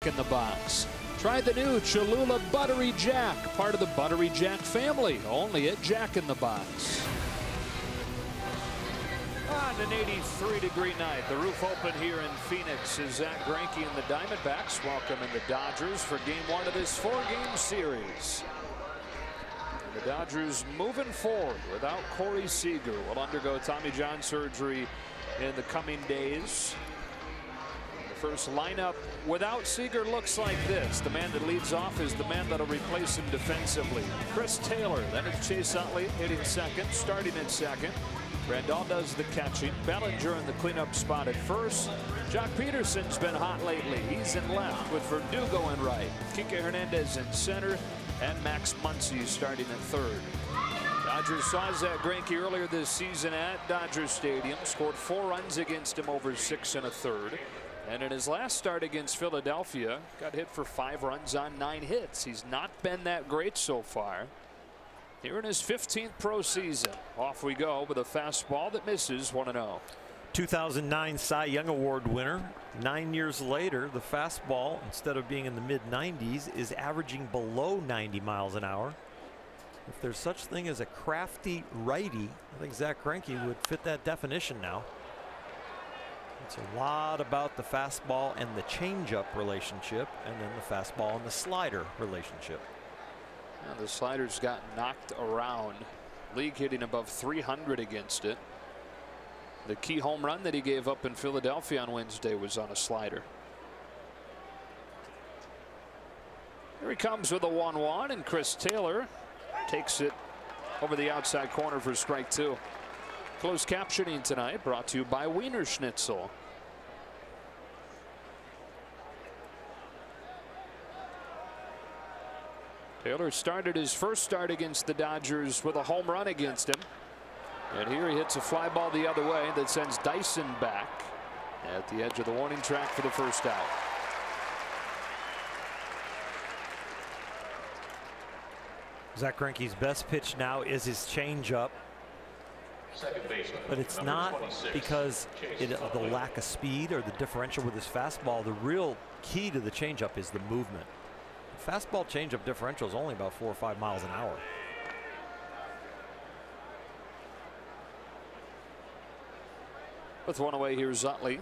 in the box. Try the new Cholula Buttery Jack, part of the Buttery Jack family, only at Jack in the Box. On an 83-degree night, the roof open here in Phoenix is Zack Greinke and the Diamondbacks welcoming the Dodgers for game one of this four-game series. And the Dodgers moving forward without Corey Seager. Will undergo Tommy John surgery in the coming days. First lineup without Seager looks like this. The man that leads off is the man that'll replace him defensively. Chris Taylor. Then it's Chase Utley hitting second, starting at second. Randall does the catching. Bellinger in the cleanup spot at first. Jock Peterson's been hot lately. He's in left with Verdugo in right. Kike Hernandez in center. And Max Muncy starting at third. Dodgers saw Zack Greinke earlier this season at Dodger Stadium. Scored 4 runs against him over 6 1/3. And in his last start against Philadelphia, got hit for 5 runs on 9 hits. He's not been that great so far. Here in his 15th pro season, off we go with a fastball that misses 1-0. 2009 Cy Young Award winner. 9 years later, the fastball, instead of being in the mid-90s, is averaging below 90 miles an hour. If there's such thing as a crafty righty, I think Zack Greinke would fit that definition now. It's a lot about the fastball and the changeup relationship, and then the fastball and the slider relationship. Now the slider's got knocked around. League hitting above 300 against it. The key home run that he gave up in Philadelphia on Wednesday was on a slider. Here he comes with a 1-1, and Chris Taylor takes it over the outside corner for strike 2. Closed captioning tonight brought to you by Wiener Schnitzel. Taylor started his first start against the Dodgers with a home run against him. And here he hits a fly ball the other way that sends Dyson back at the edge of the warning track for the first out. Zack Greinke's best pitch now is his changeup. But it's not because of the lack of speed or the differential with his fastball. The real key to the changeup is the movement. The fastball changeup differential is only about 4 or 5 miles an hour. With one away, here's Utley.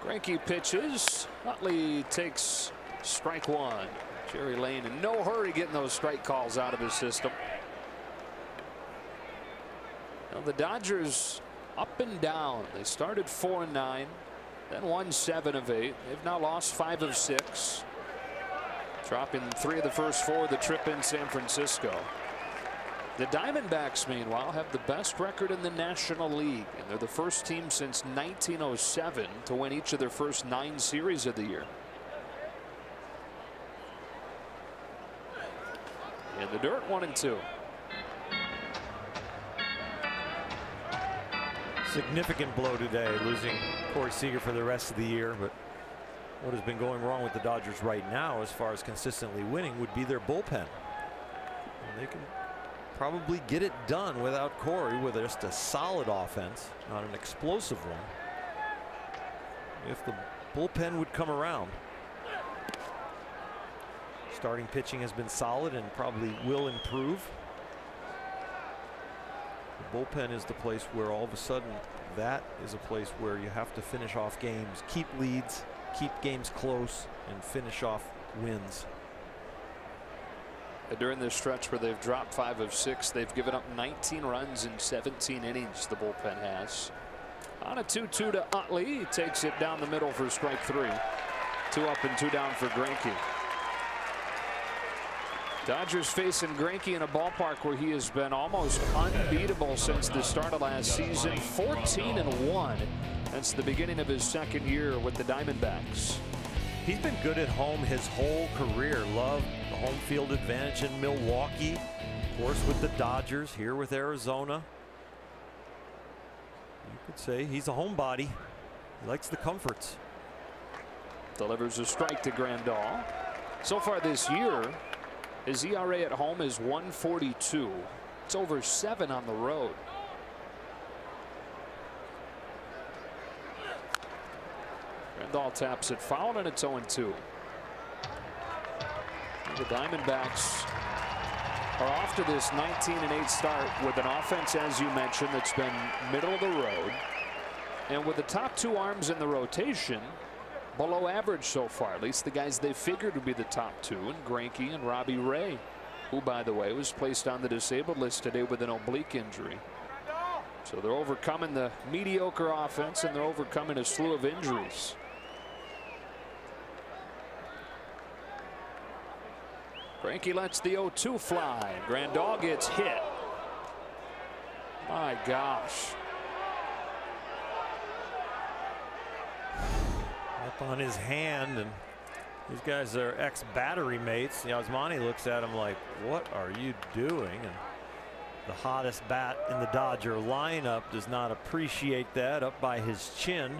Greinke pitches. Utley takes strike 1. Jerry Lane in no hurry getting those strike calls out of his system. Now the Dodgers up and down. They started 4-9, then won 7 of 8. They've now lost 5 of 6, dropping 3 of the first 4 of the trip in San Francisco. The Diamondbacks, meanwhile, have the best record in the National League, and they're the first team since 1907 to win each of their first 9 series of the year. In the dirt, 1-2. Significant blow today, losing Corey Seager for the rest of the year. But what has been going wrong with the Dodgers right now, as far as consistently winning, would be their bullpen. And they can probably get it done without Corey, with just a solid offense, not an explosive one, if the bullpen would come around. Starting pitching has been solid and probably will improve. The bullpen is the place where all of a sudden that is a place where you have to finish off games, keep leads, keep games close, and finish off wins. During this stretch where they've dropped 5 of 6, they've given up 19 runs in 17 innings. The bullpen has. On a 2-2 to Utley. He takes it down the middle for strike 3. 2 up and 2 down for Greinke. Dodgers facing Greinke in a ballpark where he has been almost unbeatable since the start of last season. 14-1 since the beginning of his second year with the Diamondbacks. He's been good at home his whole career. Loved the home field advantage in Milwaukee, of course with the Dodgers, here with Arizona. You could say he's a homebody. He likes the comforts. Delivers a strike to Grandal. So far this year, His ERA at home is 1.42. It's over 7 on the road. Grandal taps it foul, and it's 0-2. The Diamondbacks are off to this 19-8 start with an offense, as you mentioned, that's been middle of the road, and with the top 2 arms in the rotation below average so far. At least the guys they figured would be the top 2, and Greinke and Robbie Ray, who, by the way, was placed on the disabled list today with an oblique injury. So they're overcoming the mediocre offense, and they're overcoming a slew of injuries. Greinke lets the 0-2 fly. Grandal gets hit. My gosh. Up on his hand, and these guys are ex-battery mates. Yasmani looks at him like, what are you doing? And the hottest bat in the Dodger lineup does not appreciate that, up by his chin.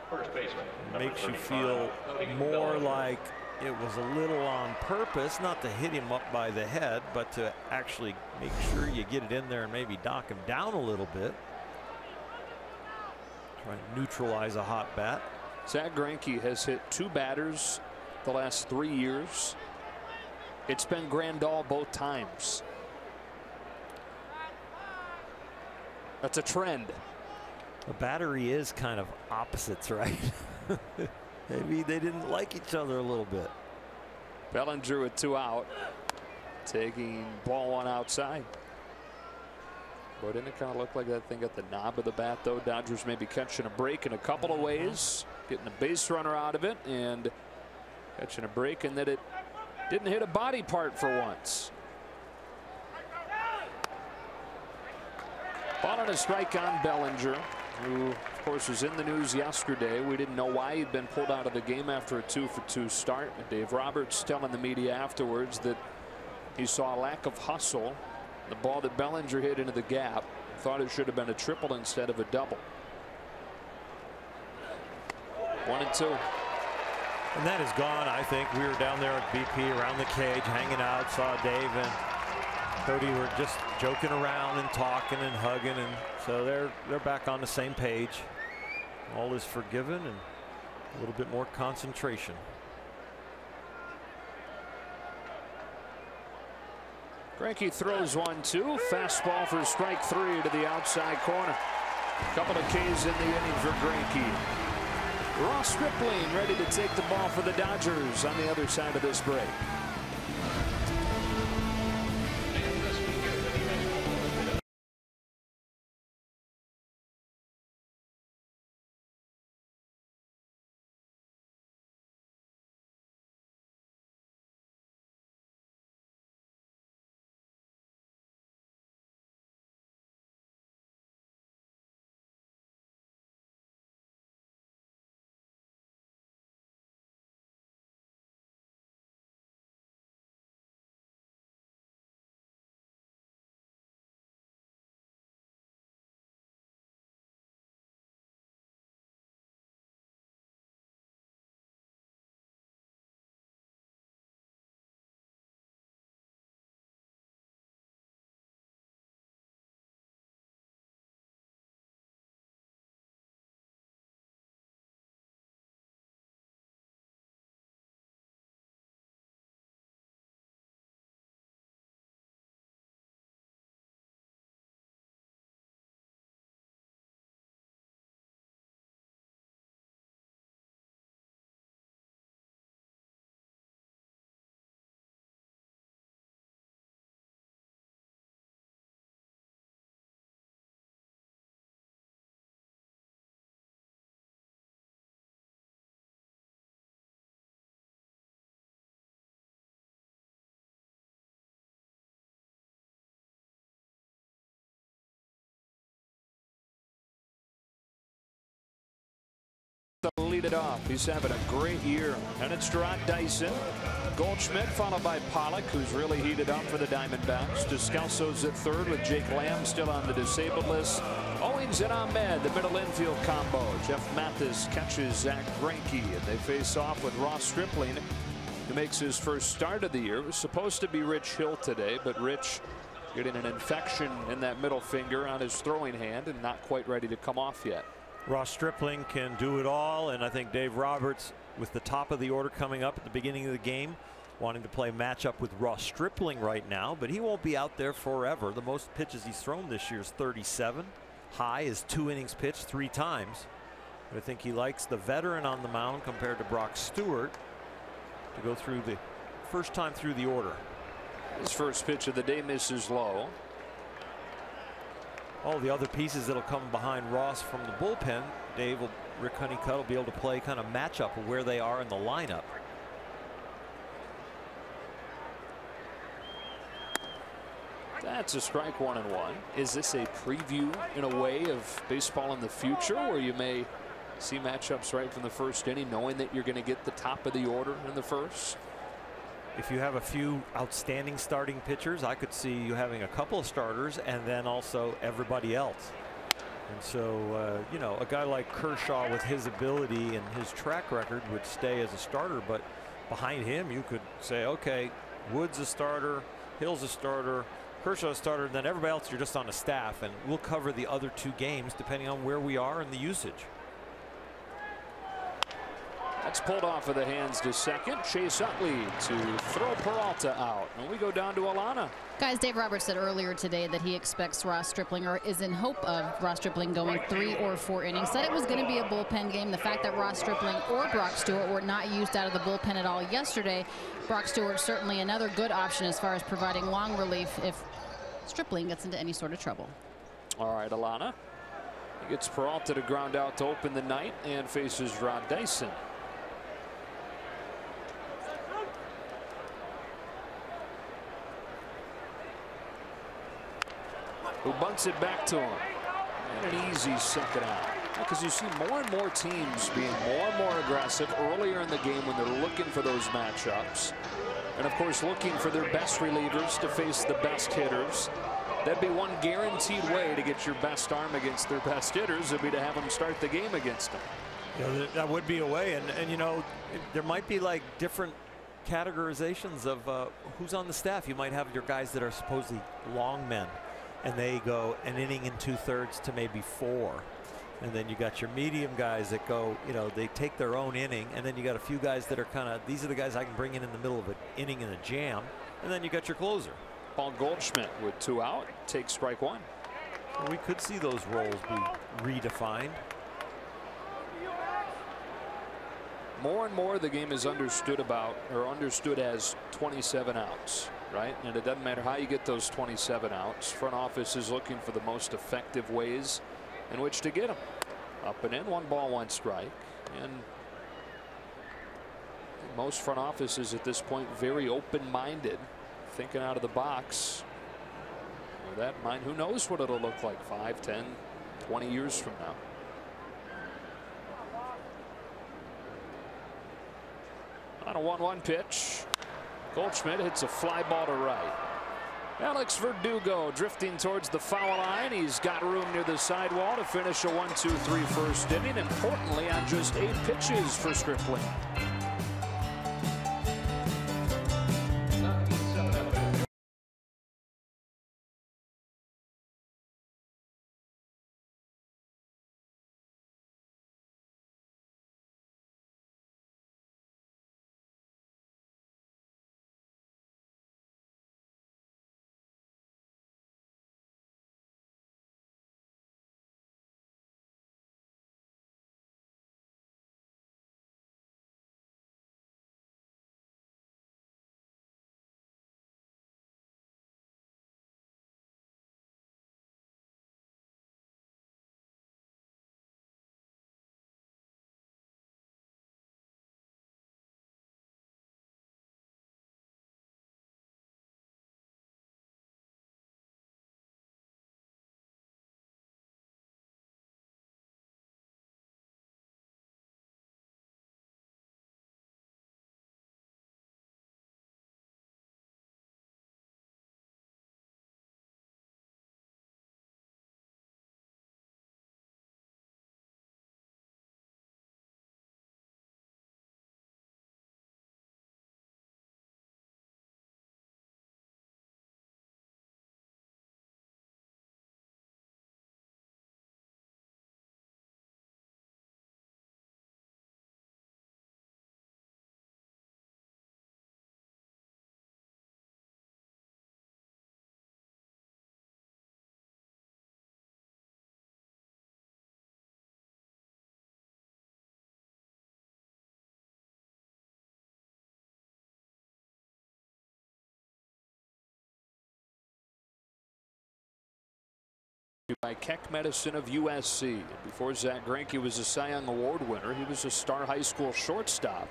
First baseman. Makes you feel more like it was a little on purpose, not to hit him up by the head, but to actually make sure you get it in there and maybe knock him down a little bit. Try to neutralize a hot bat. Zach Greinke has hit 2 batters the last 3 years. It's been Grandal both times. That's a trend. The battery is kind of opposites, right? Maybe they didn't like each other a little bit. Bellinger with 2 out, taking ball 1 outside. But didn't it kind of look like that thing got the knob of the bat, though? Dodgers maybe catching a break in a couple of ways, getting a base runner out of it, and catching a break, and that it didn't hit a body part for once. Ball and a strike on Bellinger, who, of course, was in the news yesterday. We didn't know why he'd been pulled out of the game after a 2-for-2 start. And Dave Roberts telling the media afterwards that he saw a lack of hustle. The ball that Bellinger hit into the gap, thought it should have been a triple instead of a double. 1-2. And that is gone. I think we were down there at BP around the cage hanging out, saw Dave and Cody were just joking around and talking and hugging, and so they're back on the same page. All is forgiven and a little bit more concentration. Greinke throws 1-2. Fastball for strike 3 to the outside corner. Couple of Ks in the inning for Greinke. Ross Stripling ready to take the ball for the Dodgers on the other side of this break. To lead it off. He's having a great year. And it's Gerard Dyson. Goldschmidt followed by Pollock, who's really heated up for the Diamondbacks. Descalso's at third with Jake Lamb still on the disabled list. Owings and Ahmed, the middle infield combo. Jeff Mathis catches Zach Greinke, and they face off with Ross Stripling who makes his first start of the year. It was supposed to be Rich Hill today, but Rich getting an infection in that middle finger on his throwing hand and not quite ready to come off yet. Ross Stripling can do it all, and I think Dave Roberts, with the top of the order coming up at the beginning of the game, wanting to play matchup with Ross Stripling right now, but he won't be out there forever. The most pitches he's thrown this year is 37. High is 2 innings pitched 3 times. But I think he likes the veteran on the mound compared to Brock Stewart to go through the first time through the order. His first pitch of the day misses low. All the other pieces that'll come behind Ross from the bullpen, Rick Honeycutt will be able to play kind of matchup of where they are in the lineup. That's a strike, 1-1. Is this a preview in a way of baseball in the future, where you may see matchups right from the first inning, knowing that you're going to get the top of the order in the first? If you have a few outstanding starting pitchers, I could see you having a couple of starters and then also everybody else. And so, you know, a guy like Kershaw with his ability and his track record would stay as a starter, but behind him you could say, okay, Wood's a starter, Hill's a starter, Kershaw a starter, and then everybody else you're just on a staff, and we'll cover the other 2 games depending on where we are in the usage. That's pulled off of the hands to second. Chase Utley to throw Peralta out. And we go down to Alana. Guys, Dave Roberts said earlier today that he expects Ross Stripling, or is in hope of Ross Stripling going 3 or 4 innings. Said it was going to be a bullpen game. The fact that Ross Stripling or Brock Stewart were not used out of the bullpen at all yesterday, Brock Stewart certainly another good option as far as providing long relief if Stripling gets into any sort of trouble. All right, Alana. He gets Peralta to ground out to open the night and faces Rod Dyson. Who bunts it back to him. And an easy second out. Because you see more and more teams being more and more aggressive earlier in the game when they're looking for those matchups. And of course looking for their best relievers to face the best hitters. That'd be one guaranteed way to get your best arm against their best hitters, would be to have them start the game against them. You know, that would be a way, and you know, there might be like different categorizations of who's on the staff. You might have your guys that are supposedly long men, and they go an inning and 2/3 to maybe 4. And then you got your medium guys that go, you know, they take their own inning, and then you got a few guys that are kind of, these are the guys I can bring in the middle of an inning in a jam, and then you got your closer. Paul Goldschmidt with 2 out, takes strike 1. Well, we could see those roles be redefined. More and more the game is understood as 27 outs, right? And it doesn't matter how you get those 27 outs. Front office is looking for the most effective ways in which to get them. Up and in, 1 ball, 1 strike. And most front offices at this point very open-minded, thinking out of the box. With that in mind, who knows what it'll look like 5, 10, 20 years from now. On a 1-1 pitch, Goldschmidt hits a fly ball to right. Alex Verdugo drifting towards the foul line. He's got room near the sidewall to finish a 1-2-3 first inning. Importantly, on just 8 pitches for Stripling. by Keck Medicine of USC. And before Zach Greinke was a Cy Young Award winner, he was a star high school shortstop.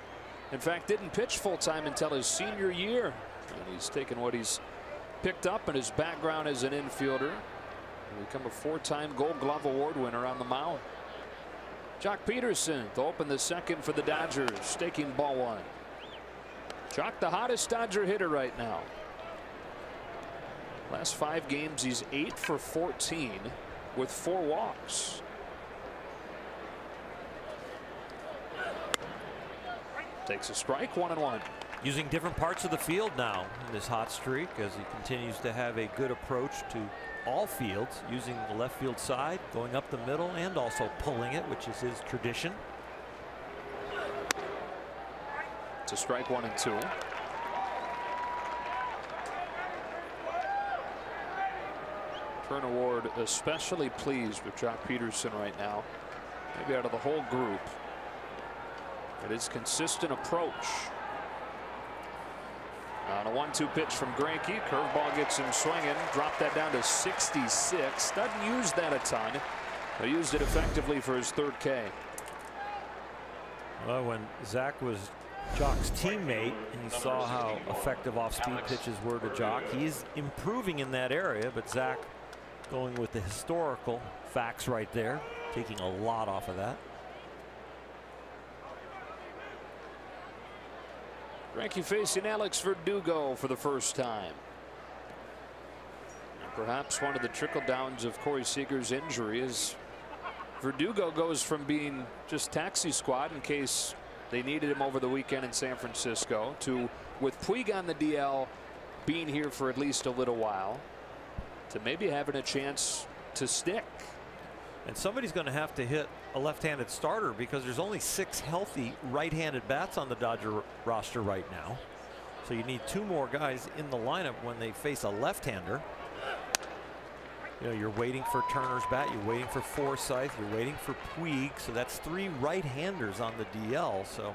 In fact, didn't pitch full-time until his senior year. And he's taken what he's picked up in his background as an infielder and become a 4-time Gold Glove Award winner on the mound. Jock Peterson to open the second for the Dodgers, taking ball one. Jock, the hottest Dodger hitter right now. Last 5 games, he's 8 for 14 with 4 walks. Takes a strike, 1-1. Using different parts of the field now in this hot streak as he continues to have a good approach to all fields, using the left field side, going up the middle, and also pulling it, which is his tradition. It's a strike, 1-2. Turner Ward especially pleased with Jock Peterson right now. Maybe out of the whole group. It is consistent approach. On a 1-2 pitch from Greinke, curveball gets him swinging. Drop that down to 66. Doesn't use that a ton, but used it effectively for his 3rd K. Well, when Zach was Jock's teammate and he saw how effective off-speed pitches were to Jock, he's improving in that area, but Zach going with the historical facts right there, taking a lot off of that. Greinke facing Alex Verdugo for the first time. And perhaps one of the trickle downs of Corey Seager's injury is Verdugo goes from being just taxi squad in case they needed him over the weekend in San Francisco to, with Puig on the DL, being here for at least a little while, to maybe having a chance to stick. And somebody's going to have to hit a left-handed starter because there's only 6 healthy right-handed bats on the Dodger roster right now. So you need 2 more guys in the lineup when they face a left-hander. You know, you're waiting for Turner's bat, you're waiting for Forsythe, you're waiting for Puig. So that's 3 right-handers on the DL. So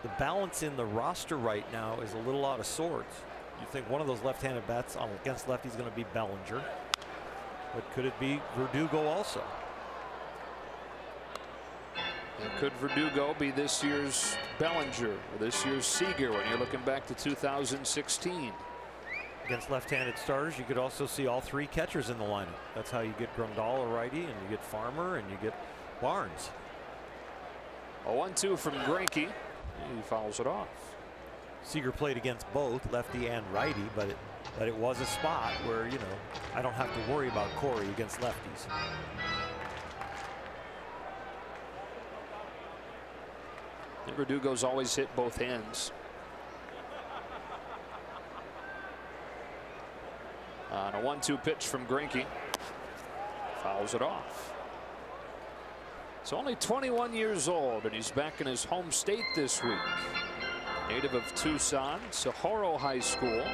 the balance in the roster right now is a little out of sorts. You think one of those left-handed bats against lefty is going to be Bellinger, but could it be Verdugo also? And could Verdugo be this year's Bellinger or this year's Seager when you're looking back to 2016? Against left-handed starters, you could also see all 3 catchers in the lineup. That's how you get Grandal a righty, and you get Farmer, and you get Barnes. A 1-2 from Greinke. He fouls it off. Seager played against both lefty and righty, but it was a spot where, you know, I don't have to worry about Corey against lefties. Verdugo's always hit both hands. On a 1-2 pitch from Greinke. Fouls it off. He's only 21 years old, and he's back in his home state this week. Native of Tucson, Socorro High School,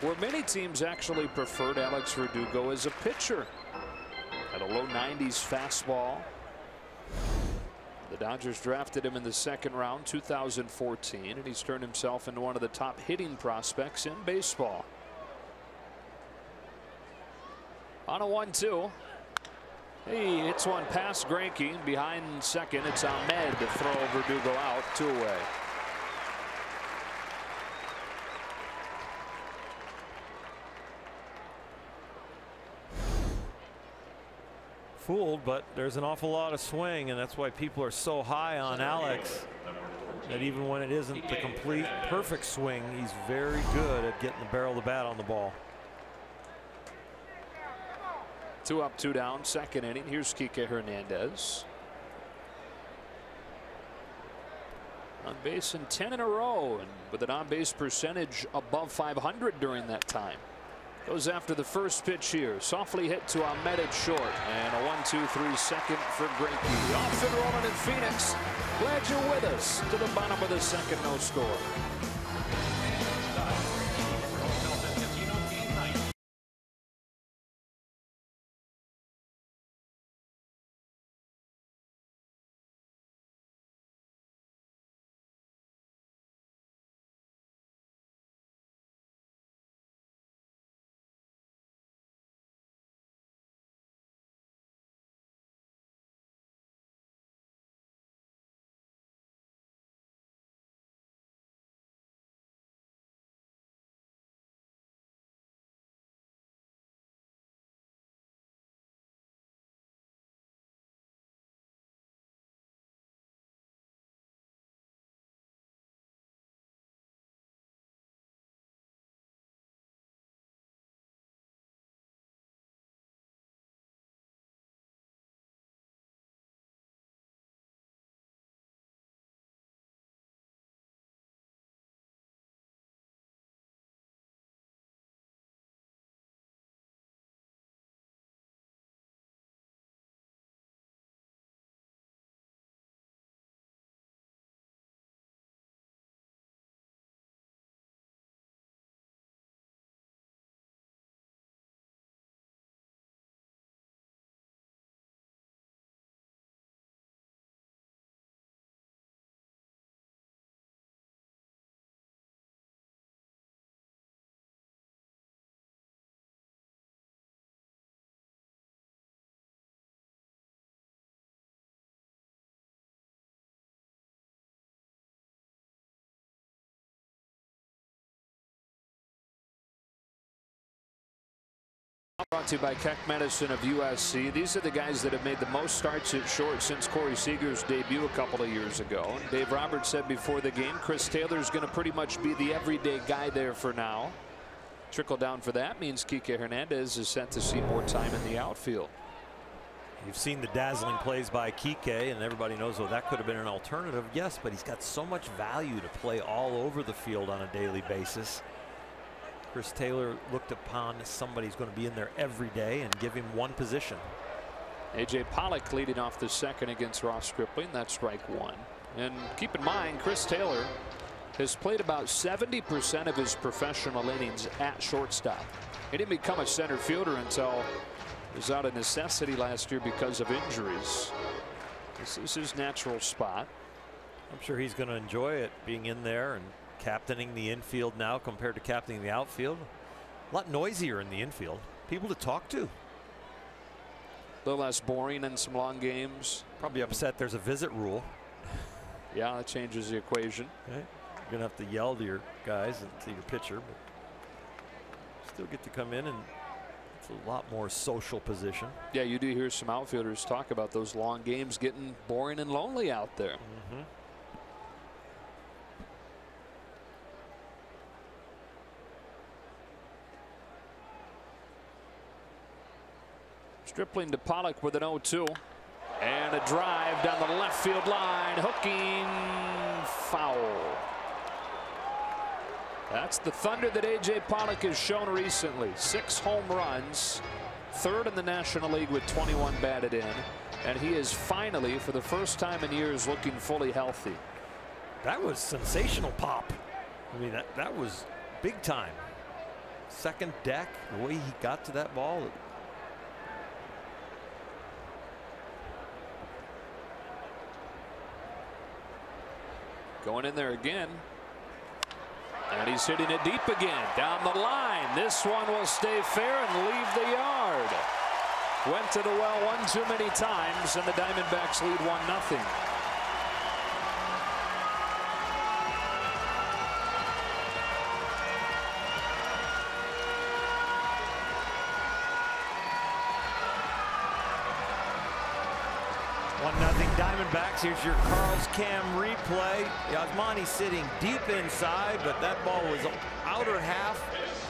where many teams actually preferred Alex Verdugo as a pitcher. Had a low 90s fastball. The Dodgers drafted him in the 2nd round, 2014, and he's turned himself into one of the top hitting prospects in baseball. On a 1-2. He hits one past Greinke. Behind second, it's Ahmed to throw Verdugo out, 2 away. Fooled, but there's an awful lot of swing, and that's why people are so high on Alex, that even when it isn't the complete perfect swing, he's very good at getting the barrel of the bat on the ball. 2 up, 2 down, 2nd inning. Here's Kike Hernandez. On base in 10 in a row, and with an on-base percentage above 500 during that time. Goes after the first pitch here. Softly hit to Ahmed at short. And a 1-2-3 second for Greinke. The off and rolling in Phoenix. Glad you're with us to the bottom of the 2nd, no score. Brought to you by Keck Medicine of USC. These are the guys that have made the most starts at short since Corey Seager's debut a couple of years ago. And Dave Roberts said before the game, Chris Taylor is going to pretty much be the everyday guy there for now. Trickle down for that means Kike Hernandez is set to see more time in the outfield. You've seen the dazzling plays by Kike, and everybody knows, well, that could have been an alternative. Yes, but he's got so much value to play all over the field on a daily basis. Chris Taylor looked upon as somebody who's going to be in there every day and give him one position. A.J. Pollock leading off the second against Ross Stripling. That's strike one. And keep in mind, Chris Taylor has played about 70% of his professional innings at shortstop. He didn't become a center fielder until he was out of necessity last year because of injuries. This is his natural spot. I'm sure he's going to enjoy it, being in there and captaining the infield now compared to captaining the outfield. A lot noisier in the infield. People to talk to. A little less boring in some long games. Probably upset there's a visit rule. Yeah, that changes the equation. Okay. You're going to have to yell to your guys and to your pitcher, but still get to come in, and it's a lot more social position. Yeah, you do hear some outfielders talk about those long games getting boring and lonely out there. Stripling to Pollock with an 0-2. And a drive down the left field line. Hooking foul. That's the thunder that A.J. Pollock has shown recently. 6 home runs. 3rd in the National League with 21 batted in. And he is finally, for the first time in years, looking fully healthy. That was sensational pop. I mean, that was big time. Second deck, the way he got to that ball. Going in there again. And he's hitting it deep again. Down the line. This one will stay fair and leave the yard. Went to the well one too many times, and the Diamondbacks lead 1-0. Diamondbacks. Here's your Carl's Cam replay. Yasmani sitting deep inside, but that ball was outer half.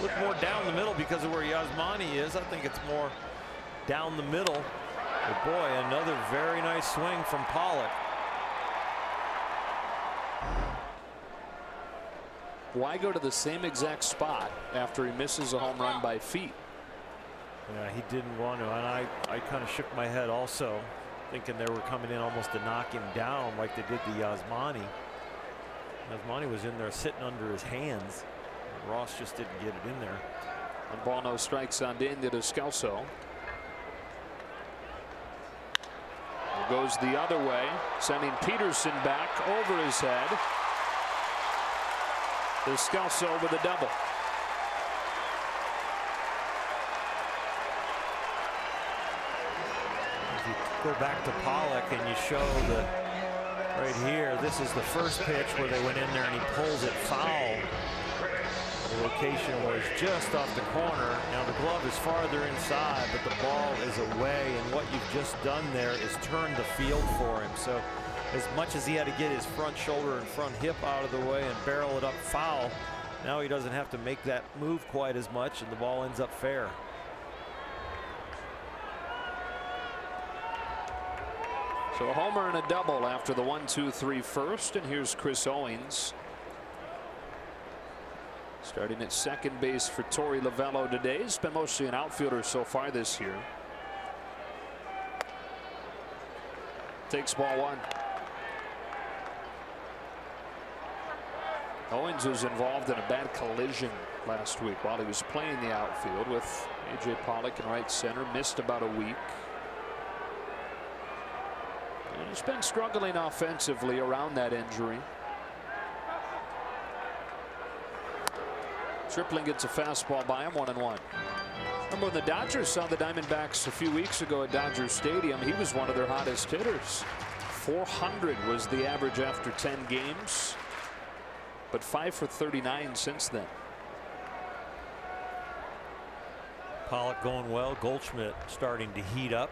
Look more down the middle because of where Yasmani is. I think it's more down the middle. But boy, another very nice swing from Pollock. Why go to the same exact spot after he misses a home run by feet? Yeah, he didn't want to, and I kind of shook my head also, thinking they were coming in almost to knock him down like they did to Yasmani. Yasmani was in there sitting under his hands. Ross just didn't get it in there. 1 ball, no strikes on Daniel Descalso. It goes the other way, sending Peterson back over his head. Descalso with a double. Go back to Pollock and you show the right here, this is the first pitch where they went in there and he pulls it foul. The location was just off the corner. Now the glove is farther inside, but the ball is away, and what you've just done there is turn the field for him. So as much as he had to get his front shoulder and front hip out of the way and barrel it up foul, now he doesn't have to make that move quite as much, and the ball ends up fair. So a homer and a double after the 1-2-3 first, and here's Chris Owings starting at second base for Torey Lovullo today. He's been mostly an outfielder so far this year. Takes ball one. Owings was involved in a bad collision last week while he was playing the outfield with A.J. Pollock in right center. Missed about a week. And he's been struggling offensively around that injury. Stripling gets a fastball by him, 1-1. Remember when the Dodgers saw the Diamondbacks a few weeks ago at Dodger Stadium, he was one of their hottest hitters. 400 was the average after 10 games, but 5 for 39 since then. Pollock going well. Goldschmidt starting to heat up.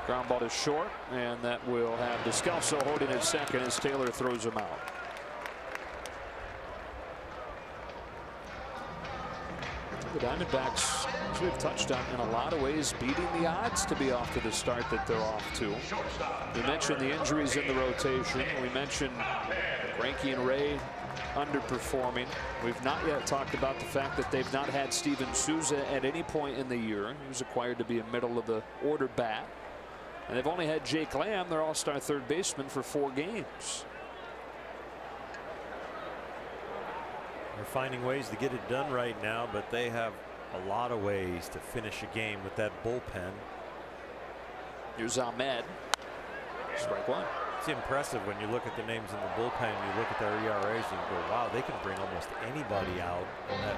Ground ball is short, and that will have Descalso holding at second as Taylor throws him out. The Diamondbacks, as we've touched on, in a lot of ways beating the odds to be off to the start that they're off to. We mentioned the injuries in the rotation. We mentioned Greinke and Ray underperforming. We've not yet talked about the fact that they've not had Steven Souza at any point in the year. He was acquired to be a middle of the order bat. And they've only had Jake Lamb, their all-star third baseman, for 4 games. They're finding ways to get it done right now, but they have a lot of ways to finish a game with that bullpen. Here's Ahmed. Strike one. It's impressive when you look at the names in the bullpen, you look at their ERAs and you go, wow, they can bring almost anybody out. And that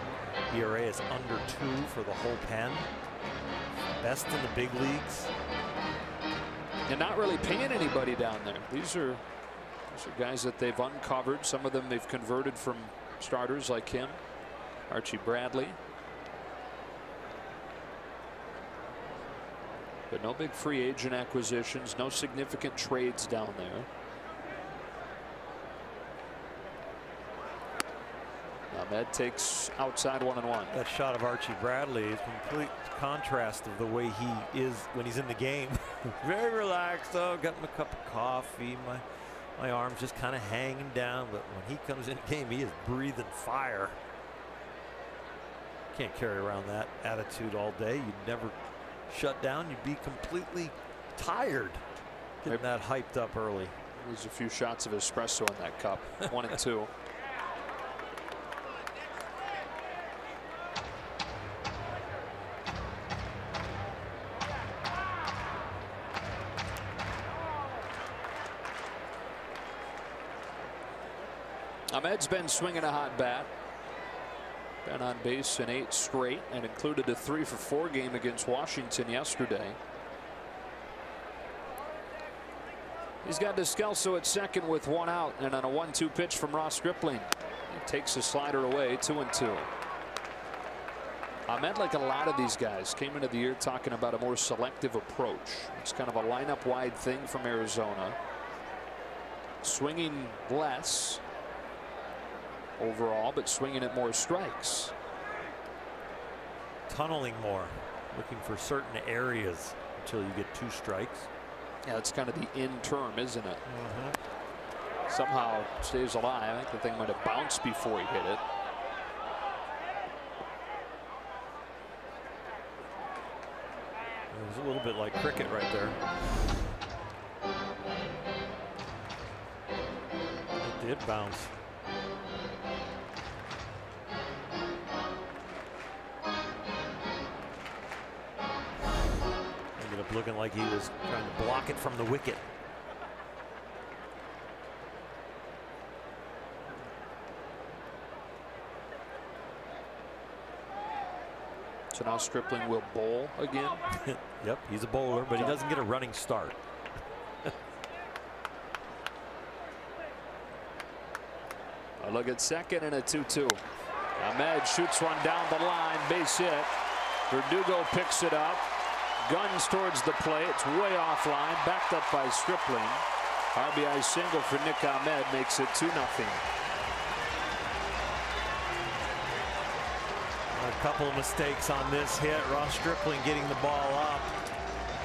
ERA is under 2 for the whole pen. Best in the big leagues. And not really paying anybody down there. These are guys that they've uncovered. Some of them they've converted from starters like him, Archie Bradley. But no big free agent acquisitions, no significant trades down there. Ahmed takes outside 1-1. That shot of Archie Bradley is complete contrast of the way he is when he's in the game. Very relaxed. Oh, got him a cup of coffee. My arm's just kind of hanging down. But when he comes in the game, he is breathing fire. Can't carry around that attitude all day. You'd never shut down. You'd be completely tired getting that hyped up early. There's a few shots of espresso in that cup. 1 and 2. Ahmed's been swinging a hot bat. Been on base in 8 straight and included a 3-for-4 game against Washington yesterday. He's got Descalso at second with 1 out, and on a 1-2 pitch from Ross Stripling, he takes a slider away. 2-2. Ahmed, like a lot of these guys, came into the year talking about a more selective approach. It's kind of a lineup wide thing from Arizona. Swinging less overall, but swinging at more strikes. Tunneling more, looking for certain areas until you get 2 strikes. Yeah, it's kind of the in term, isn't it? Somehow stays alive. I think the thing might have bounced before he hit it. It was a little bit like cricket right there. It did bounce. Ended up looking like he was trying to block it from the wicket. So now Stripling will bowl again. Yep, he's a bowler, but he doesn't get a running start. A look at second and a 2-2. Ahmed shoots one down the line, base hit. Verdugo picks it up, guns towards the plate. It's way offline, backed up by Stripling. RBI single for Nick Ahmed makes it 2-0. A couple of mistakes on this hit. Ross Stripling getting the ball up.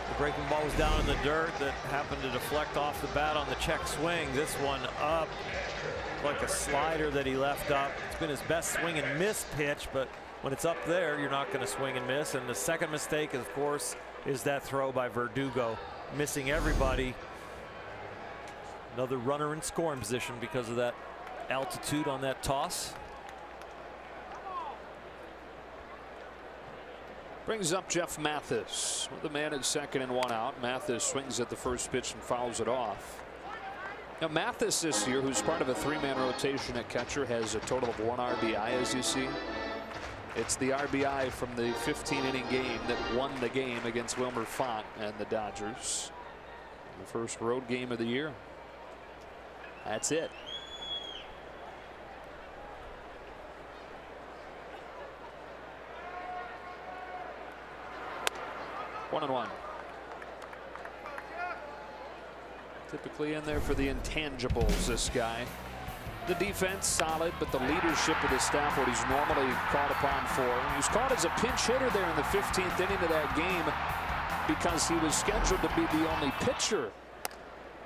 The breaking ball was down in the dirt that happened to deflect off the bat on the check swing. This one up like a slider that he left up. It's been his best swing and miss pitch, but when it's up there, you're not going to swing and miss. And the second mistake, of course, is that throw by Verdugo, missing everybody. Another runner in scoring position because of that altitude on that toss. Brings up Jeff Mathis with the man at second and 1 out. Mathis swings at the first pitch and fouls it off. Now Mathis this year, who's part of a 3-man rotation at catcher, has a total of 1 RBI, as you see. It's the RBI from the 15-inning game that won the game against Wilmer Font and the Dodgers. The first road game of the year. That's it. 1-1. Typically in there for the intangibles, this guy. The defense solid, but the leadership of the staff, what he's normally called upon for. He was called as a pinch hitter there in the 15th inning of that game because he was scheduled to be the only pitcher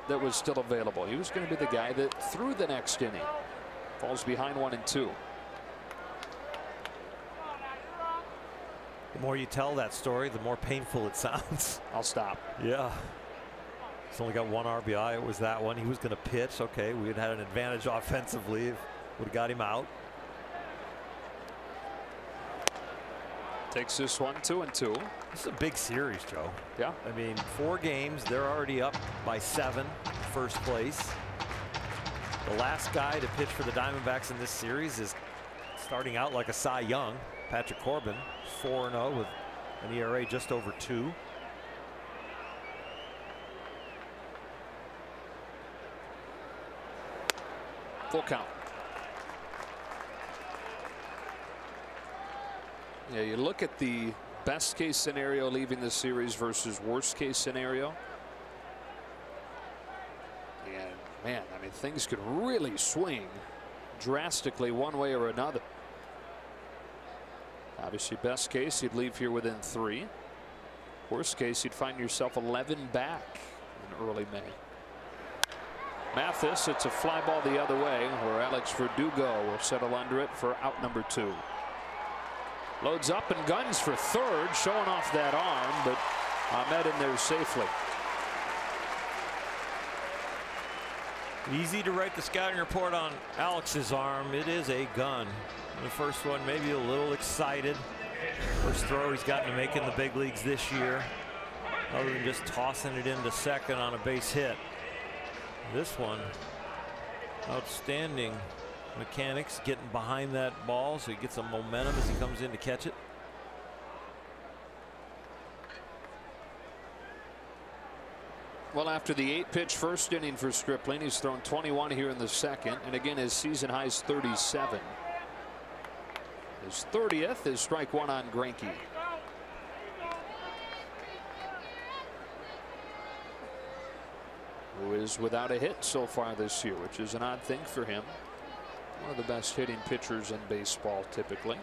that was still available. He was going to be the guy that threw the next inning. Falls behind 1-2. The more you tell that story, the more painful it sounds. I'll stop. Yeah. He's only got 1 RBI. It was that one. He was going to pitch. Okay, we had had an advantage offensively. Would have got him out. Takes this one 2-2. This is a big series, Joe. Yeah. I mean, 4 games. They're already up by 7, first place. The last guy to pitch for the Diamondbacks in this series is starting out like a Cy Young. Patrick Corbin, 4-0 with an ERA just over 2. Full count. Yeah, you look at the best case scenario leaving the series versus worst case scenario. And man, I mean, things could really swing drastically one way or another. Obviously, best case, you'd leave here within 3. Worst case, you'd find yourself 11 back in early May. Mathis, it's a fly ball the other way, where Alex Verdugo will settle under it for out number 2. Loads up and guns for third, showing off that arm, but Ahmed in there safely. Easy to write the scouting report on Alex's arm. It is a gun. The first one, maybe a little excited. First throw he's gotten to make in the big leagues this year, other than just tossing it into second on a base hit. This one, outstanding mechanics, getting behind that ball so he gets some momentum as he comes in to catch it. Well, after the 8-pitch first inning for Stripling, he's thrown 21 here in the second, and again his season high is 37. His 30th is strike 1 on Greinke. Who is without a hit so far this year, which is an odd thing for him. One of the best hitting pitchers in baseball typically.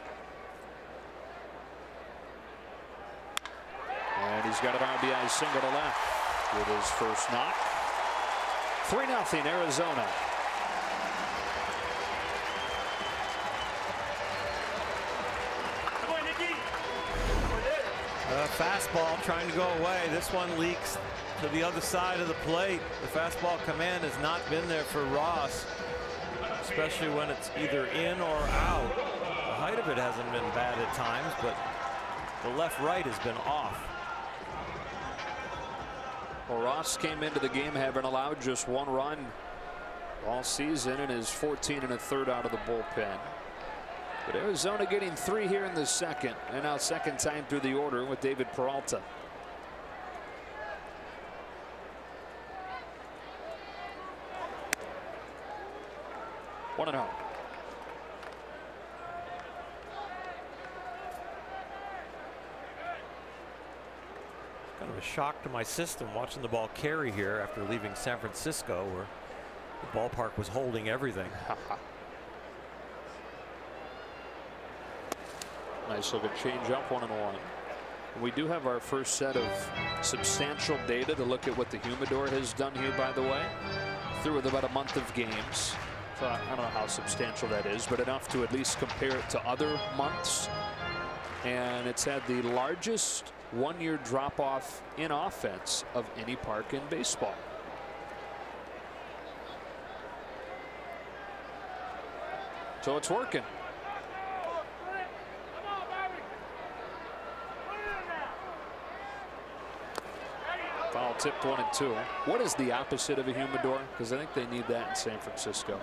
And he's got an RBI single to left with his first knock. 3-0 Arizona. Fastball trying to go away. This one leaks to the other side of the plate. The fastball command has not been there for Ross, especially when it's either in or out. The height of it hasn't been bad at times, but the left-right has been off. Well, Ross came into the game having allowed just 1 run all season and is 14 1/3 out of the bullpen. But Arizona getting 3 here in the second, and now second time through the order with David Peralta. One and out. Kind of a shock to my system watching the ball carry here after leaving San Francisco, where the ballpark was holding everything. Nice looking change up, 1-1. We do have our first set of substantial data to look at what the humidor has done here, by the way, through with about a month of games. So I don't know how substantial that is, but enough to at least compare it to other months. And it's had the largest one-year drop-off in offense of any park in baseball. So it's working. Foul tipped 1-2. What is the opposite of a humidor? Because I think they need that in San Francisco.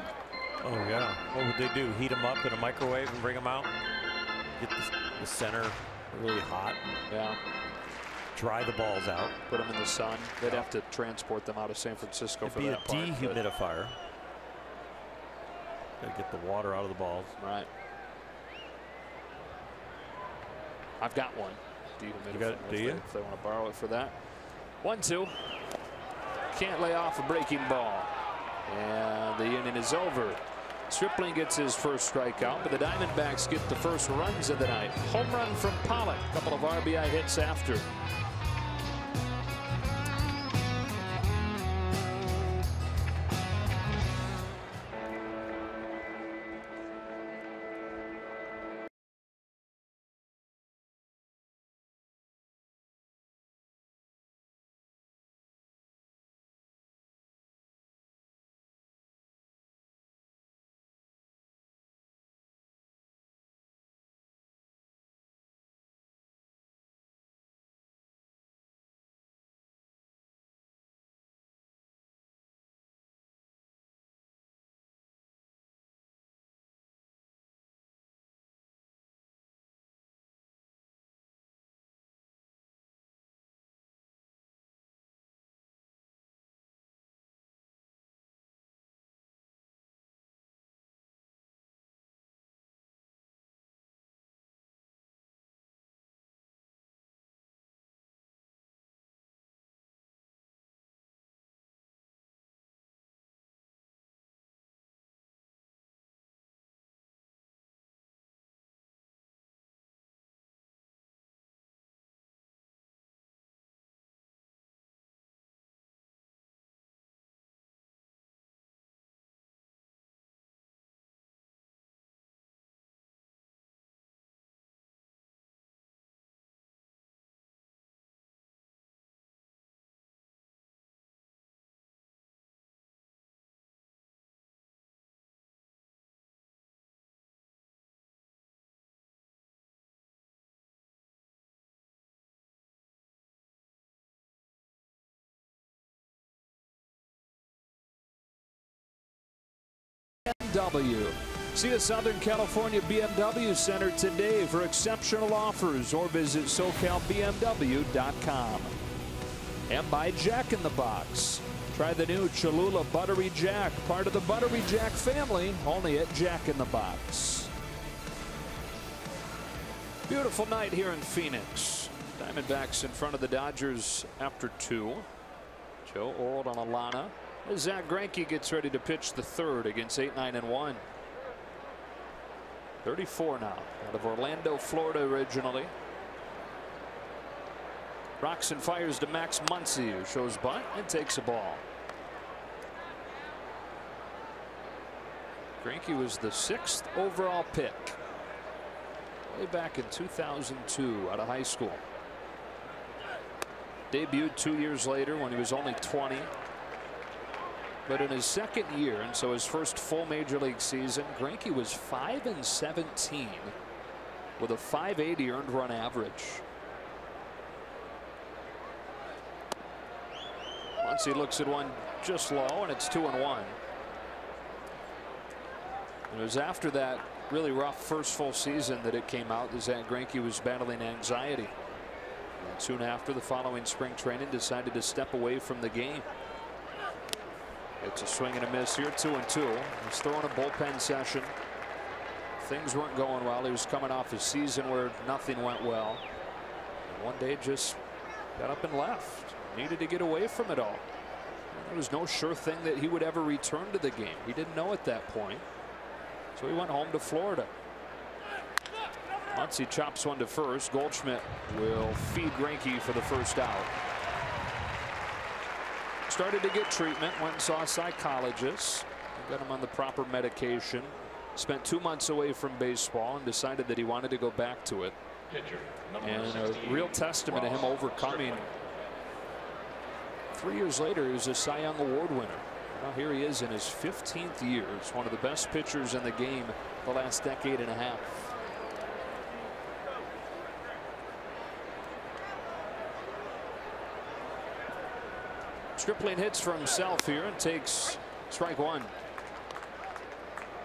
Oh yeah. What would they do? Heat them up in a microwave and bring them out? Get the center really hot. Yeah. Dry the balls out. Put them in the sun. They'd have to transport them out of San Francisco for that part. It'd be a dehumidifier. Got to get the water out of the balls. Right. I've got one. dehumidifier do you? if they want to borrow it for that. 1-2. Can't lay off a breaking ball. And the inning is over. Stripling gets his first strikeout, but the Diamondbacks get the first runs of the night. Home run from Pollock. A couple of RBI hits after. BMW. See a Southern California BMW Center today for exceptional offers, or visit SoCalBMW.com. And by Jack in the Box. Try the new Cholula Buttery Jack, part of the Buttery Jack family, only at Jack in the Box. Beautiful night here in Phoenix. Diamondbacks in front of the Dodgers after 2. Joe Old on Alana. As Zach Greinke gets ready to pitch the third against 8-9-1. 34 now, out of Orlando, Florida originally. Rocks and fires to Max Muncy, who shows bunt and takes a ball. Greinke was the 6th overall pick way back in 2002 out of high school. Debuted 2 years later when he was only 20. But in his second year, and so his first full major league season, Greinke was 5-17 with a .580 earned run average. Once he looks at one just low, and it's 2-1. It was after that really rough first full season that it came out that Zach Greinke was battling anxiety. And soon after, the following spring training, decided to step away from the game. It's a swing and a miss here, 2-2. He's throwing a bullpen session. Things weren't going well. He was coming off a season where nothing went well. And one day just got up and left. Needed to get away from it all. And there was no sure thing that he would ever return to the game. He didn't know at that point. So he went home to Florida. Once he chops one to first, Goldschmidt will feed Greinke for the first out. Started to get treatment, went and saw a psychologist, got him on the proper medication, spent 2 months away from baseball and decided that he wanted to go back to it. And a real testament to him overcoming. 3 years later, he was a Cy Young Award winner. Now here he is in his 15th year. He's one of the best pitchers in the game the last decade and a half. Stripling hits for himself here and takes strike one.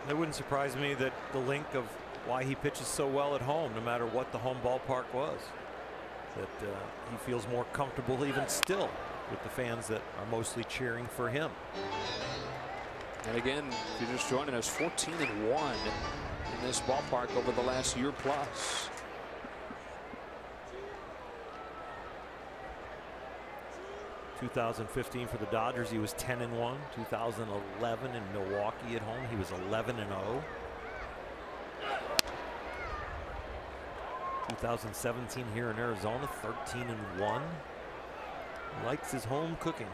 It wouldn't surprise me that the link of why he pitches so well at home, no matter what the home ballpark was, that he feels more comfortable even still with the fans that are mostly cheering for him. And again, if you're just joining us, 14-1 in this ballpark over the last year plus. 2015 for the Dodgers, he was 10-1. 2011 in Milwaukee at home, he was 11-0. 2017 here in Arizona, 13-1. Likes his home cooking.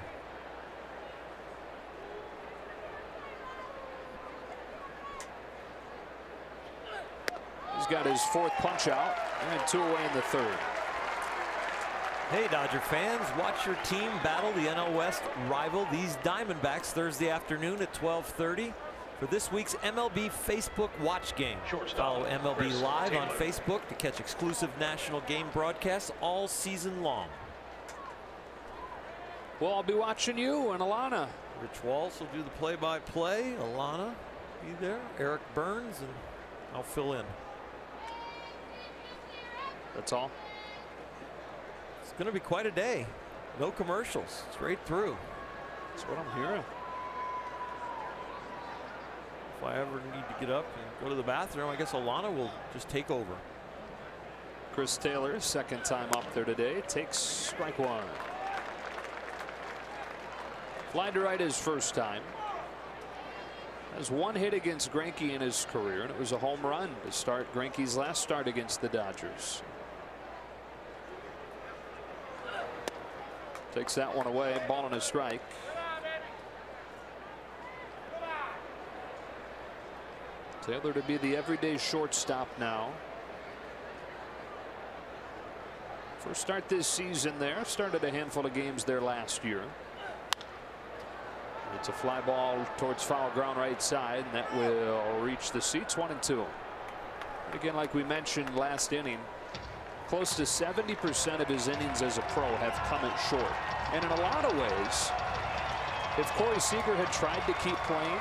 He's got his 4th punch out and 2 away in the 3rd. Hey, Dodger fans, watch your team battle the NL West rival, these Diamondbacks, Thursday afternoon at 12:30 for this week's MLB Facebook Watch Game. Follow MLB Live on Facebook to catch exclusive national game broadcasts all season long. Well, I'll be watching you and Alana. Rich Walsh will do the play-by-play. Alana be there. Eric Burns, and I'll fill in. That's all. It's going to be quite a day. No commercials. Straight through. That's what I'm hearing. If I ever need to get up and go to the bathroom, I guess Alana will just take over. Chris Taylor, 2nd time up there today, takes strike 1. Fly to right his 1st time. Has 1 hit against Greinke in his career, and it was a home run to start Greinke's last start against the Dodgers. Takes that one away, ball and a strike. Taylor to be the everyday shortstop now. First start this season there. Started a handful of games there last year. It's a fly ball towards foul ground right side, and that will reach the seats. 1-2. Again, like we mentioned last inning, close to 70% of his innings as a pro have come at short. And in a lot of ways, if Corey Seager had tried to keep playing,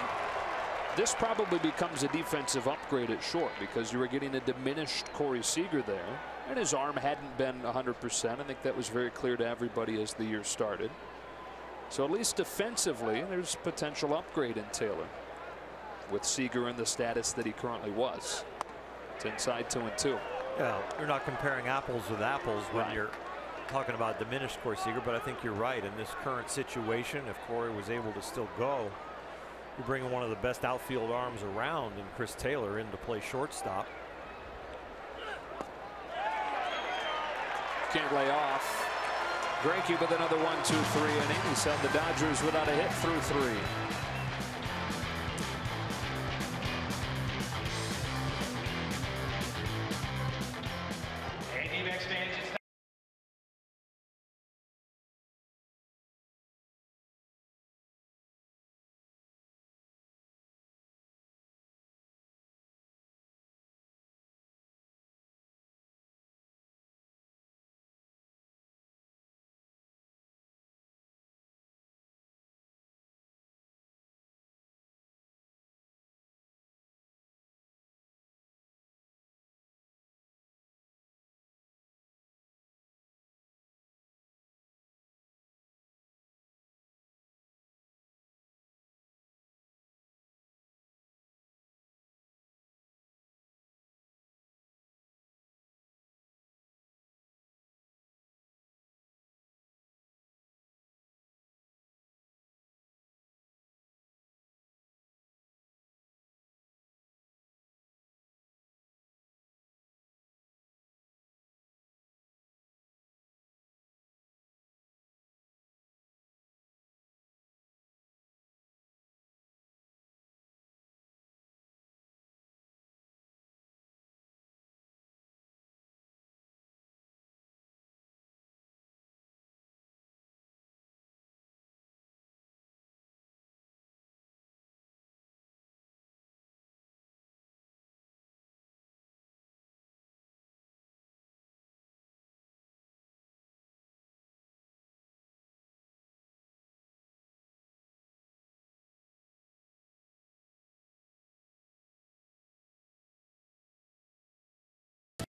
this probably becomes a defensive upgrade at short, because you were getting a diminished Corey Seager there, and his arm hadn't been 100%. I think that was very clear to everybody as the year started. So at least defensively, there's potential upgrade in Taylor with Seager in the status that he currently was. It's inside 2-2. Yeah, you're not comparing apples with apples when you're talking about diminished Corey Seager, but I think you're right. In this current situation, if Corey was able to still go, you're bringing one of the best outfield arms around in Chris Taylor in to play shortstop. Can't lay off. Greinke with another 1-2-3 inning. He's held the Dodgers without a hit through 3.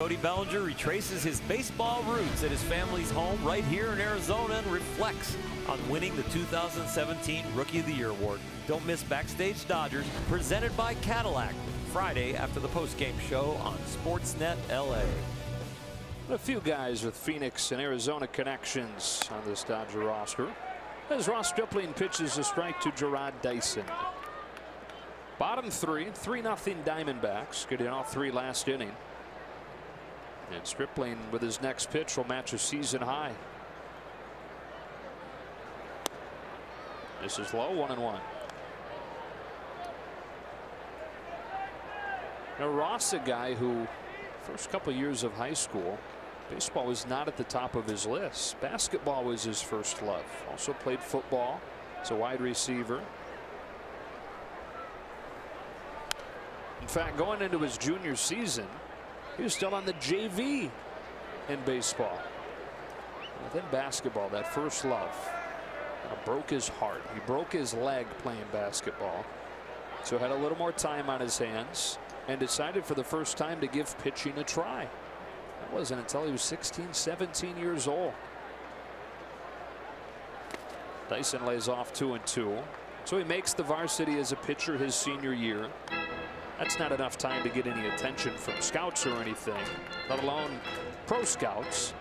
Cody Bellinger retraces his baseball roots at his family's home right here in Arizona and reflects on winning the 2017 Rookie of the Year award. Don't miss Backstage Dodgers, presented by Cadillac, Friday after the postgame show on Sportsnet LA. A few guys with Phoenix and Arizona connections on this Dodger roster. As Ross Stripling pitches a strike to Gerard Dyson. Bottom three, 3-0 Diamondbacks, getting all three last inning. And Stripling with his next pitch will match a season high. This is low, 1-1. Now Ross, a guy who first couple years of high school, baseball was not at the top of his list. Basketball was his first love. Also played football as a wide receiver. In fact, going into his junior season, he was still on the JV in baseball. And then basketball, that first love, broke his heart. He broke his leg playing basketball. So had a little more time on his hands and decided for the first time to give pitching a try. That wasn't until he was 16, 17 years old. Dyson lays off 2-2. So he makes the varsity as a pitcher his senior year. That's not enough time to get any attention from scouts or anything, let alone pro scouts.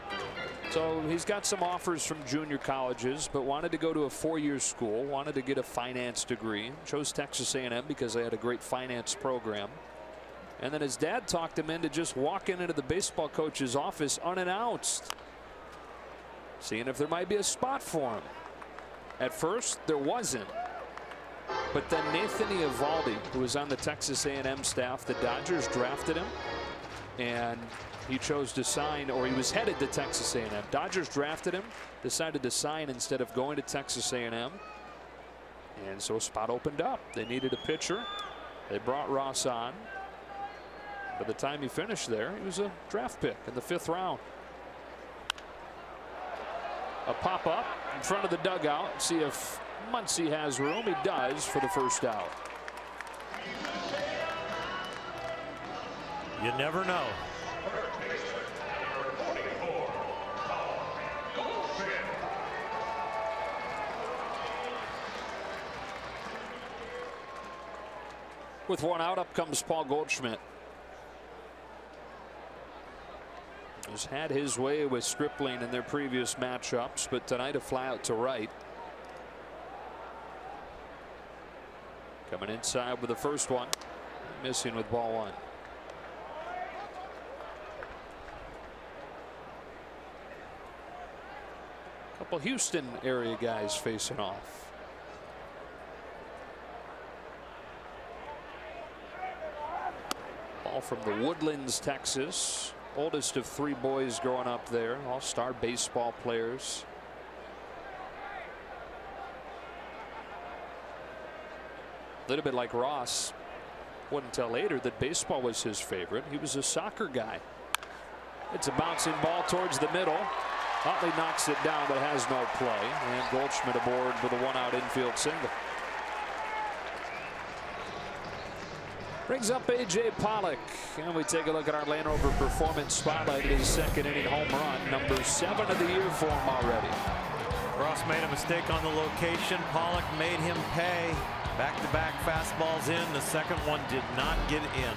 So he's got some offers from junior colleges, but wanted to go to a 4-year school, wanted to get a finance degree, chose Texas A&M because they had a great finance program. And then his dad talked him into just walking into the baseball coach's office unannounced, seeing if there might be a spot for him. At first, there wasn't. But then Nathan Eovaldi, who was on the Texas A&M staff, the Dodgers drafted him, and he chose to sign, or he was headed to Texas A&M. Dodgers drafted him, decided to sign instead of going to Texas A&M, and so a spot opened up. They needed a pitcher. They brought Ross on. By the time he finished there, he was a draft pick in the 5th round. A pop up in front of the dugout. See if Muncy has room. He does for the first out. You never know. With one out, up comes Paul Goldschmidt. Has had his way with Stripling in their previous matchups, but tonight a fly out to right. Coming inside with the first one, missing with ball 1. Couple Houston area guys facing off. Ball from the Woodlands, Texas. Oldest of 3 boys growing up there, all-star baseball players. A little bit like Ross. Wouldn't until later that baseball was his favorite. He was a soccer guy. It's a bouncing ball towards the middle. Utley knocks it down, but has no play. And Goldschmidt aboard with a 1-out infield single. Brings up A.J. Pollock, and we take a look at our Land Rover Performance Spotlight. His 2nd inning home run, number 7 of the year for him already. Ross made a mistake on the location. Pollock made him pay. Back-to-back fastballs in. The second one did not get in.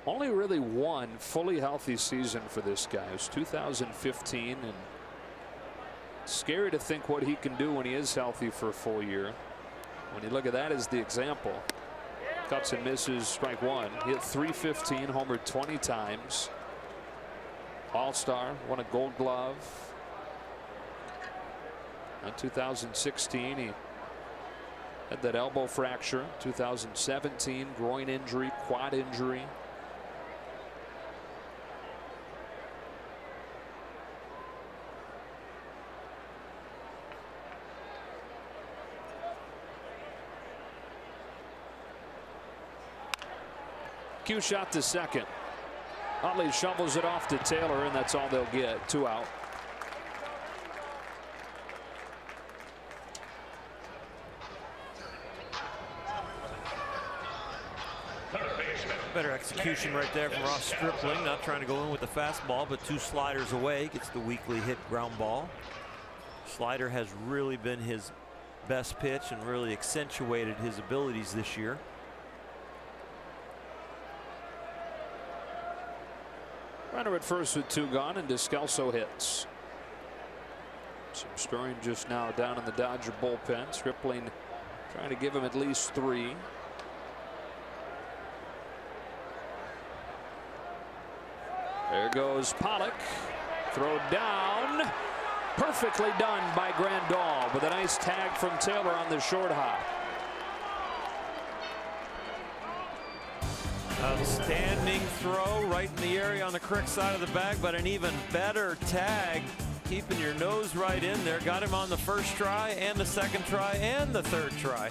Only really one fully healthy season for this guy. It was 2015, and scary to think what he can do when he is healthy for a full year. When you look at that as the example, cuts and misses, strike 1. Hit .315, homered 20 times. All-star, won a Gold Glove. In 2016, he had that elbow fracture. 2017, groin injury, quad injury. Cue shot to second. Utley shovels it off to Taylor, and that's all they'll get. 2 out. Better execution right there from Ross Stripling. Not trying to go in with the fastball, but 2 sliders away. Gets the weakly hit ground ball. Slider has really been his best pitch and really accentuated his abilities this year. Runner at first with 2 gone, and Descalso hits. Some stirring just now down in the Dodger bullpen. Stripling trying to give him at least 3. There goes Pollock. Throw down. Perfectly done by Grandal with a nice tag from Taylor on the short hop. Outstanding throw right in the area on the correct side of the bag, but an even better tag. Keeping your nose right in there. Got him on the first try and the second try and the third try.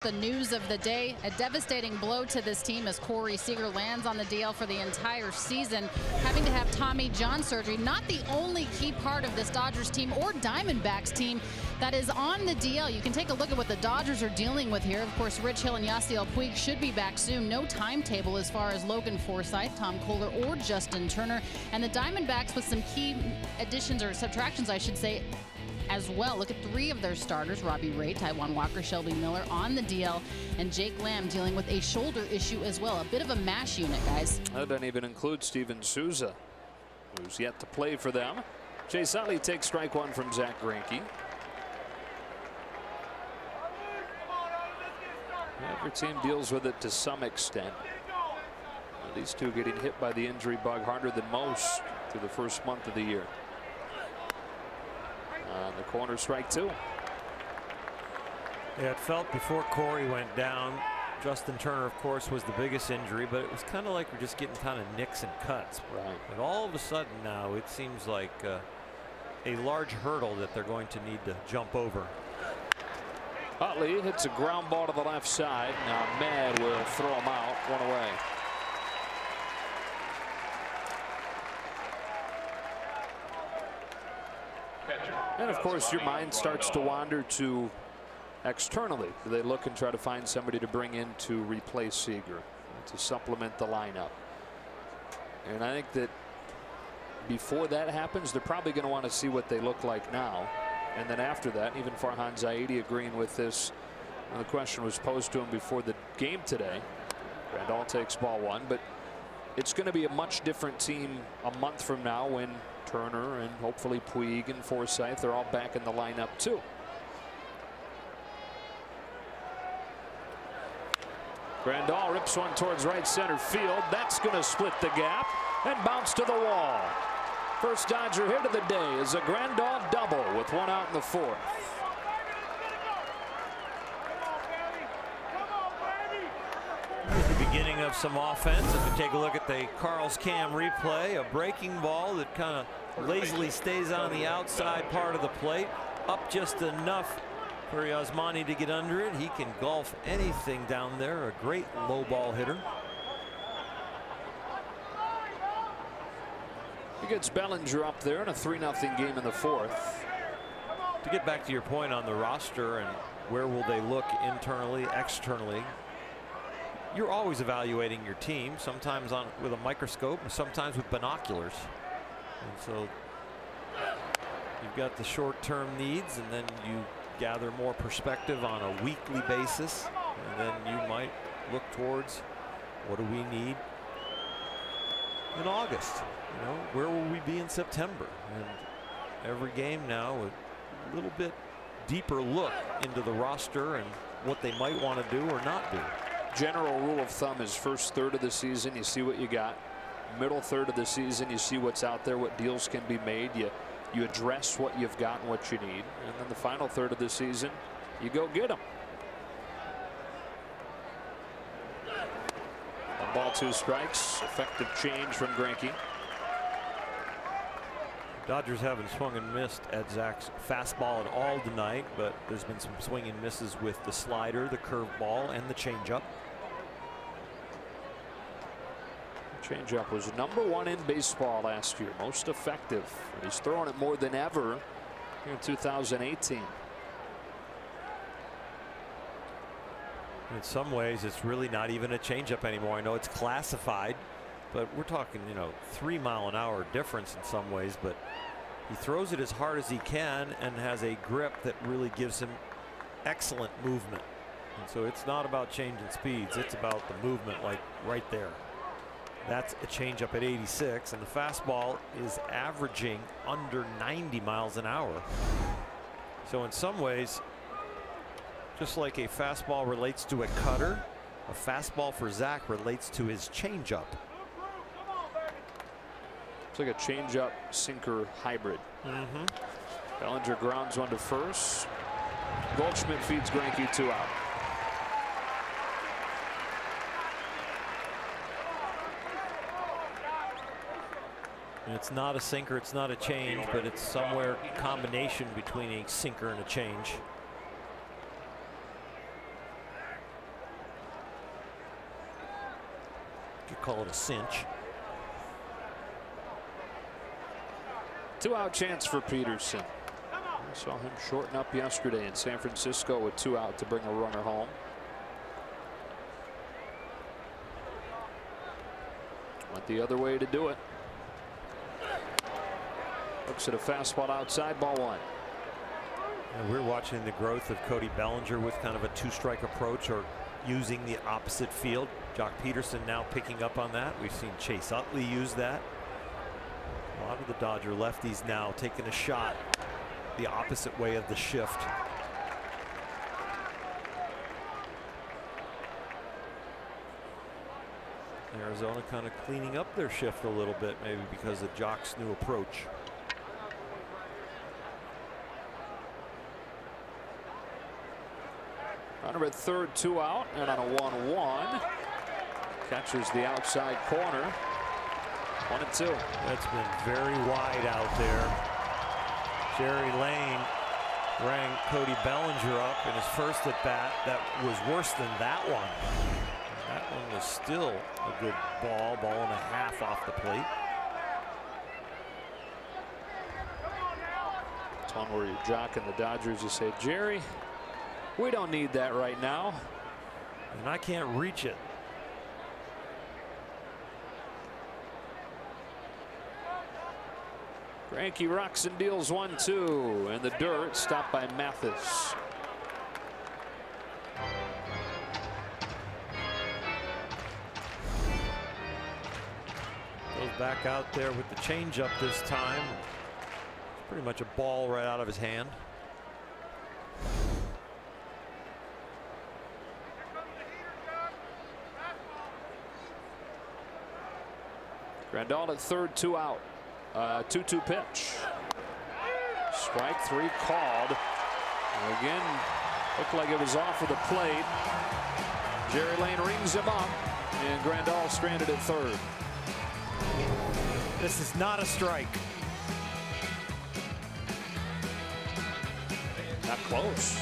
The news of the day, a devastating blow to this team as Corey Seager lands on the DL for the entire season, having to have Tommy John surgery. Not the only key part of this Dodgers team or Diamondbacks team that is on the DL. You can take a look at what the Dodgers are dealing with here. Of course, Rich Hill and Yasiel Puig should be back soon. No timetable as far as Logan Forsythe, Tom Kohler, or Justin Turner. And the Diamondbacks with some key additions or subtractions, I should say, as well. Look at 3 of their starters, Robbie Ray, Taijuan Walker, Shelby Miller on the DL, and Jake Lamb dealing with a shoulder issue as well. A bit of a mash unit, guys. That doesn't even include Steven Souza, who's yet to play for them. Chase Utley takes strike 1 from Zach Greinke. Every team deals with it to some extent. These two getting hit by the injury bug harder than most through the first month of the year. On the corner, strike 2. Yeah, it felt before Corey went down. Justin Turner, of course, was the biggest injury, but it was kind of like we're just getting kind of nicks and cuts. Right. And all of a sudden now it seems like a large hurdle that they're going to need to jump over. Utley hits a ground ball to the left side. Now Ahmed will throw him out, 1 away. And of course, your mind starts to wander to externally. Do they look and try to find somebody to bring in to replace Seager, to supplement the lineup? And I think that before that happens, they're probably going to want to see what they look like now. And then after that, even Farhan Zaidi agreeing with this. The question was posed to him before the game today. Grandal takes ball 1, but it's going to be a much different team a month from now when Turner and hopefully Puig and Forsythe are all back in the lineup too. Grandal rips one towards right center field. That's going to split the gap and bounce to the wall. First Dodger hit of the day is a Grandal double with 1 out in the 4th. Here's the beginning of some offense. If you take a look at the Carl's Cam replay, a breaking ball that kind of lazily stays on the outside part of the plate, up just enough for Yasmani to get under it. He can golf anything down there. A great low ball hitter. He gets Bellinger up there in a 3-0 game in the 4th. To get back to your point on the roster and where will they look internally, externally, you're always evaluating your team, sometimes with a microscope and sometimes with binoculars. And so you've got the short-term needs, and then you gather more perspective on a weekly basis, and then you might look towards what do we need in August. You know, where will we be in September? And every game now, a little bit deeper look into the roster and what they might want to do or not do. General rule of thumb is first third of the season, you see what you got. Middle third of the season, you see what's out there, what deals can be made. You address what you've got and what you need. And then the final third of the season, you go get them. 1-2 strikes. Effective change from Greinke. Dodgers haven't swung and missed at Zach's fastball at all tonight, but there's been some swing and misses with the slider, the curveball, and the changeup. Changeup was #1 in baseball last year, most effective. He's throwing it more than ever in 2018. In some ways, it's really not even a changeup anymore. I know it's classified, but we're talking, 3 mile an hour difference in some ways. But he throws it as hard as he can and has a grip that really gives him excellent movement. And so it's not about changing speeds. It's about the movement, like right there. That's a changeup at 86, and the fastball is averaging under 90 miles an hour. So in some ways, just like a fastball relates to a cutter, a fastball for Zach relates to his changeup. It's like a changeup sinker hybrid. Bellinger grounds one to first. Goldschmidt feeds Greinke 2 out. It's not a sinker, it's not a change, but it's somewhere combination between a sinker and a change. You call it a cinch. 2 out chance for Peterson. I saw him shorten up yesterday in San Francisco with 2 out to bring a runner home. Went the other way to do it. Looks at a fastball outside, ball 1. And we're watching the growth of Cody Bellinger with kind of a 2-strike approach, or using the opposite field. Jock Peterson now picking up on that. We've seen Chase Utley use that. A lot of the Dodger lefties now taking a shot the opposite way of the shift. Arizona kind of cleaning up their shift a little bit, maybe because of Jock's new approach. Runner at third, 2 out, and on a 1-1. Catches the outside corner. 1-2. That's been very wide out there. Jerry Lane rang Cody Bellinger up in his first at bat. That was worse than that one. That one was still a good ball and a half off the plate. It's one where you Jock and the Dodgers, you say, Jerry, we don't need that right now. And I can't reach it. Greinke rocks and deals 1-2 in the dirt, stopped by Mathis. Goes back out there with the changeup this time. It's pretty much a ball right out of his hand. Grandal at third, 2 out. 2-2 pitch. Strike 3 called. And again, looked like it was off of the plate. Jerry Lane rings him up, and Grandal stranded at third. This is not a strike. Not close.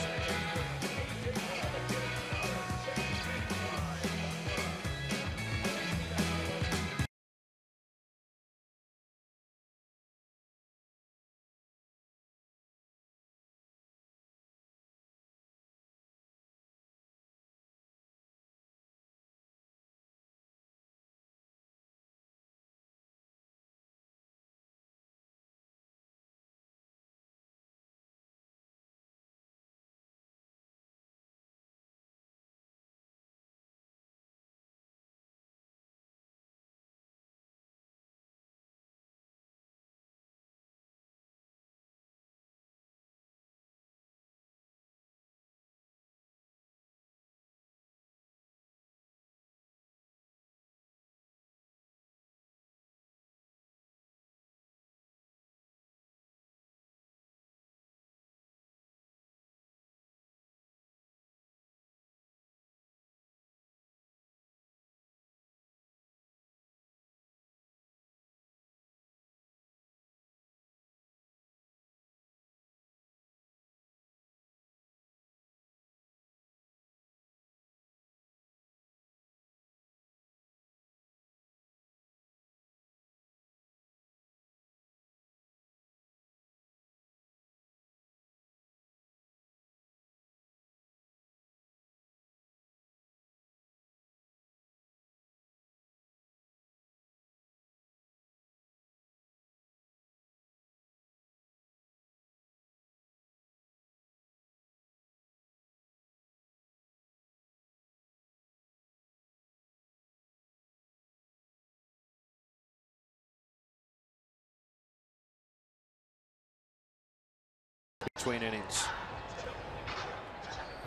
between innings.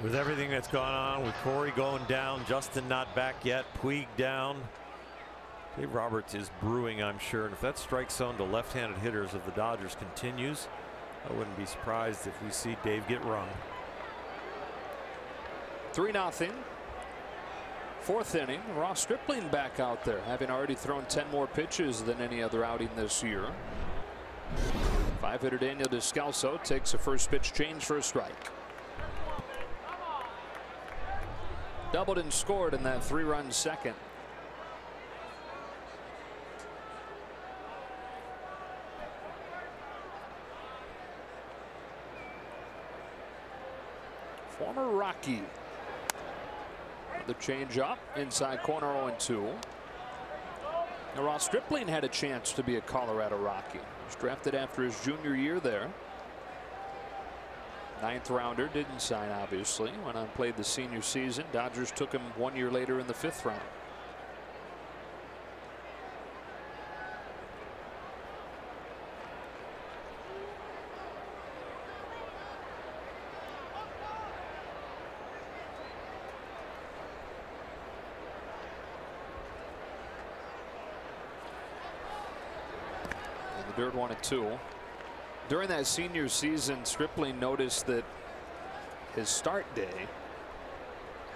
With everything that's gone on, with Corey going down, Justin not back yet, Puig down, Dave Roberts is brewing, I'm sure. And if that strike zone to left-handed hitters of the Dodgers continues, I wouldn't be surprised if we see Dave get rung. 3-0. Fourth inning. Ross Stripling back out there, having already thrown 10 more pitches than any other outing this year. 5-hitter Daniel Descalso takes a first pitch change for a strike. Doubled and scored in that 3-run second. Former Rocky. The change up inside corner 0-2. Now Ross Stripling had a chance to be a Colorado Rocky. He was drafted after his junior year there. 9th rounder, didn't sign obviously. Went on, played the senior season. Dodgers took him 1 year later in the 5th round. And the dirt 1-2. During that senior season, Stripling noticed that his start day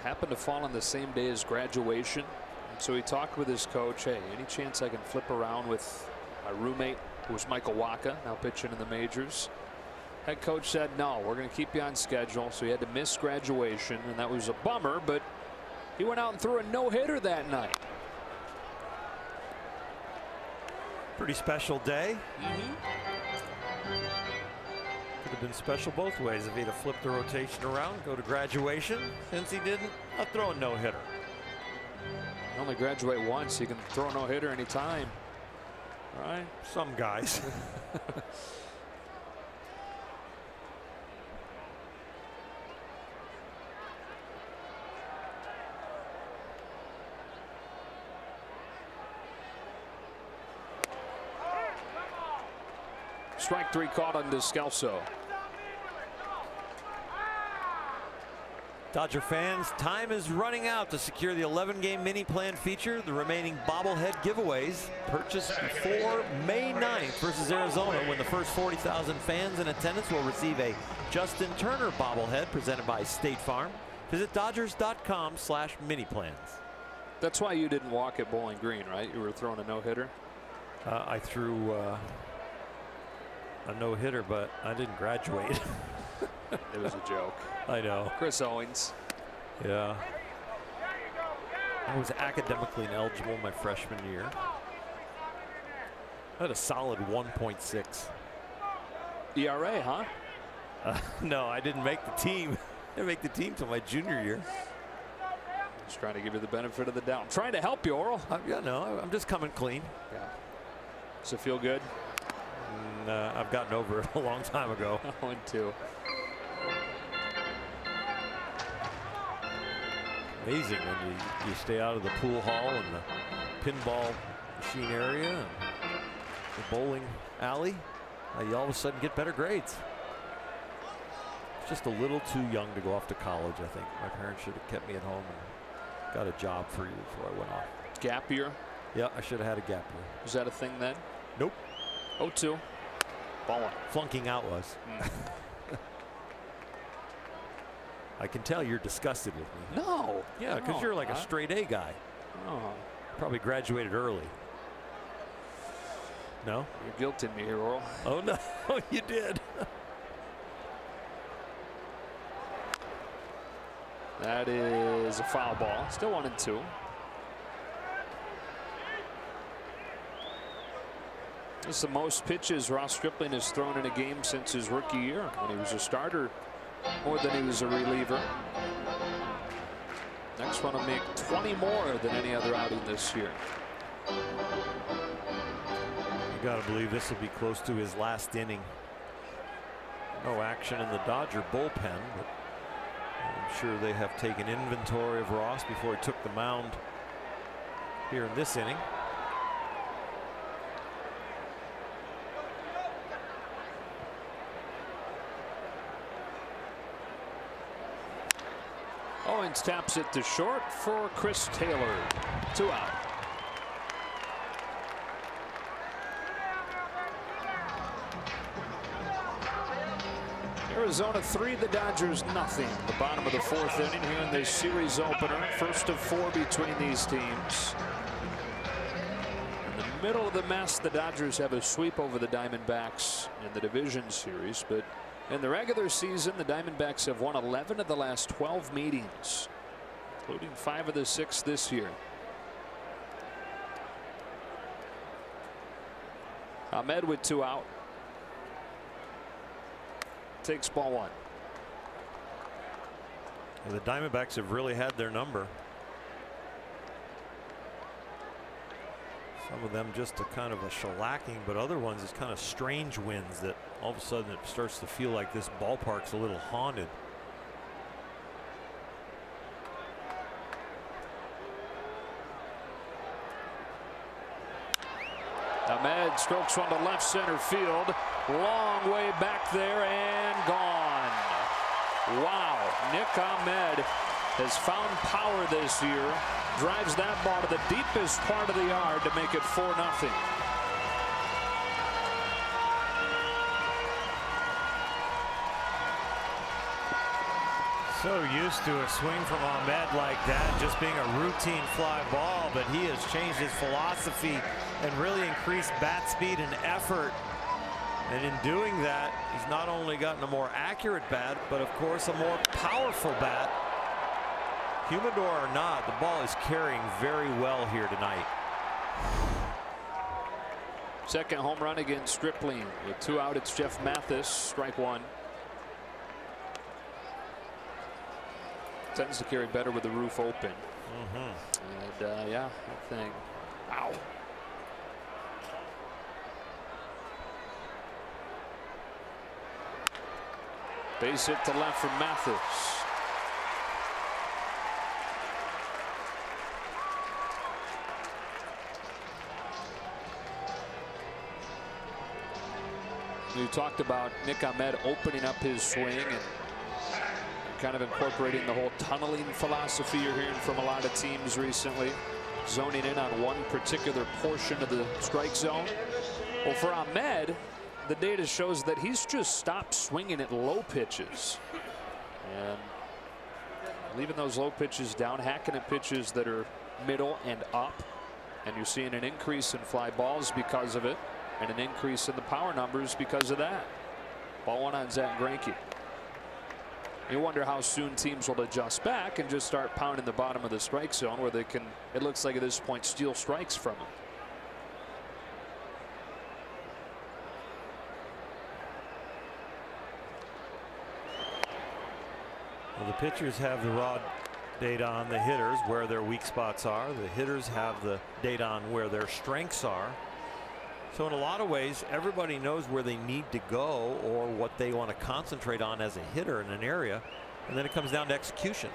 happened to fall on the same day as graduation. And so he talked with his coach, hey, any chance I can flip around with my roommate, who was Michael Wacha, now pitching in the majors? Head coach said, no, we're going to keep you on schedule. So he had to miss graduation, and that was a bummer, but he went out and threw a no-hitter that night. Pretty special day. Could have been special both ways if he'd have flipped the rotation around, go to graduation. Since he didn't, I'll throw a no-hitter. Only graduate once. You can throw a no-hitter anytime. All right. Some guys. Strike 3 caught on Descalso. Dodger fans, time is running out to secure the 11-game mini plan feature. The remaining bobblehead giveaways purchased before May 9th versus Arizona, when the first 40,000 fans in attendance will receive a Justin Turner bobblehead presented by State Farm. Visit Dodgers.com/mini-plans. That's why you didn't walk at Bowling Green, right? You were throwing a no-hitter. I threw a no-hitter, but I didn't graduate. It was a joke. I know. Chris Owings. Yeah. I was academically ineligible my freshman year. I had a solid 1.6. ERA, huh? No, I didn't make the team. I didn't make the team till my junior year. Just trying to give you the benefit of the doubt. I'm trying to help you, Oral. Yeah, no, I'm just coming clean. Yeah. Does it feel good? I've gotten over it a long time ago. 1-2. Amazing when you stay out of the pool hall and the pinball machine area and the bowling alley. You all of a sudden get better grades. Just a little too young to go off to college, I think. My parents should have kept me at home and got a job for you before I went off. Gap year? Yeah, I should have had a gap year. Was that a thing then? Nope. 0-2. Ball one. Flunking out was. I can tell you're disgusted with me. No. Yeah, because no, you're like a straight A guy. Oh. Probably graduated early. No? You're guilting me here, Oral. Oh, no. You did. That is a foul ball. Still 1-2. This is the most pitches Ross Stripling has thrown in a game since his rookie year, when he was a starter more than he was a reliever. Next one will make 20 more than any other outing this year. You got to believe this will be close to his last inning. No action in the Dodger bullpen, but I'm sure they have taken inventory of Ross before he took the mound here in this inning. Owens taps it to short for Chris Taylor. 2 out. Arizona 3, the Dodgers nothing. The bottom of the 4th inning here in this series opener. First of 4 between these teams. In the middle of the mess, the Dodgers have a sweep over the Diamondbacks in the division series, but in the regular season, the Diamondbacks have won 11 of the last 12 meetings, including 5 of the 6 this year. Ahmed with 2 out. Takes ball 1. Well, the Diamondbacks have really had their number. Some of them just a kind of a shellacking, but other ones is kind of strange wins that all of a sudden it starts to feel like this ballpark's a little haunted. Ahmed strokes one to left center field. Long way back there and gone. Wow. Nick Ahmed has found power this year. Drives that ball to the deepest part of the yard to make it 4-0. So used to a swing from Ahmed like that just being a routine fly ball, but he has changed his philosophy and really increased bat speed and effort. And in doing that, he's not only gotten a more accurate bat, but of course a more powerful bat. Humidor or not, the ball is carrying very well here tonight. Second home run against Stripling. With 2 out, it's Jeff Mathis, strike 1. Tends to carry better with the roof open. And yeah, that thing. Wow. Base hit to left from Mathis. We talked about Nick Ahmed opening up his swing and kind of incorporating the whole tunneling philosophy you're hearing from a lot of teams recently, zoning in on one particular portion of the strike zone. Well, for Ahmed, the data shows that he's just stopped swinging at low pitches and leaving those low pitches down, hacking at pitches that are middle and up, and you're seeing an increase in fly balls because of it and an increase in the power numbers because of that. Ball 1 on Zach Greinke. You wonder how soon teams will adjust back and just start pounding the bottom of the strike zone where they can, it looks like at this point, steal strikes from him. Well, the pitchers have the raw data on the hitters, where their weak spots are. The hitters have the data on where their strengths are. So in a lot of ways, everybody knows where they need to go or what they want to concentrate on as a hitter in an area. And then it comes down to execution.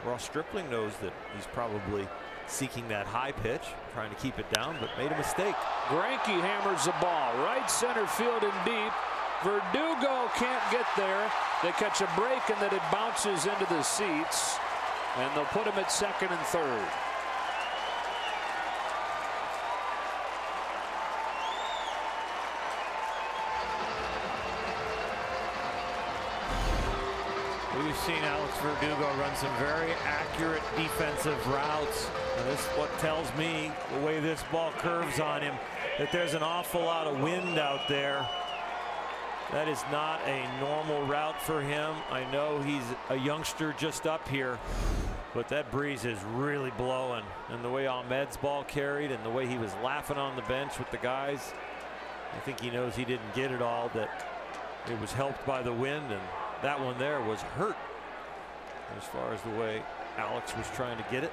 Ross Stripling knows that he's probably seeking that high pitch, trying to keep it down, but made a mistake. Greinke hammers the ball right center field and deep. Verdugo can't get there. They catch a break and then it bounces into the seats, and they'll put him at second and third. We've seen Alex Verdugo run some very accurate defensive routes. And this is what tells me, the way this ball curves on him, that there's an awful lot of wind out there. That is not a normal route for him. I know he's a youngster just up here, but that breeze is really blowing. And the way Ahmed's ball carried and the way he was laughing on the bench with the guys, I think he knows he didn't get it all, that it was helped by the wind, and that one there was hurt as far as the way Alex was trying to get it.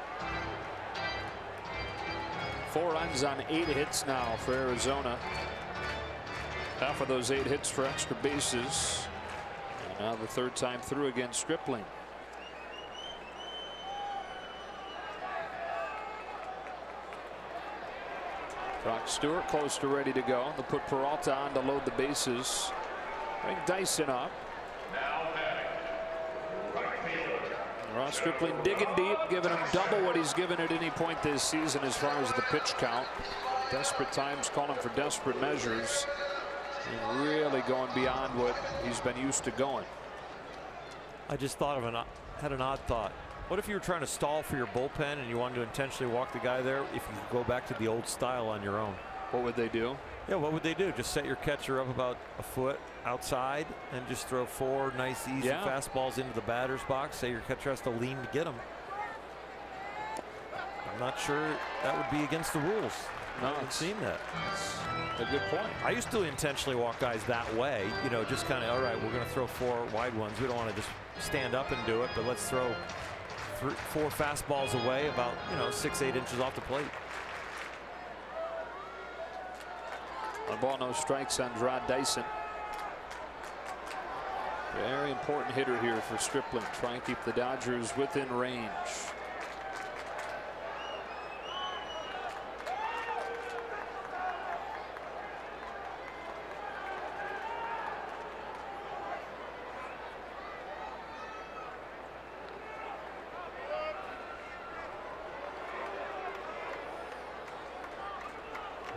4 runs on 8 hits now for Arizona. Half of those 8 hits for extra bases. And now the 3rd time through against Stripling. Brock Stewart close to ready to go. They'll put Peralta on to load the bases. Bring Dyson up. Ross Stripling digging deep, giving him double what he's given at any point this season as far as the pitch count. Desperate times calling for desperate measures. And really going beyond what he's been used to going. I just thought of had an odd thought. What if you were trying to stall for your bullpen and you wanted to intentionally walk the guy there? If you could go back to the old style on your own, what would they do? Yeah, what would they do? Just set your catcher up about a foot outside and just throw 4 nice, easy fastballs into the batter's box. Say your catcher has to lean to get them. I'm not sure that would be against the rules. No, I haven't seen that. That's a good point. I used to intentionally walk guys that way. You know, just kind of, all right, we're going to throw 4 wide ones. We don't want to just stand up and do it, but let's throw 4 fastballs away about, 6-8 inches off the plate. On ball, no strikes on Rod Dyson. Very important hitter here for Stripling. Try and keep the Dodgers within range.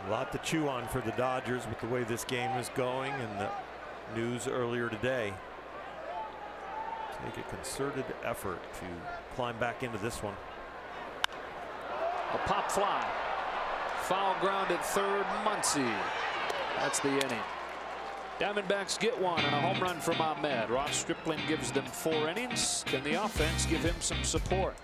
A lot to chew on for the Dodgers with the way this game is going and the news earlier today. Take a concerted effort to climb back into this one. A pop fly. Foul ground at third. Muncy. That's the inning. Diamondbacks get one and a home run from Ahmed. Ross Stripling gives them 4 innings. Can the offense give him some support?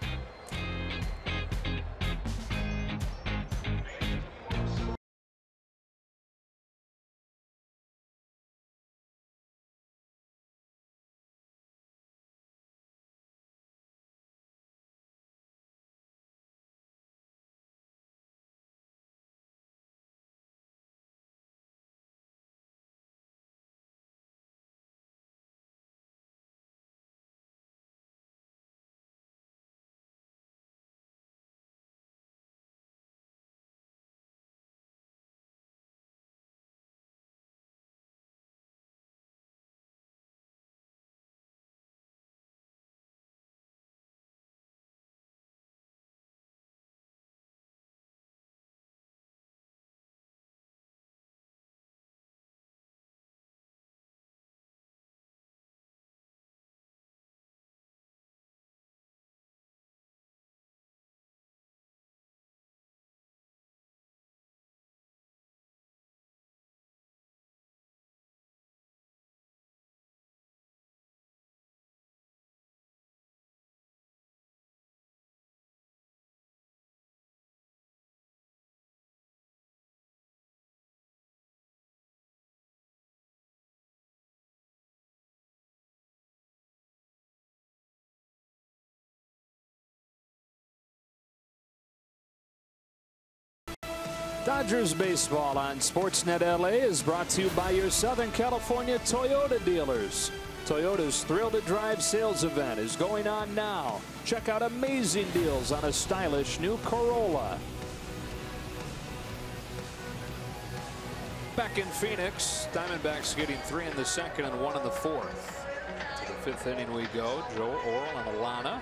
Dodgers baseball on Sportsnet LA is brought to you by your Southern California Toyota dealers. Toyota's Thrill to Drive sales event is going on now. Check out amazing deals on a stylish new Corolla. Back in Phoenix, Diamondbacks getting 3 in the second and 1 in the 4th. To the 5th inning we go. Joe Orel and Alana.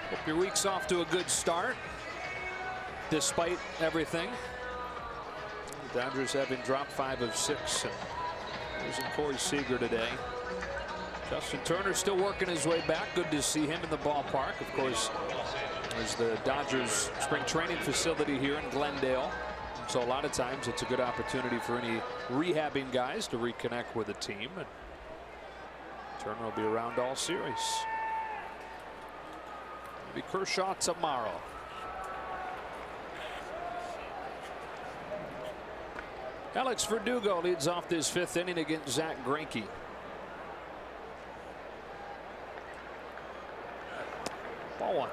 Hope your week's off to a good start. Despite everything, the Dodgers having dropped 5 of 6. And losing Corey Seager today. Justin Turner still working his way back. Good to see him in the ballpark. Of course, there's the Dodgers spring training facility here in Glendale. So a lot of times it's a good opportunity for any rehabbing guys to reconnect with the team. And Turner will be around all series. Maybe Kershaw tomorrow. Alex Verdugo leads off this 5th inning against Zach Greinke. Ball 1.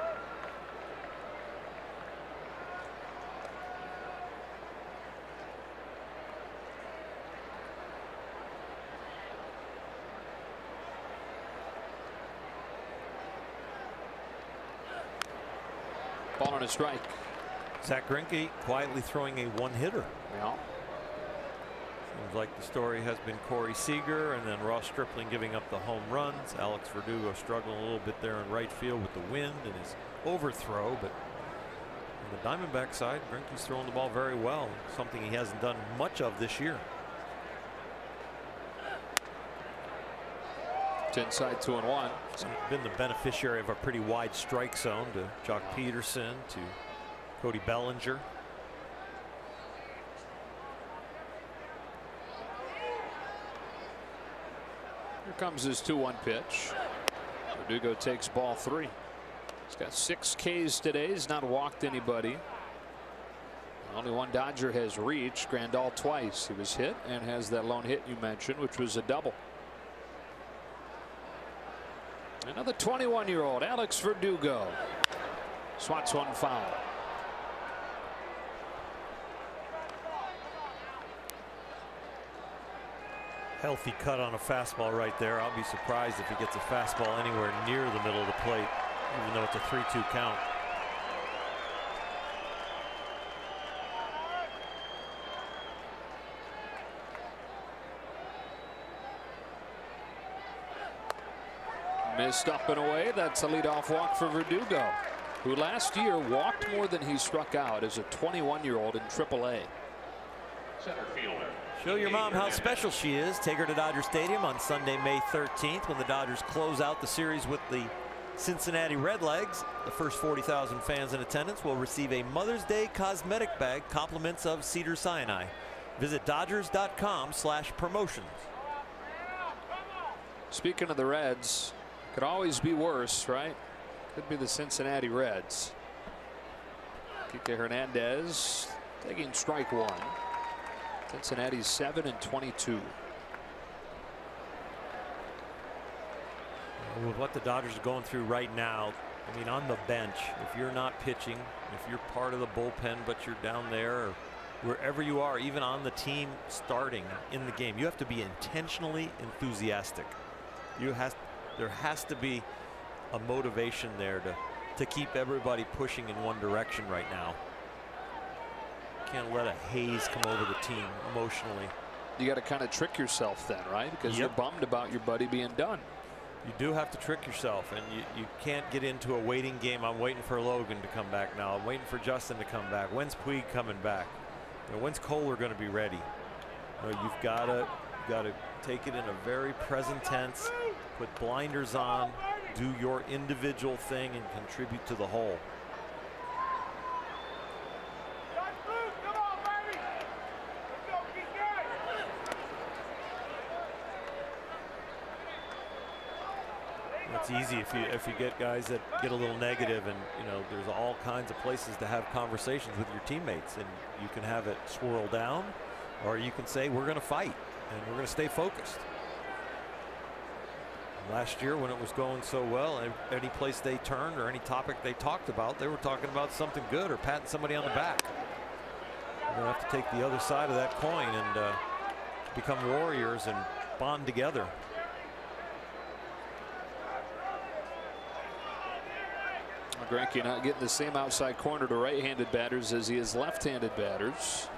Ball and a strike. Zach Greinke quietly throwing a 1-hitter. Yeah. Seems like the story has been Corey Seager and then Ross Stripling giving up the home runs. Alex Verdugo struggling a little bit there in right field with the wind and his overthrow, but on the Diamondback side, Greinke's throwing the ball very well, something he hasn't done much of this year. It's inside 2-1. He's been the beneficiary of a pretty wide strike zone to Jock Peterson, to Cody Bellinger. Here comes his 2-1 pitch. Verdugo takes ball 3. He's got 6 Ks today. He's not walked anybody. Only one Dodger has reached. Grandal twice. He was hit and has that lone hit you mentioned, which was a double. Another 21-year-old, Alex Verdugo. Swats one foul. Healthy cut on a fastball right there. I'll be surprised if he gets a fastball anywhere near the middle of the plate, even though it's a 3-2 count. Missed up and away. That's a leadoff walk for Verdugo, who last year walked more than he struck out as a 21-year-old in AAA. Center fielder. Show your mom how special she is. Take her to Dodger Stadium on Sunday, May 13th, when the Dodgers close out the series with the Cincinnati Redlegs. The first 40,000 fans in attendance will receive a Mother's Day cosmetic bag, compliments of Cedar Sinai. Visit Dodgers.com/promotions. Speaking of the Reds, could always be worse, right? Could be the Cincinnati Reds. Kike Hernandez taking strike 1. Cincinnati's 7-22. With what the Dodgers are going through right now, I mean, on the bench, if you're not pitching, if you're part of the bullpen, but you're down there or wherever you are, even on the team starting in the game, you have to be intentionally enthusiastic. There has to be a motivation there to keep everybody pushing in one direction right now. Can't let a haze come over the team emotionally. You got to kind of trick yourself then, right? Because you're bummed about your buddy being done. You do have to trick yourself, and you can't get into a waiting game. I'm waiting for Logan to come back now. I'm waiting for Justin to come back. When's Puig coming back? You know, when's Kohler going to be ready? You know, you've got to take it in a very present tense. Put blinders on. Do your individual thing and contribute to the whole. It's easy if you get guys that get a little negative, and you know there's all kinds of places to have conversations with your teammates, and you can have it swirl down, or you can say we're going to fight and we're going to stay focused. Last year when it was going so well, any place they turned or any topic they talked about, they were talking about something good or patting somebody on the back. We're going to have to take the other side of that coin and become warriors and bond together. Greinke not getting the same outside corner to right-handed batters as he is left-handed batters.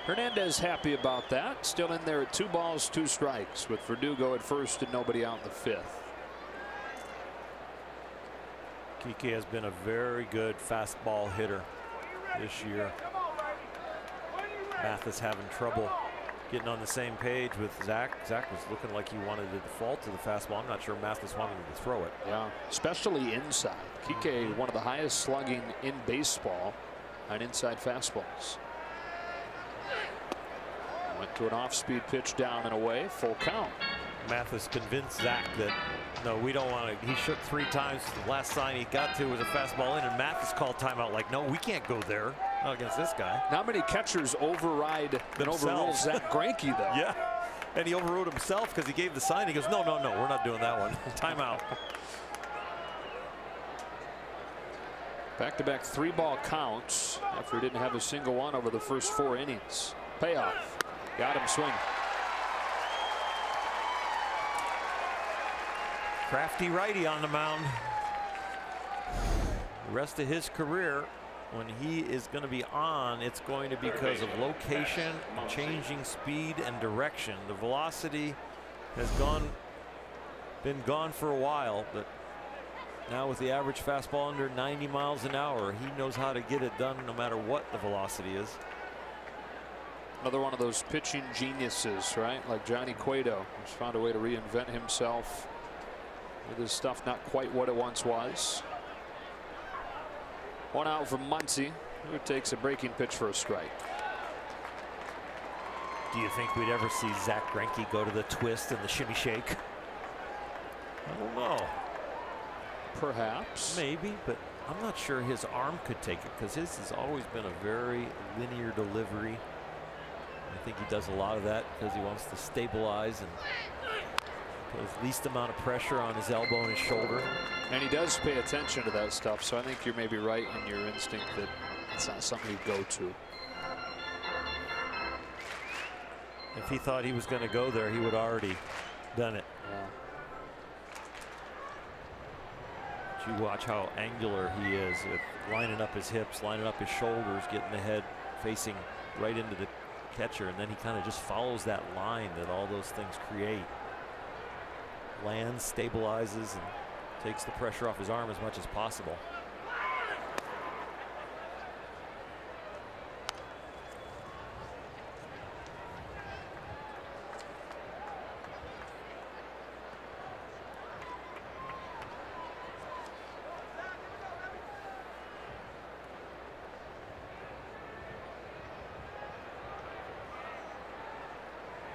Hernandez happy about that. Still in there at 2 balls, 2 strikes with Verdugo at first and nobody out in the 5th. Kike has been a very good fastball hitter this year. Mathis having trouble getting on the same page with Zach. Zach was looking like he wanted to default to the fastball. I'm not sure Mathis wanted to throw it. Yeah, especially inside. Kike, one of the highest slugging in baseball on inside fastballs. Went to an off-speed pitch down and away, full count. Mathis convinced Zach that no, we don't want to. He shook 3 times. The last sign he got to was a fastball in, and Mathis called timeout like, no, we can't go there. Not against this guy. Not many catchers override and overrule Zach Greinke, though. Yeah, and he overruled himself because he gave the sign. He goes, no, no, no, we're not doing that one. Timeout. Back-to-back 3-ball counts after he didn't have a single one over the first 4 innings. Payoff. Got him swinging. Crafty righty on the mound. The rest of his career when he is going to be on, it's going to be because of location, changing speed and direction. The velocity has been gone for a while, but now with the average fastball under 90 miles an hour, he knows how to get it done no matter what the velocity is. Another one of those pitching geniuses, right? Like Johnny Cueto, who's found a way to reinvent himself with his stuff not quite what it once was. One out from Muncy, who takes a breaking pitch for a strike. Do you think we'd ever see Zach Greinke go to the twist and the shimmy shake? I don't know. Perhaps. Maybe, but I'm not sure his arm could take it, because his has always been a very linear delivery. I think he does a lot of that because he wants to stabilize and put as least amount of pressure on his elbow and his shoulder. And he does pay attention to that stuff, so I think you're maybe right in your instinct that it's not something he'd go to. If he thought he was going to go there, he would already done it. Yeah. You watch how angular he is with lining up his hips, lining up his shoulders, getting the head facing right into the catcher, and then he kind of just follows that line that all those things create. Lands, stabilizes, and takes the pressure off his arm as much as possible.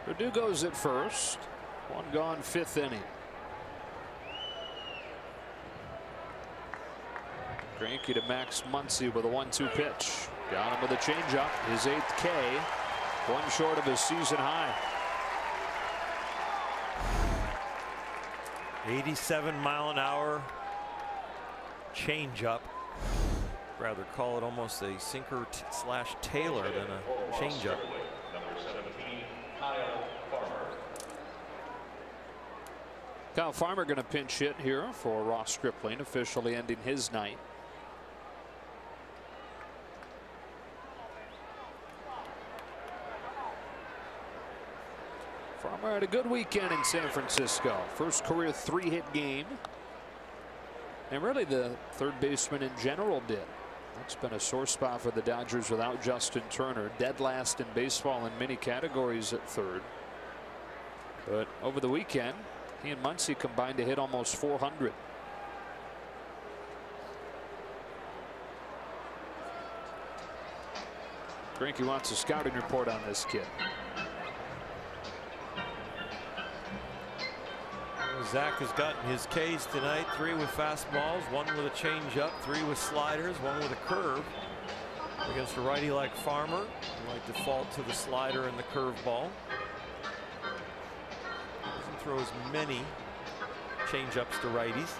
Verdugo's at first. One gone, fifth inning. Greinke to Max Muncy with a 1-2 pitch. Got him with a changeup. His 8th K. One short of his season high. 87-mile-an-hour changeup. Rather call it almost a sinker slash Taylor than a changeup. Kyle Farmer going to pinch hit here for Ross Stripling, officially ending his night. Farmer had a good weekend in San Francisco. First career 3-hit game. And really the third baseman in general did. That's been a sore spot for the Dodgers without Justin Turner. Dead last in baseball in many categories at third. But over the weekend, he and Muncy combined to hit almost 400. Greinke wants a scouting report on this kid. Zach has gotten his Ks tonight. 3 with fastballs, 1 with a changeup, 3 with sliders, 1 with a curve. Against a righty like Farmer, he might default to the slider and the curveball. Doesn't throw as many changeups to righties.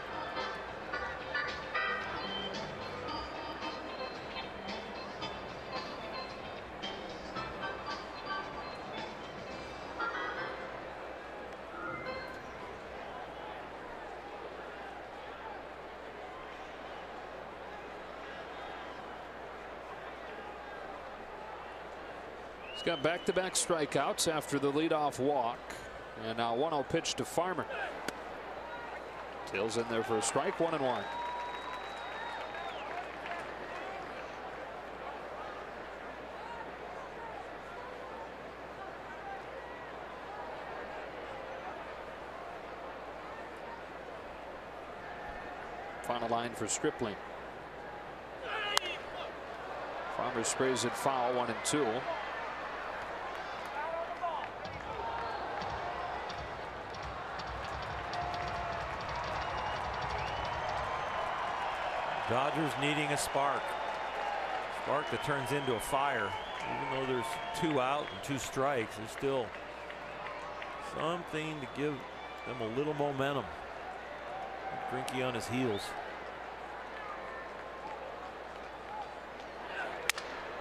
He's got back-to-back strikeouts after the leadoff walk. And now 1-0 pitch to Farmer. Tails in there for a strike, 1-1. Final line for Stripling. Farmer sprays it foul, 1-2. Dodgers needing a spark. Spark that turns into a fire. Even though there's 2 out and 2 strikes, there's still something to give them a little momentum. Greinke on his heels.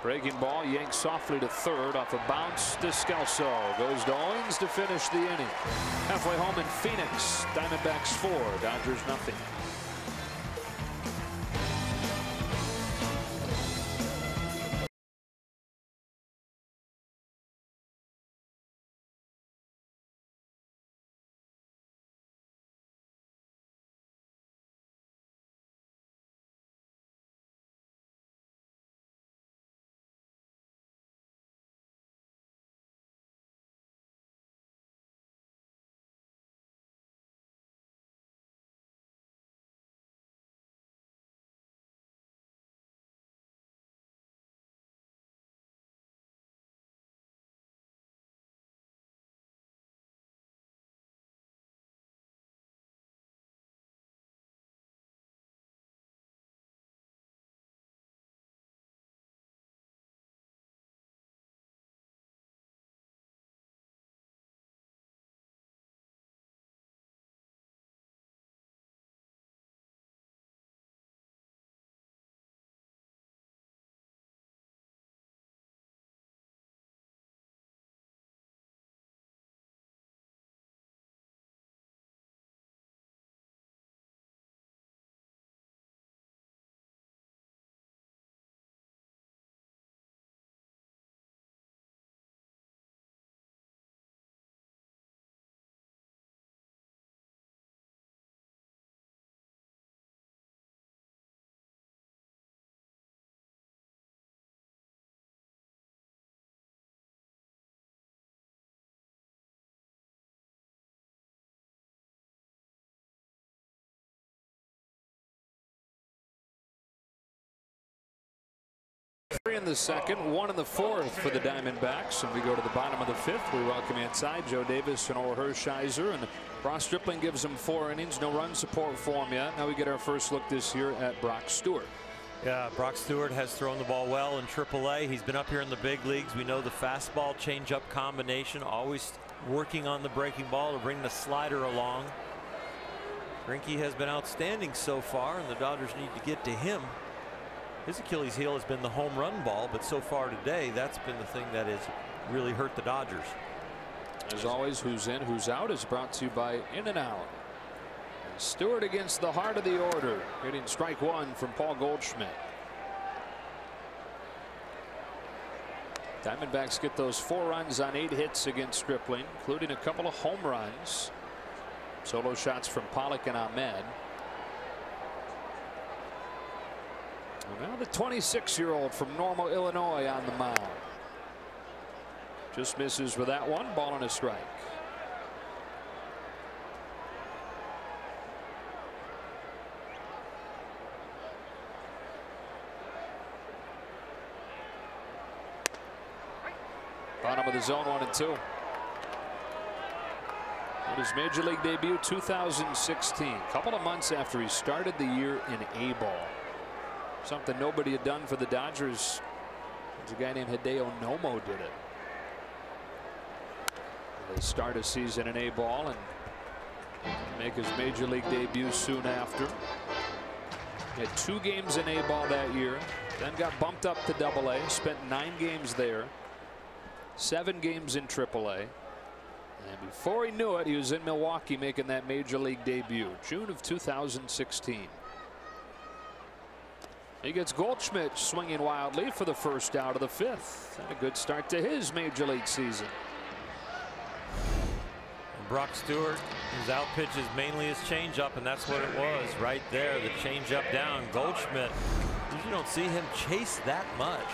Breaking ball yanked softly to third off a bounce. Descalso goes to Owens to finish the inning. Halfway home in Phoenix, Diamondbacks 4, Dodgers nothing. In the second, 1 in the fourth for the Diamondbacks, and we go to the bottom of the fifth. We welcome inside Joe Davis and Orr Hershiser, and Ross Stripling gives them 4 innings, no run support for him yet. Now we get our first look this year at Brock Stewart. Yeah, Brock Stewart has thrown the ball well in AAA. He's been up here in the big leagues. We know the fastball changeup combination, always working on the breaking ball to bring the slider along. Greinke has been outstanding so far, and the Dodgers need to get to him. His Achilles heel has been the home run ball, but so far today, that's been the thing that has really hurt the Dodgers. As always, who's in, who's out is brought to you by In and Out. And Stewart against the heart of the order, hitting strike 1 from Paul Goldschmidt. Diamondbacks get those 4 runs on 8 hits against Stripling, including a couple of home runs. Solo shots from Pollock and Ahmed. Now the 26-year-old from Normal, Illinois on the mound. Just misses with that one. Ball and a strike. Bottom of the zone, 1-2. On his major league debut 2016, a couple of months after he started the year in A-ball. Something nobody had done for the Dodgers. A guy named Hideo Nomo did it. They start a season in A-ball and make his major league debut soon after. He had 2 games in A-ball that year, then got bumped up to AA, spent 9 games there, 7 games in AAA. And before he knew it, he was in Milwaukee making that major league debut, June of 2016. He gets Goldschmidt swinging wildly for the first out of the 5th. And a good start to his major league season. And Brock Stewart, his out pitch is mainly his changeup, and that's what it was right there. The changeup down. Goldschmidt, you don't see him chase that much.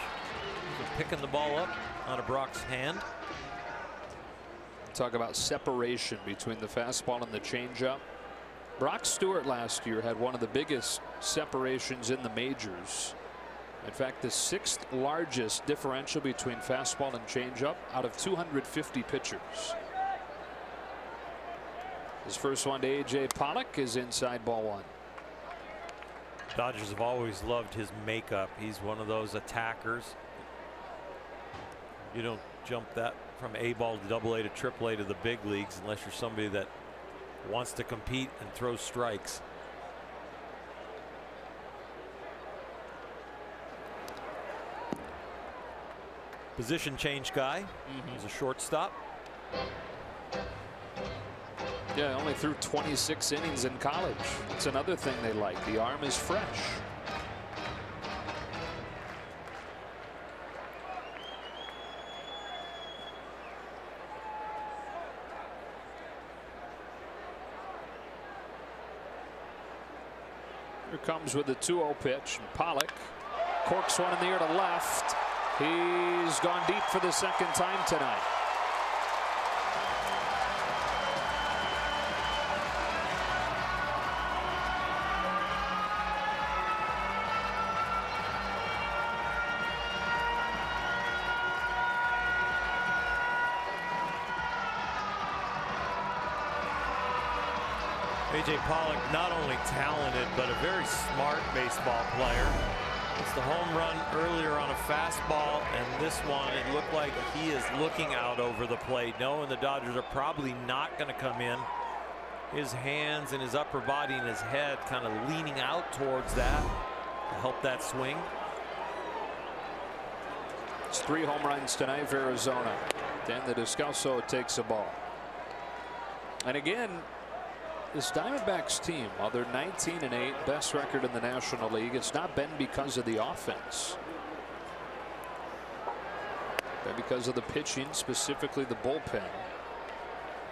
He's picking the ball up out of Brock's hand. Talk about separation between the fastball and the changeup. Brock Stewart last year had one of the biggest separations in the majors. In fact, the 6th largest differential between fastball and changeup out of 250 pitchers. His first one to A.J. Pollock is inside, ball 1. Dodgers have always loved his makeup. He's one of those attackers. You don't jump that from A-ball to AA to AAA to the big leagues unless you're somebody that wants to compete and throw strikes. Position change guy. He's a shortstop. Yeah, only threw 26 innings in college. That's another thing they like. The arm is fresh. Here comes with the 2-0 pitch, and Pollock corks one in the air to left. He's gone deep for the 2nd time tonight. A.J. Pollock, not only talented, but a very smart baseball player. It's the home run earlier on a fastball, and this one, it looked like he is looking out over the plate, knowing the Dodgers are probably not going to come in. His hands and his upper body and his head kind of leaning out towards that to help that swing. It's 3 home runs tonight for Arizona. Then the Descalso takes a ball. And again, this Diamondbacks team, while they're 19-8, best record in the National League, it's not been because of the offense. Been because of the pitching, specifically the bullpen.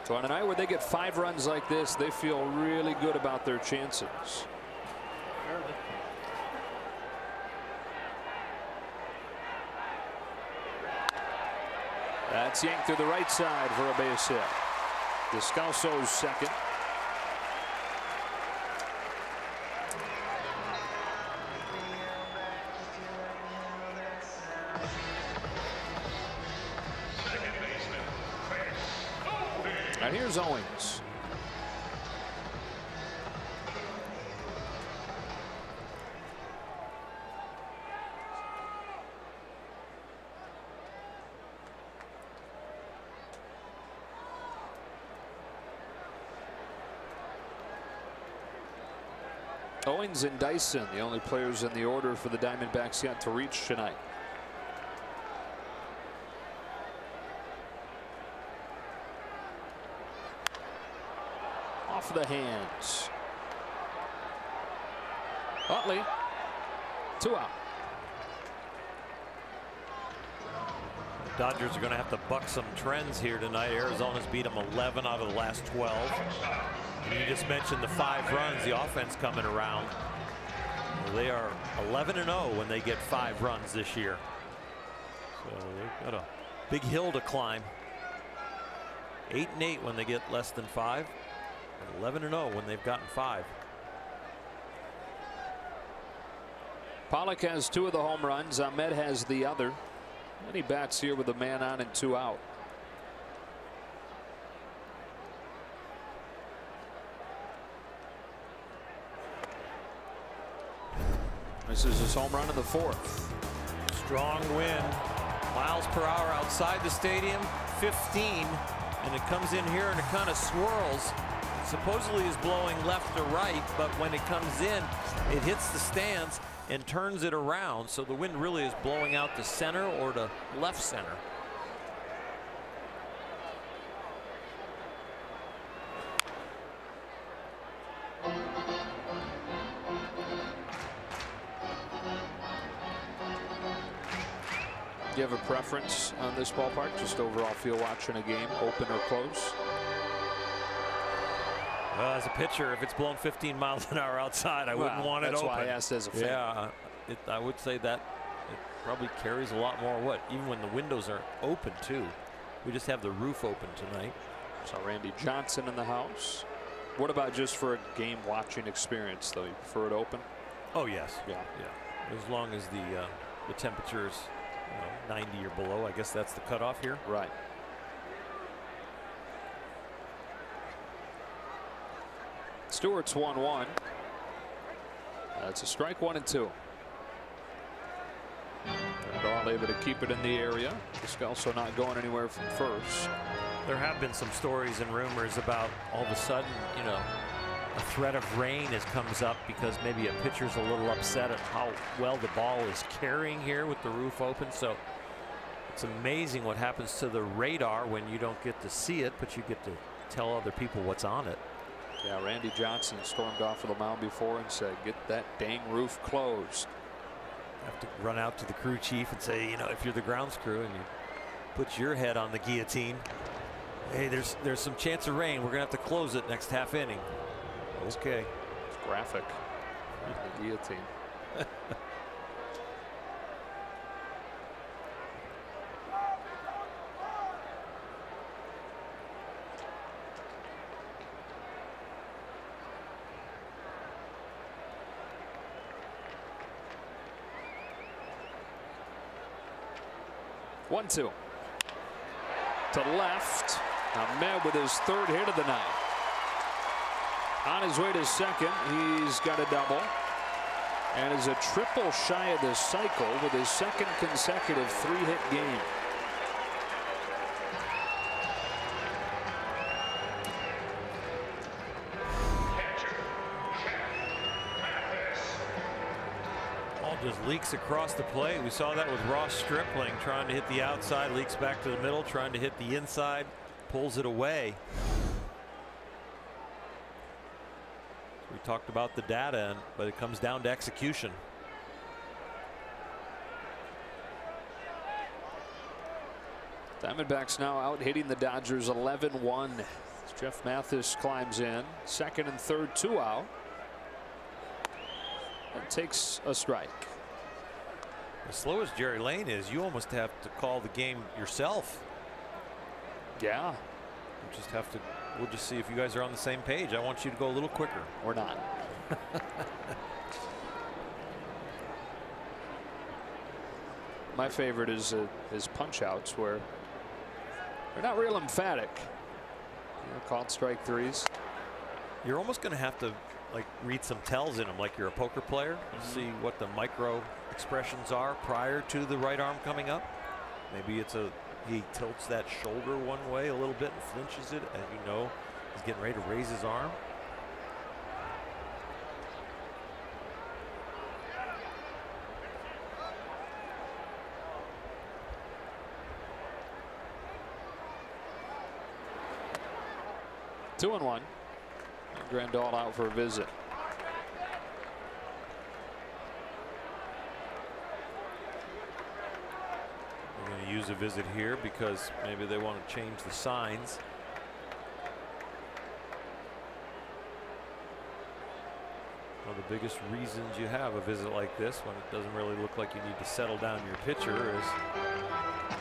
So on a night where they get 5 runs like this, they feel really good about their chances. That's yanked to the right side for a base hit. Descalso's second. And here's Owens. Owens and Dyson, the only players in the order for the Diamondbacks yet to reach tonight. Off the hands. Utley, 2 out. The Dodgers are going to have to buck some trends here tonight. Arizona's beat them 11 out of the last 12. And you just mentioned the 5 runs, the offense coming around. Well, they are 11-0 when they get 5 runs this year. So they've got a big hill to climb. 8-8 when they get less than 5. 11-0 when they've gotten 5. Pollock has 2 of the home runs. Ahmed has the other. And he bats here with a man on and 2 out. This is his home run in the 4th. Strong wind, miles per hour outside the stadium, 15, and it comes in here and it kind of swirls. Supposedly is blowing left to right, but when it comes in, it hits the stands and turns it around. So the wind really is blowing out to center or to left center. Do you have a preference on this ballpark? Just overall feel watching a game, open or close? As a pitcher, if it's blowing 15 miles an hour outside, I wouldn't want it open. That's why I asked as a fan. Yeah, I would say that it probably carries a lot more even when the windows are open too. We just have the roof open tonight. So Randy Johnson in the house. What about just for a game watching experience though? You prefer it open? Oh yes. Yeah. As long as the temperature is 90 or below. I guess that's the cutoff here. Right. Stewart's 1-1. That's a strike, 1 and 2. And all able to keep it in the area. Descalso not going anywhere from first. There have been some stories and rumors about all of a sudden, a threat of rain comes up because maybe a pitcher's a little upset at how well the ball is carrying here with the roof open. So it's amazing what happens to the radar when you don't get to see it, but you get to tell other people what's on it. Yeah, Randy Johnson stormed off of the mound before and said, "Get that dang roof closed." Have to run out to the crew chief and say, if you're the grounds crew and you put your head on the guillotine, hey, there's some chance of rain. We're gonna have to close it next half inning. Okay. It's graphic. The guillotine. One-two. To left. Ahmed with his 3rd hit of the night. On his way to second, he's got a double. And is a triple shy of the cycle with his 2nd consecutive 3-hit game. Just leaks across the plate. We saw that with Ross Stripling trying to hit the outside, leaks back to the middle, trying to hit the inside, pulls it away. We talked about the data, but it comes down to execution. Diamondbacks now out hitting the Dodgers 11-1. Jeff Mathis climbs in. 2nd and 3rd, 2 out. And takes a strike. As slow as Jerry Lane is, you almost have to call the game yourself. Yeah. You just have to. We'll just see if you guys are on the same page. I want you to go a little quicker. Or not. My favorite is his punch outs where they're not real emphatic, Called strike threes. You're almost going to have to like read some tells in them, like you're a poker player. See what the micro expressions are prior to the right arm coming up. Maybe it's he tilts that shoulder one way a little bit and flinches it, as you know he's getting ready to raise his arm. Two and one. Grandal out for a visit. We're going to use a visit here because maybe they want to change the signs. One of the biggest reasons you have a visit like this, when it doesn't really look like you need to settle down your pitcher, is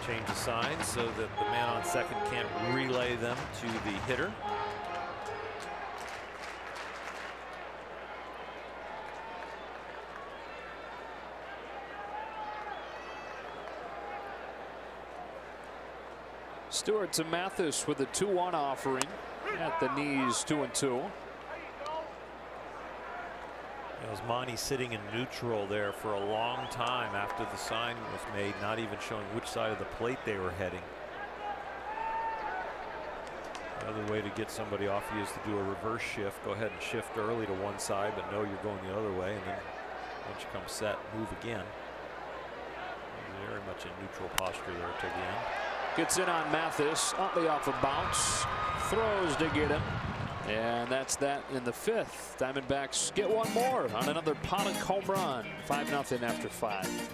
change the signs so that the man on second can't relay them to the hitter. Stewart to Mathis with a 2-1 offering at the knees, 2-2. Osmani sitting in neutral there for a long time after the sign was made, not even showing which side of the plate they were heading. The other way to get somebody off you is to do a reverse shift. Go ahead and shift early to one side, but know you're going the other way, and then once you come set, move again. Very much in neutral posture there to the end. Gets in on Mathis. Utley off a bounce. Throws to get him. And that's that in the fifth. Diamondbacks get one more on another Pollock home run. 5-0 after 5.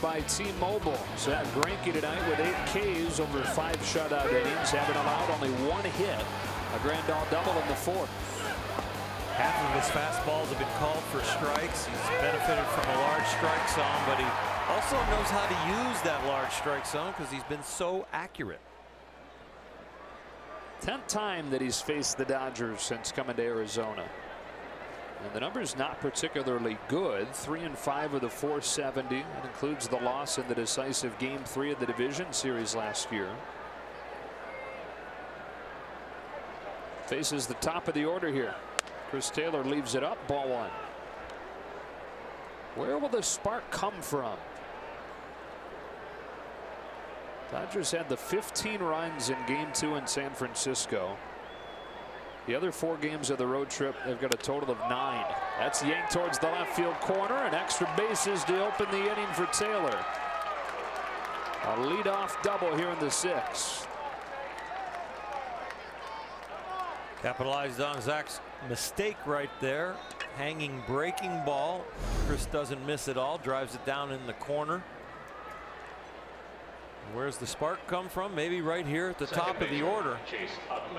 By T-Mobile. Zach Greinke tonight with 8 Ks over 5 shutout innings, having allowed only 1 hit. A Grandal double in the fourth. Half of his fastballs have been called for strikes. He's benefited from a large strike zone, but he also knows how to use that large strike zone because he's been so accurate. 10th time that he's faced the Dodgers since coming to Arizona. And the number's not particularly good. 3-5 of the 470. It includes the loss in the decisive Game 3 of the division series last year. Faces the top of the order here. Chris Taylor leaves it up. Ball 1. Where will the spark come from? Dodgers had the 15 runs in Game 2 in San Francisco. The other 4 games of the road trip, they've got a total of 9. That's yanked towards the left field corner, and extra bases to open the inning for Taylor. A leadoff double here in the 6th. Capitalized on Zach's mistake right there. Hanging breaking ball. Chris doesn't miss it all. Drives it down in the corner. Where's the spark come from? Maybe right here at the top of the order.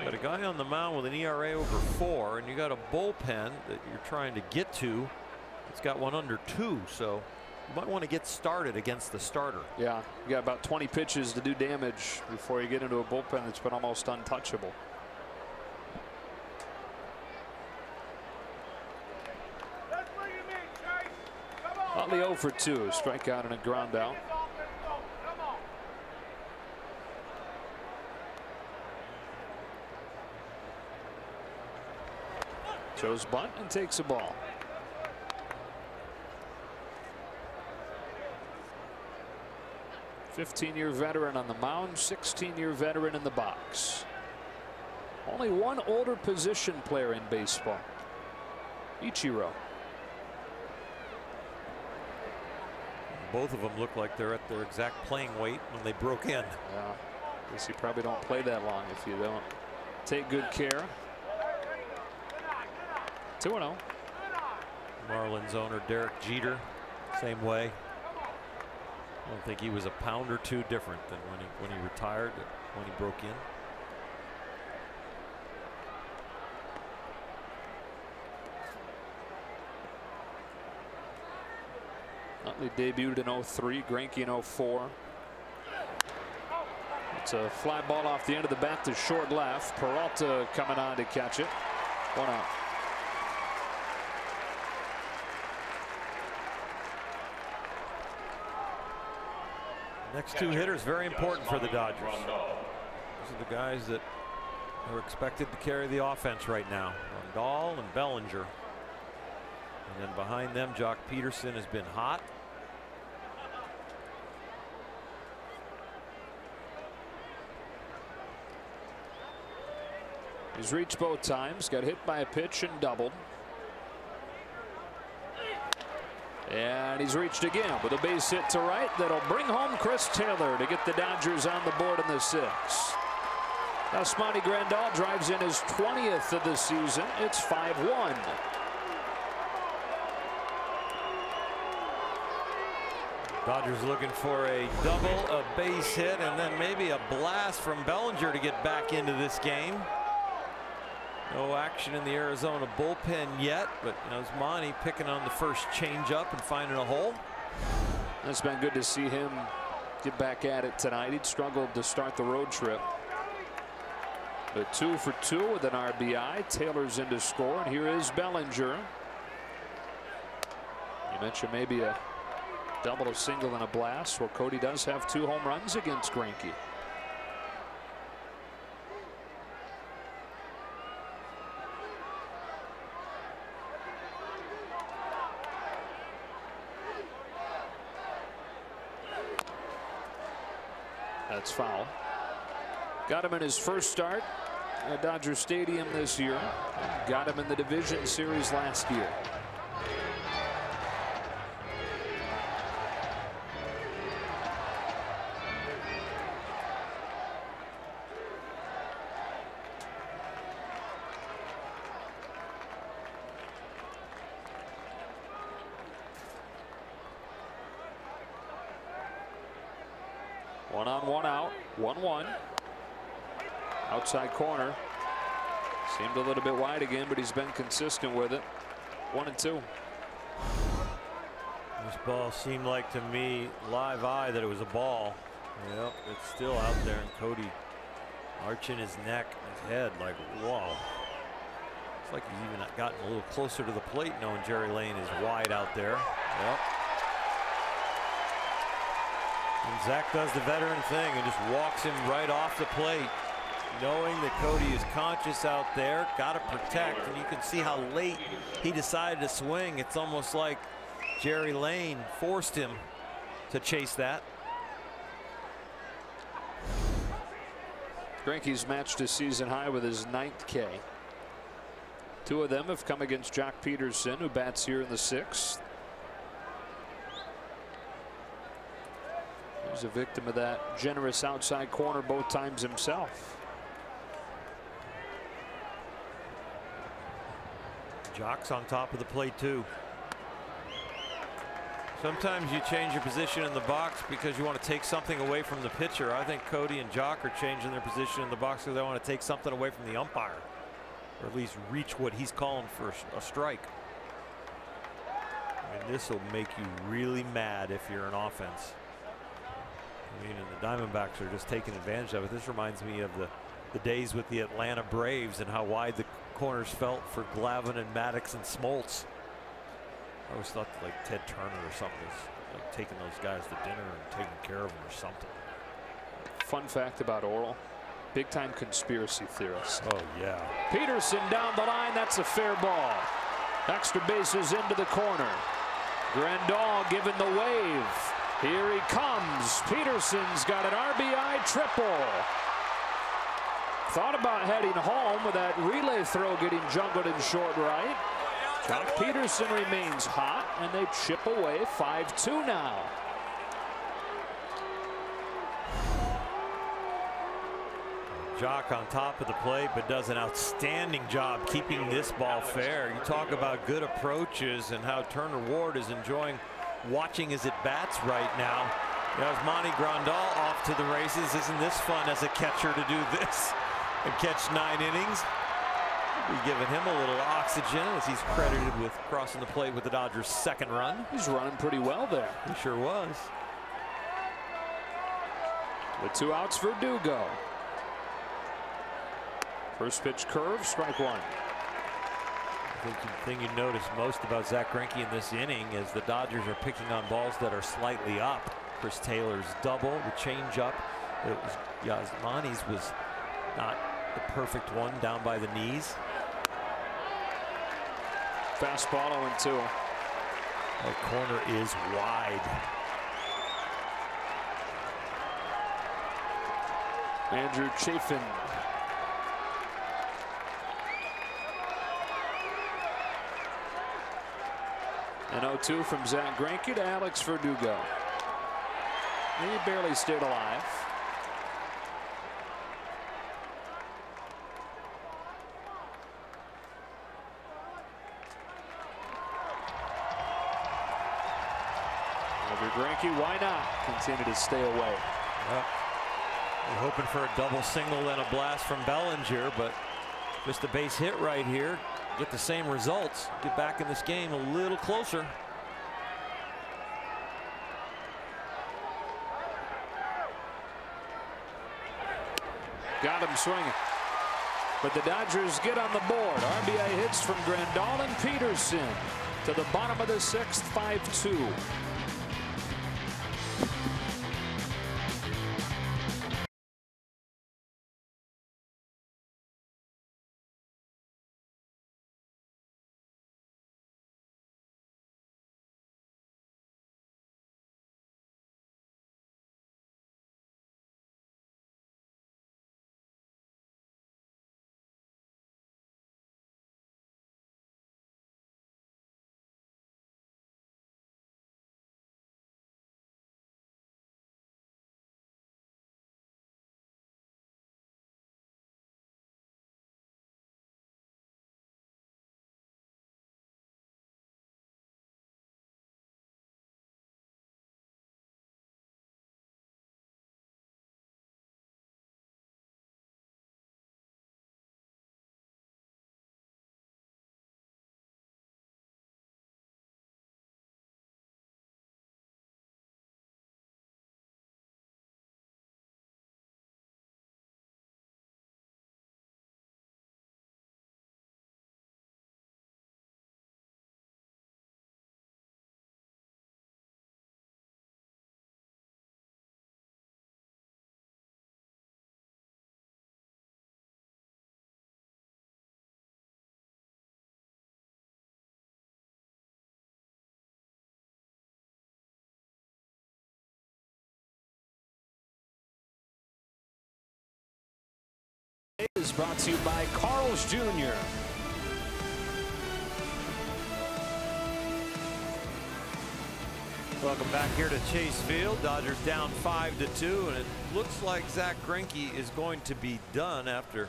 Got a guy on the mound with an ERA over 4, and you got a bullpen that you're trying to get to. It's got one under 2, so you might want to get started against the starter. Yeah, you got about 20 pitches to do damage before you get into a bullpen that's been almost untouchable. Utley 0 for 2, a strikeout and a ground out. Shows bunt and takes a ball. '15-year veteran on the mound, 16-year veteran in the box. Only one older position player in baseball. Ichiro. Both of them look like they're at their exact playing weight when they broke in. Yeah, I guess you probably don't play that long if you don't take good care. 2-0. Marlins owner Derek Jeter, same way. I don't think he was a pound or 2 different than when he retired, when he broke in. Utley debuted in 03, Greinke in 04. It's a fly ball off the end of the bat to short left. Peralta coming on to catch it. 1 out. Next 2 hitters very important for the Dodgers. These are the guys that are expected to carry the offense right now. Rondal and Bellinger. And then behind them, Jock Peterson has been hot. He's reached both times, got hit by a pitch and doubled. And he's reached again with a base hit to right that'll bring home Chris Taylor to get the Dodgers on the board in the 6th. Now Smiley Grandal drives in his 20th of the season. It's 5-1. Dodgers looking for a double, a base hit, and then maybe a blast from Bellinger to get back into this game. No action in the Arizona bullpen yet, but Osmani picking on the first changeup and finding a hole. It's been good to see him get back at it tonight. He'd struggled to start the road trip. But 2 for 2 with an RBI. Taylor's in to score, and here is Bellinger. You mentioned maybe a double, a single, and a blast. Well, Cody does have 2 home runs against Greinke. That's foul. Got him in his first start at Dodger Stadium this year. Got him in the division series last year. One on, one out, 1-1. Outside corner. Seemed a little bit wide again, but he's been consistent with it. 1-2. This ball seemed like to me, live eye, that it was a ball. Yep, it's still out there, and Cody arching his neck, his head, like, whoa. It's like he's even gotten a little closer to the plate, knowing Jerry Lane is wide out there. Yep. And Zach does the veteran thing and just walks him right off the plate, knowing that Cody is conscious out there, got to protect, and you can see how late he decided to swing. It's almost like Jerry Lane forced him to chase that. Greinke's matched his season high with his 9th K. 2 of them have come against Jock Peterson, who bats here in the 6th. He's a victim of that generous outside corner both times himself. Jock's on top of the plate too. Sometimes you change your position in the box because you want to take something away from the pitcher. I think Cody and Jock are changing their position in the box because they want to take something away from the umpire, or at least reach what he's calling for a strike. I mean, this will make you really mad if you're an offense. I mean, and the Diamondbacks are just taking advantage of it. This reminds me of the days with the Atlanta Braves and how wide the corners felt for Glavine and Maddox and Smoltz. I always thought like Ted Turner or something was like taking those guys to dinner and taking care of them or something. Fun fact about Oral, big time conspiracy theorist. Oh yeah. Peterson down the line, that's a fair ball. Extra bases into the corner. Grandal given the wave. Here he comes. Peterson's got an RBI triple. Thought about heading home with that relay throw getting jungled in short right. Jock Peterson remains hot, and they chip away 5-2 now. Jock on top of the plate, but does an outstanding job keeping this ball fair. You talk about good approaches and how Turner Ward is enjoying watching his at-bats right now. There's Monty Grandal off to the races. Isn't this fun as a catcher to do this and catch 9 innings? We're giving him a little oxygen as he's credited with crossing the plate with the Dodgers' second run. He's running pretty well there. He sure was. With 2 outs, Verdugo. First pitch curve, strike 1. I think the thing you notice most about Zach Greinke in this inning is the Dodgers are picking on balls that are slightly up. Chris Taylor's double, the changeup. It was Yasmani's was not the perfect one down by the knees. Fastball 0-2. That corner is wide. Andrew Chafin. An 0-2 from Zach Greinke to Alex Verdugo. He barely stayed alive. Greinke, why not continue to stay away? Well, we're hoping for a double single and a blast from Bellinger, but just a base hit right here. Get the same results. Get back in this game a little closer. Got him swinging. But the Dodgers get on the board. RBI hits from Grandal and Peterson to the bottom of the 6th, 5-2. Is brought to you by Carl's Jr. Welcome back here to Chase Field. Dodgers down 5-2, and it looks like Zach Greinke is going to be done after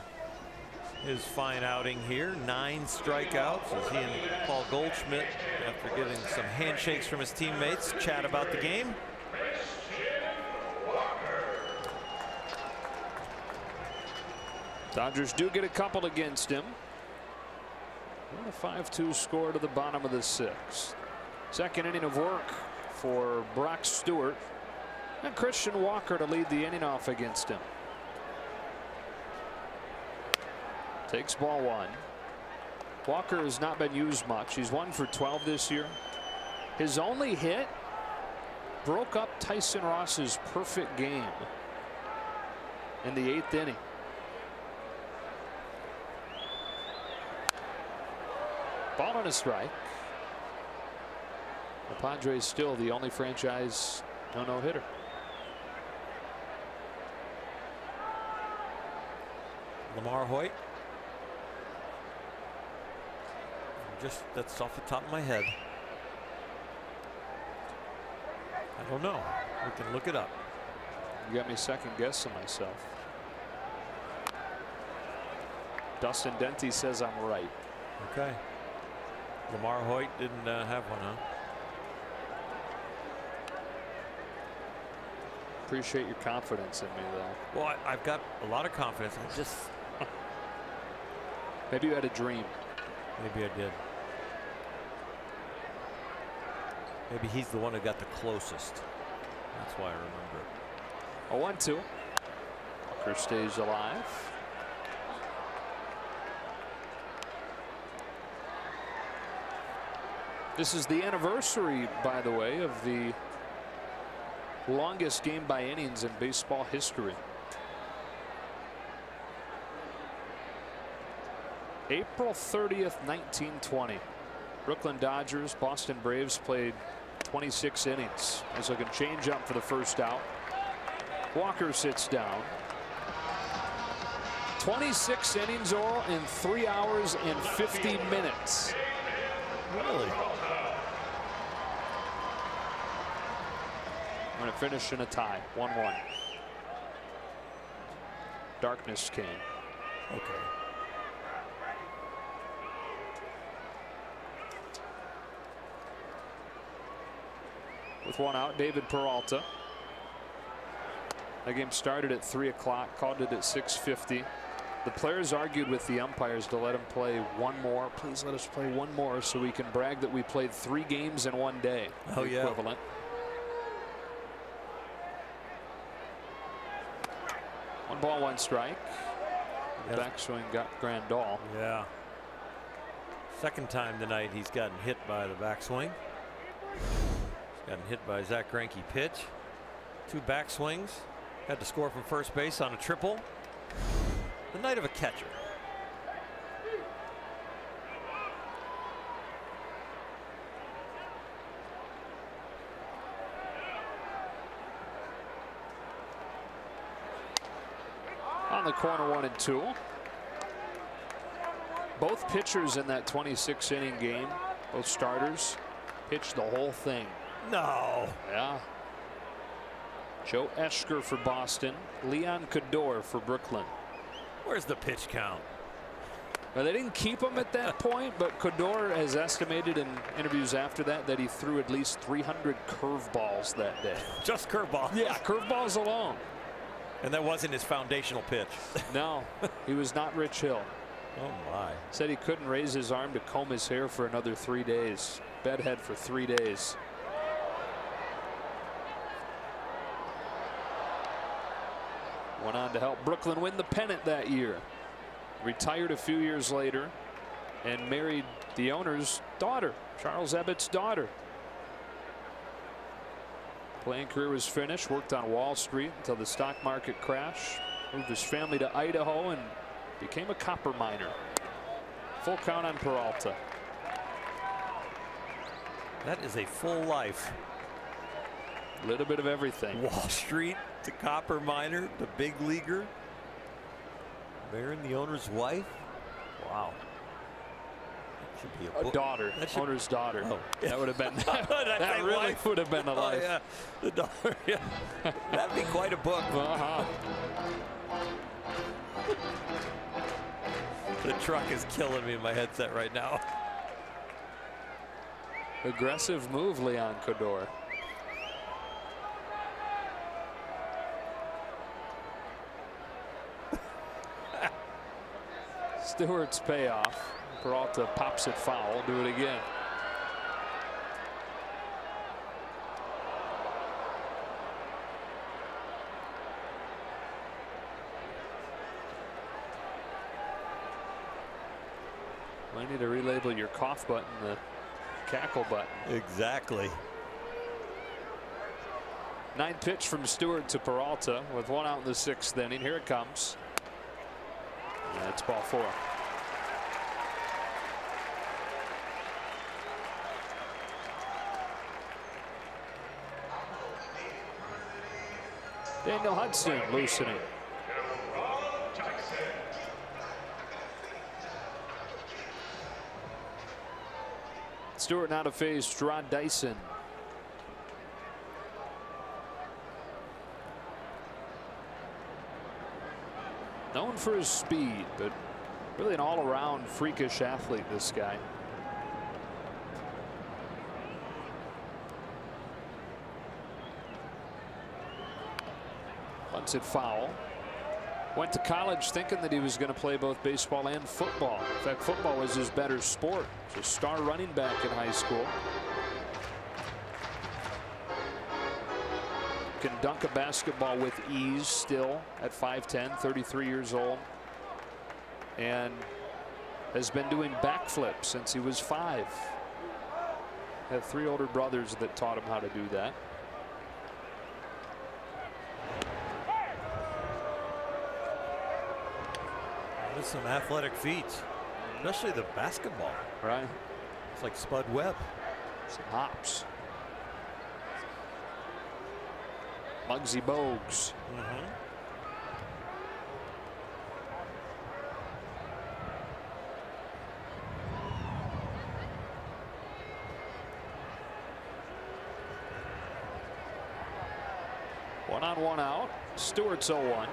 his fine outing here. 9 strikeouts as he and Paul Goldschmidt, after getting some handshakes from his teammates, chat about the game. Dodgers do get a couple against him. And a 5-2 score to the bottom of the 6th. Second inning of work for Brock Stewart and Christian Walker to lead the inning off against him. Takes ball 1. Walker has not been used much. He's 1 for 12 this year. His only hit broke up Tyson Ross's perfect game in the 8th inning. Ball on a strike. The Padres still the only franchise no-hitter. Lamar Hoyt. Just that's off the top of my head. I don't know. We can look it up. You got me second guessing myself. Dustin Denty says I'm right. Okay. Lamar Hoyt didn't have one, huh? Appreciate your confidence in me, though. Well, I've got a lot of confidence. I just maybe you had a dream. Maybe I did. Maybe he's the one who got the closest. That's why I remember it. 0-2. Walker stays alive. This is the anniversary, by the way, of the longest game by innings in baseball history. April 30th, 1920. Brooklyn Dodgers, Boston Braves played 26 innings. As like a change up for the first out. Walker sits down. 26 innings all in 3 hours and 50 minutes. Really? When it finished in a tie, 1-1. Darkness came. Okay. With 1 out, David Peralta. The game started at 3 o'clock, called it at 6:50. The players argued with the umpires to let him play 1 more. Please let us play 1 more so we can brag that we played 3 games in 1 day. Oh, yeah. Equivalent. One ball, 1 strike. Yes. Backswing got Grandal. Yeah. Second time tonight he's gotten hit by the backswing. He's gotten hit by Zach Greinke pitch. 2 backswings. Had to score from first base on a triple. The night of a catcher. On the corner, 1-2. Both pitchers in that 26 inning game, both starters, pitched the whole thing. No. Yeah. Joe Esker for Boston, Leon Cador for Brooklyn. Where's the pitch count? Well, they didn't keep him at that point, but Cador has estimated in interviews after that he threw at least 300 curveballs that day. Just curveballs? Yeah, curveballs alone. And that wasn't his foundational pitch. No, he was not Rich Hill. Oh my. Said he couldn't raise his arm to comb his hair for another 3 days. Bedhead for 3 days. Went on to help Brooklyn win the pennant that year. Retired a few years later and married the owner's daughter, Charles Ebbett's daughter. Playing career was finished, worked on Wall Street until the stock market crashed. Moved his family to Idaho and became a copper miner. Full count on Peralta. That is a full life. A little bit of everything. Wall Street to copper miner to big leaguer. Marrying the owner's wife. Wow. That should be a daughter. Owner's daughter. Oh. That would have been. that really wife? would have been a life. Oh, yeah. The daughter. Yeah. That'd be quite a book. The truck is killing me in my headset right now. Aggressive move, Leon Codor. Stewart's payoff. Peralta pops it foul. Do it again. I need to relabel your cough button the cackle button. Exactly. 9th pitch from Stewart to Peralta with 1 out in the 6th inning. Here it comes. That's ball 4. Daniel Hudson loosening. Stewart now to face Rod Dyson. Known for his speed, but really an all-around freakish athlete, this guy. Bunts it foul. Went to college thinking that he was going to play both baseball and football. In fact, football was his better sport. He's a star running back in high school. Can dunk a basketball with ease still at 5'10", 33 years old. And has been doing backflips since he was 5. Had 3 older brothers that taught him how to do that. There's some athletic feats, especially the basketball. Right. It's like Spud Webb. Some hops. Muggsy Bogues. One on, one out. Stewart's 0-1.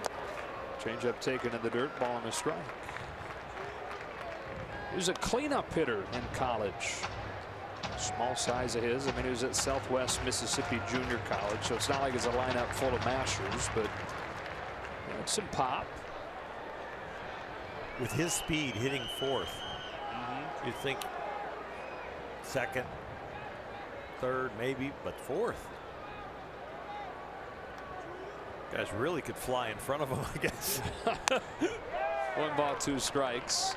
Changeup taken in the dirt, ball and a strike. He was a cleanup hitter in college. Small size of his. I mean, he was at Southwest Mississippi Junior College, so it's not like it's a lineup full of mashers, but some pop. With his speed, hitting 4th, you'd think 2nd, 3rd, maybe, but 4th. Guys really could fly in front of him, I guess. 1 ball, 2 strikes.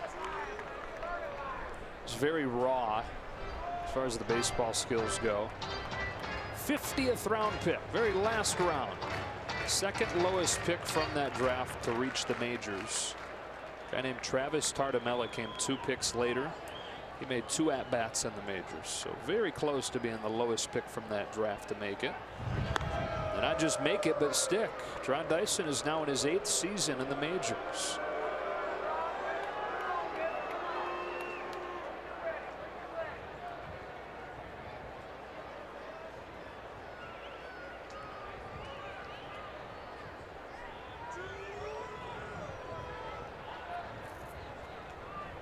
It's very raw as far as the baseball skills go. 50th round pick, very last round. 2nd lowest pick from that draft to reach the majors. A guy named Travis Tardamella came 2 picks later. He made 2 at-bats in the majors, so very close to being the lowest pick from that draft to make it. And not just make it, but stick. Rod Dyson is now in his 8th season in the majors.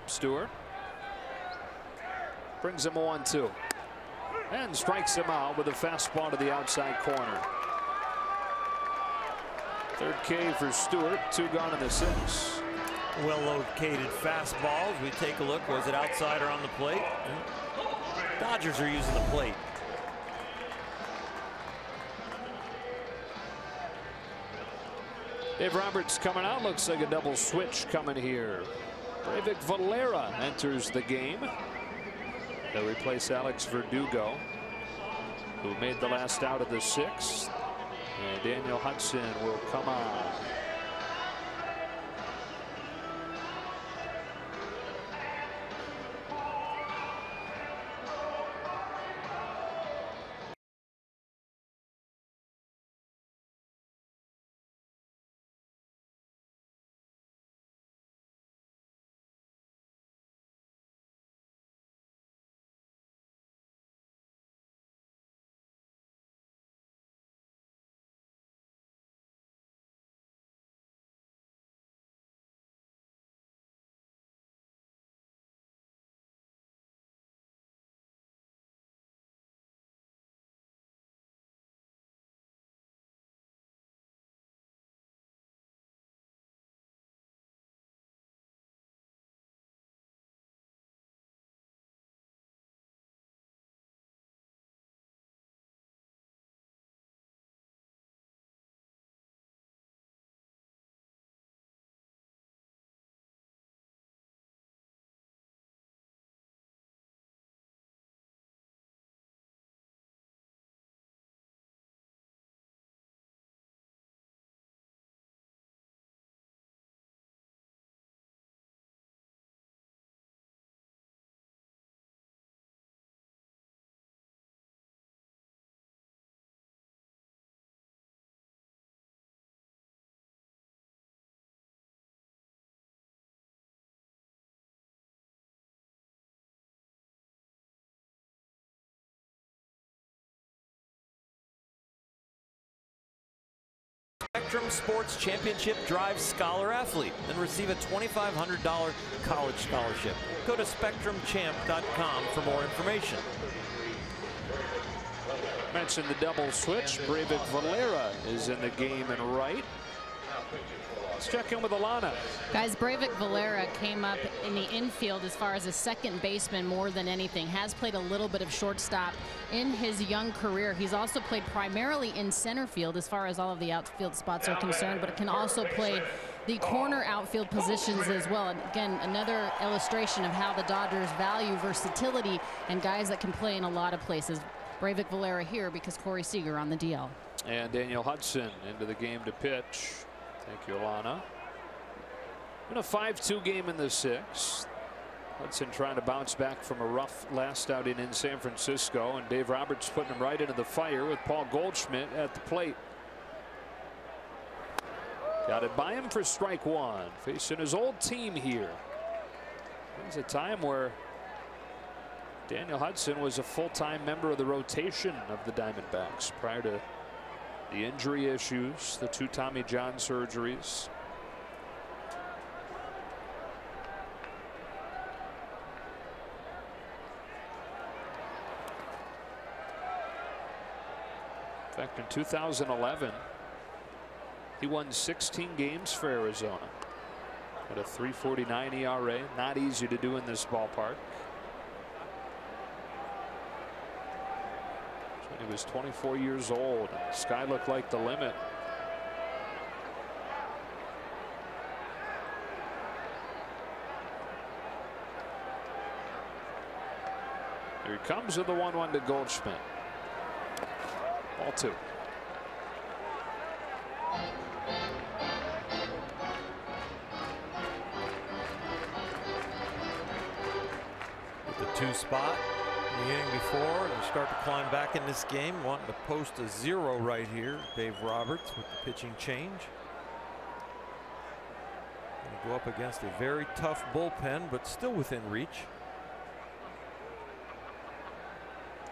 Stewart brings him a 1-2 and strikes him out with a fastball to the outside corner. 3rd K for Stewart. 2 gone in the 6th. Well located fastballs. We take a look. Was it outside or on the plate? Dodgers are using the plate. Dave Roberts coming out. Looks like a double switch coming here. Breivik Valera enters the game. They'll replace Alex Verdugo, who made the last out of the 6th. And Daniel Hudson will come on. Spectrum Sports Championship Drive Scholar Athlete and receive a $2,500 college scholarship. Go to SpectrumChamp.com for more information. Mentioned the double switch. Breivik Valera is in the game and right. Let's check in with Alana. Guys, Breivik Valera came up in the infield as far as a second baseman more than anything. Has played a little bit of shortstop in his young career. He's also played primarily in center field as far as all of the outfield spots are concerned, but can also play the corner outfield positions as well. And again, another illustration of how the Dodgers value versatility and guys that can play in a lot of places. Breivik Valera here because Corey Seager on the DL. And Daniel Hudson into the game to pitch. Thank you, Alana. In a 5-2 game in the sixth. Hudson trying to bounce back from a rough last outing in San Francisco, and Dave Roberts putting him right into the fire with Paul Goldschmidt at the plate. Got it by him for strike one. Facing his old team here. There's a time where Daniel Hudson was a full-time member of the rotation of the Diamondbacks prior to the injury issues, the 2 Tommy John surgeries. In fact, in 2011, he won 16 games for Arizona at a 3.49 ERA. Not easy to do in this ballpark. He was 24 years old. Sky looked like the limit. Here he comes with the 1-1 to Goldschmidt. Ball 2. With the 2 spot. The inning before, and start to climb back in this game, wanting to post a 0 right here. Dave Roberts with the pitching change. Going to go up against a very tough bullpen, but still within reach.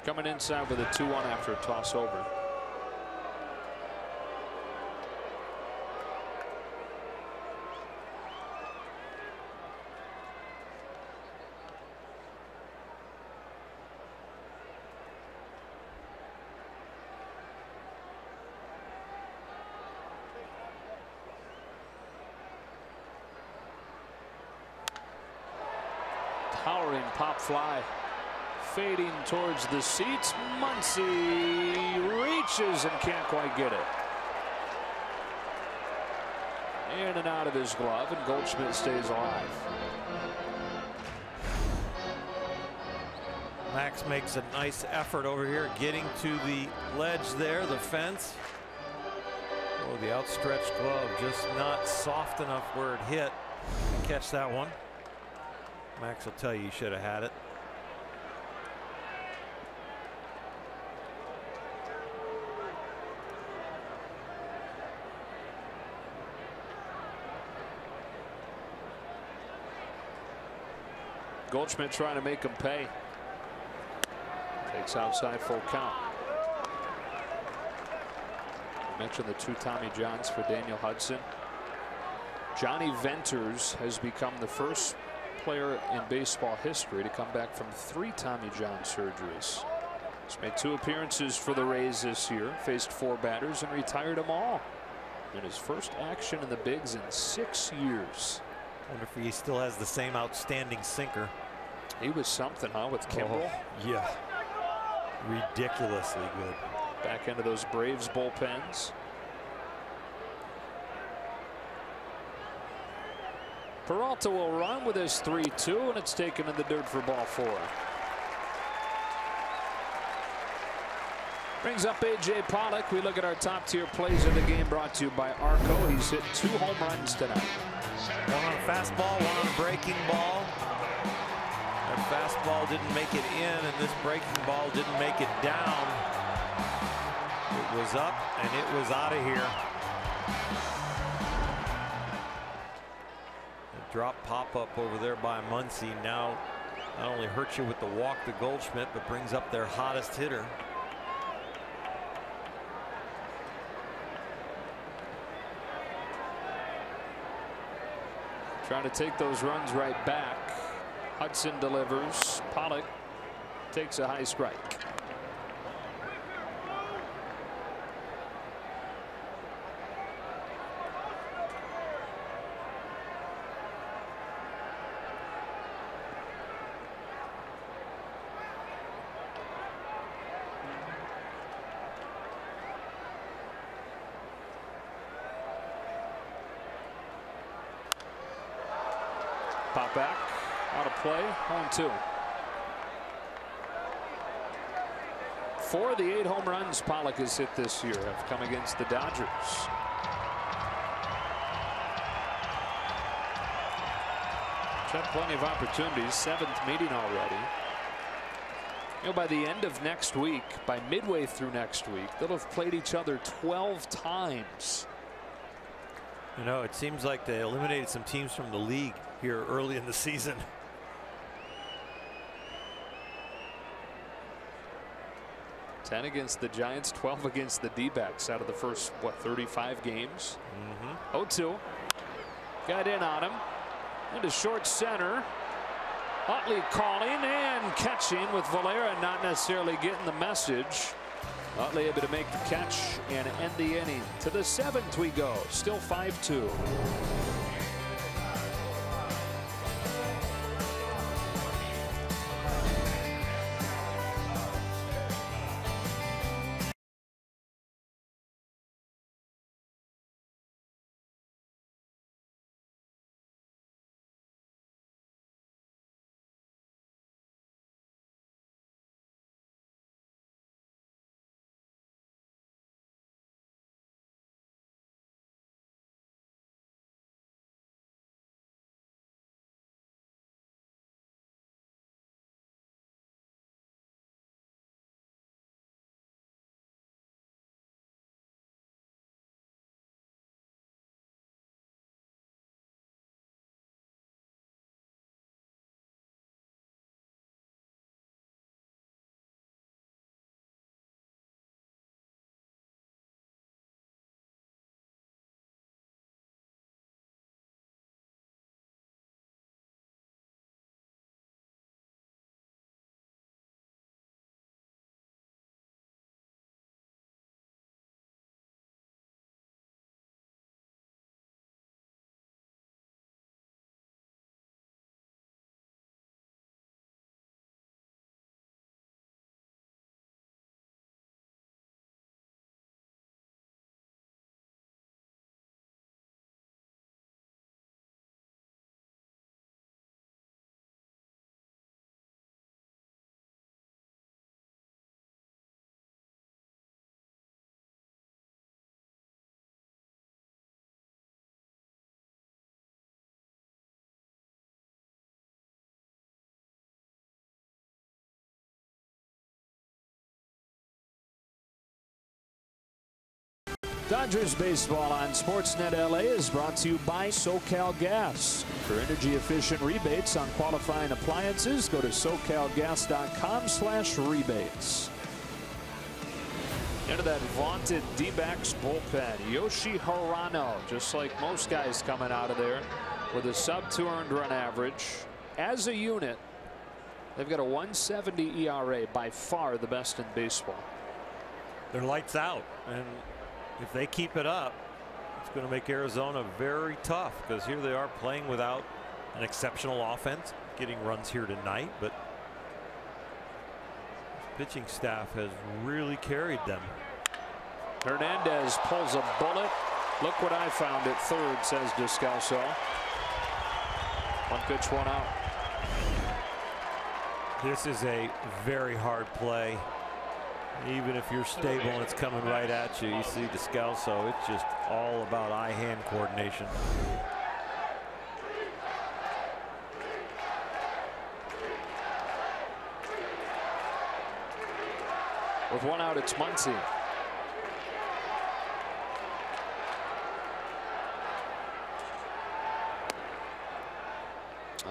Coming inside with a 2-1 after a toss over. Towering pop fly, fading towards the seats. Muncy reaches and can't quite get it. In and out of his glove, and Goldschmidt stays alive. Max makes a nice effort over here, getting to the ledge there, the fence. Oh, the outstretched glove just not soft enough where it hit. Catch that one. Max will tell you should have had it. Goldschmidt trying to make him pay. Takes outside, full count. I mentioned the 2 Tommy Johns for Daniel Hudson. Johnny Venters has become the first player in baseball history to come back from 3 Tommy John surgeries. He's made 2 appearances for the Rays this year, faced 4 batters and retired them all in his first action in the bigs in 6 years. Wonder if he still has the same outstanding sinker. He was something, huh, with Kimbrel? Oh, yeah, ridiculously good. Back into those Braves bullpens. Peralta will run with his 3-2, and it's taken in the dirt for ball 4. Brings up A.J. Pollock. We look at our top tier plays of the game, brought to you by Arco. He's hit 2 home runs tonight. One on a fastball, one on a breaking ball. That fastball didn't make it in, and this breaking ball didn't make it down. It was up, and it was out of here. Drop pop-up over there by Muncy now not only hurts you with the walk to Goldschmidt, but brings up their hottest hitter. Trying to take those runs right back. Hudson delivers. Pollock takes a high strike. Pop back, out of play, 0-2. 4 of the 8 home runs Pollock has hit this year have come against the Dodgers. Had plenty of opportunities, 7th meeting already. You know, by the end of next week, by midway through next week, they'll have played each other 12 times. You know, it seems like they eliminated some teams from the league here early in the season. Ten against the Giants, 12 against the D-backs out of the first, what, 35 games? 0-2. Got in on him. Into short center. Utley calling and catching with Valera not necessarily getting the message. Utley able to make the catch and end the inning. To the 7th we go. Still 5-2. Dodgers baseball on Sportsnet LA is brought to you by SoCal Gas. For energy efficient rebates on qualifying appliances, go to SoCalGas.com/rebates. Into that vaunted D-backs bullpen, Yoshi Hirano, just like most guys coming out of there, with a sub-2 earned run average. As a unit, they've got a 1.70 ERA, by far the best in baseball. They're lights out, and if they keep it up, it's going to make Arizona very tough, because here they are playing without an exceptional offense, getting runs here tonight, but this pitching staff has really carried them. Hernandez pulls a bullet. Look what I found at third, says Descalso. 1 pitch, 1 out. This is a very hard play. Even if you're stable and it's coming right at you, you see Descalso, it's just all about eye-hand coordination. With 1 out, it's Muncy.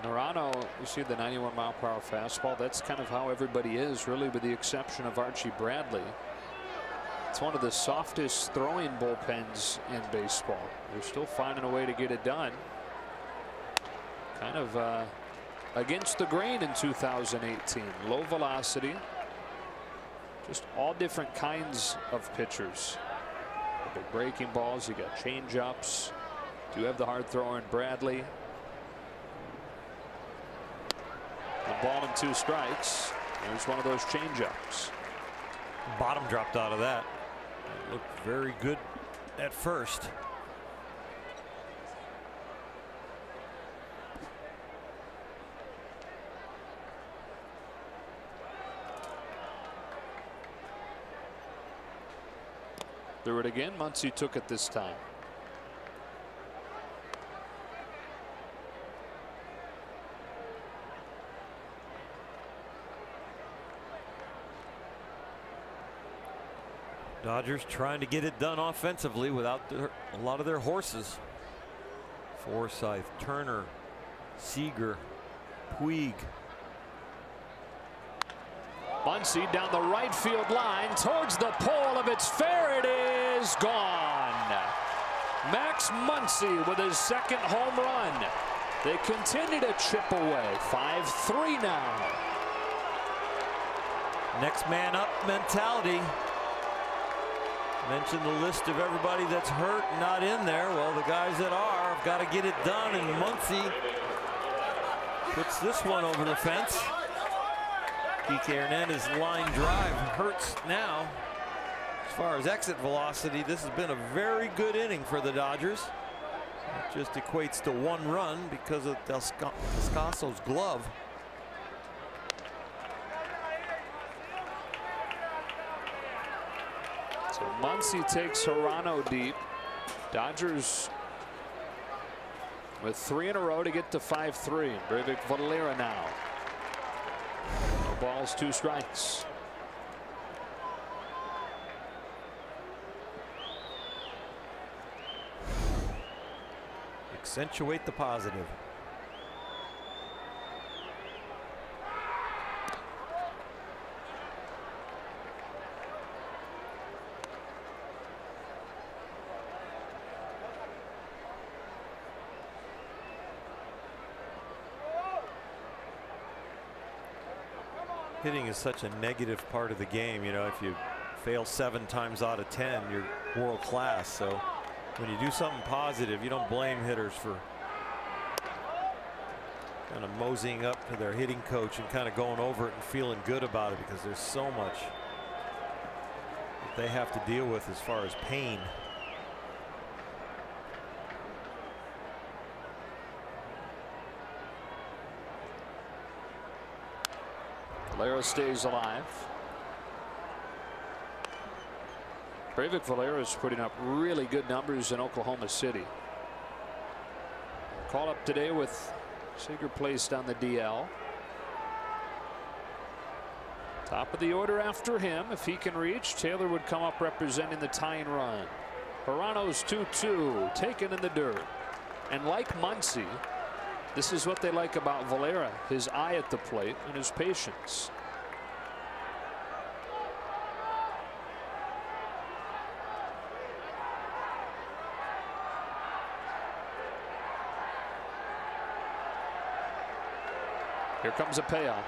Hirano, you see the 91-mile-per-hour fastball. That's kind of how everybody is, really, with the exception of Archie Bradley. It's one of the softest throwing bullpens in baseball. They're still finding a way to get it done. kind of against the grain in 2018. Low velocity. Just all different kinds of pitchers. The breaking balls, you got change ups. Do you have the hard thrower in Bradley? A ball and 2 strikes. There's one of those change ups. Bottom dropped out of that. It looked very good at first. Threw it again. Muncy took it this time. Dodgers trying to get it done offensively without a lot of their horses. Forsythe, Turner, Seager, Puig. Muncy down the right field line towards the pole. If it's fair, it is gone. Max Muncy with his second home run. They continue to chip away. 5-3 now. Next man up mentality. Mentioned the list of everybody that's hurt and not in there. Well, the guys that are have got to get it done, and Muncy puts this one over the fence. Kike Hernandez line drive hurts now. As far as exit velocity, this has been a very good inning for the Dodgers. It just equates to 1 run because of Descasso's glove. So Muncy takes Hirano deep. Dodgers with 3 in a row to get to 5-3. Breivik Valera now. No balls, 2 strikes. Accentuate the positive. Hitting is such a negative part of the game. You know, if you fail 7 times out of 10, you're world class. So when you do something positive, you don't blame hitters for kind of moseying up to their hitting coach and kind of going over it and feeling good about it, because there's so much that they have to deal with as far as pain. Valera stays alive. Breivik Valera is putting up really good numbers in Oklahoma City. Call up today with Seager placed on the DL. Top of the order after him. If he can reach, Taylor would come up representing the tying run. Hirano's 2-2 taken in the dirt. And like Muncy, this is what they like about Valera, his eye at the plate and his patience. Here comes a payoff.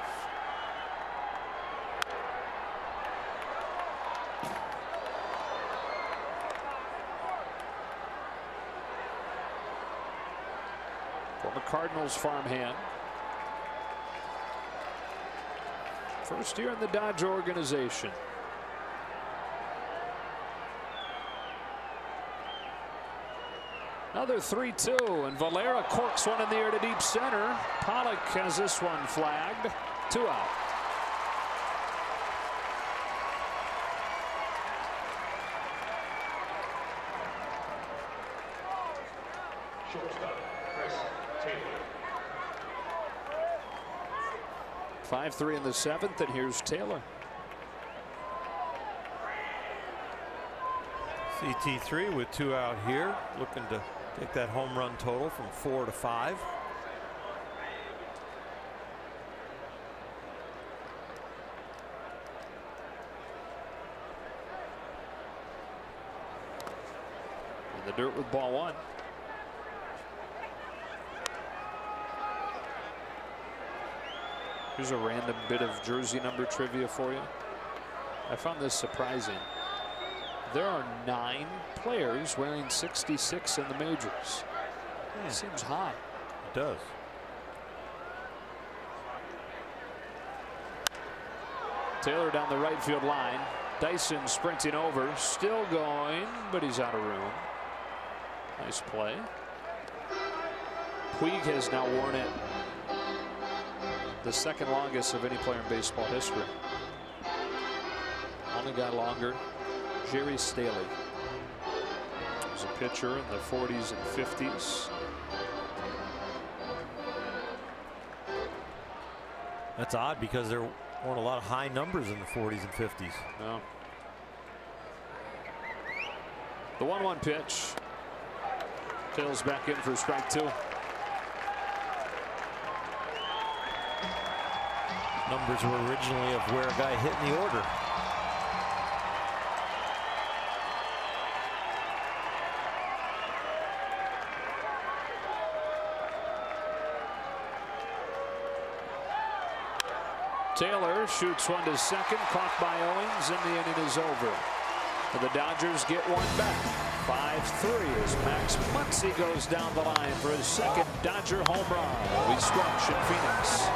Former Cardinals farmhand. First year in the Dodger organization. Another 3-2, and Valera corks one in the air to deep center. Pollock has this one flagged. 2 out. Shortstop, Chris Taylor. 5-3 in the 7th, and here's Taylor. CT3 with 2 out here, looking to take that home run total from 4 to 5. In the dirt with ball 1. Here's a random bit of jersey number trivia for you. I found this surprising. There are 9 players wearing 66 in the majors. Seems high. It does. Taylor down the right field line. Dyson sprinting over, still going, but he's out of room. Nice play. Puig has now worn it the second longest of any player in baseball history. Only got longer, Jerry Staley. He was a pitcher in the 40s and 50s. That's odd because there weren't a lot of high numbers in the 40s and 50s. No. The 1-1 pitch. Tails back in for strike 2. Numbers were originally of where a guy hit in the order. Taylor shoots one to second, caught by Owens, and the inning is over. And the Dodgers get one back. 5-3 as Max Muncy goes down the line for his second Dodger home run. We stretch in Phoenix.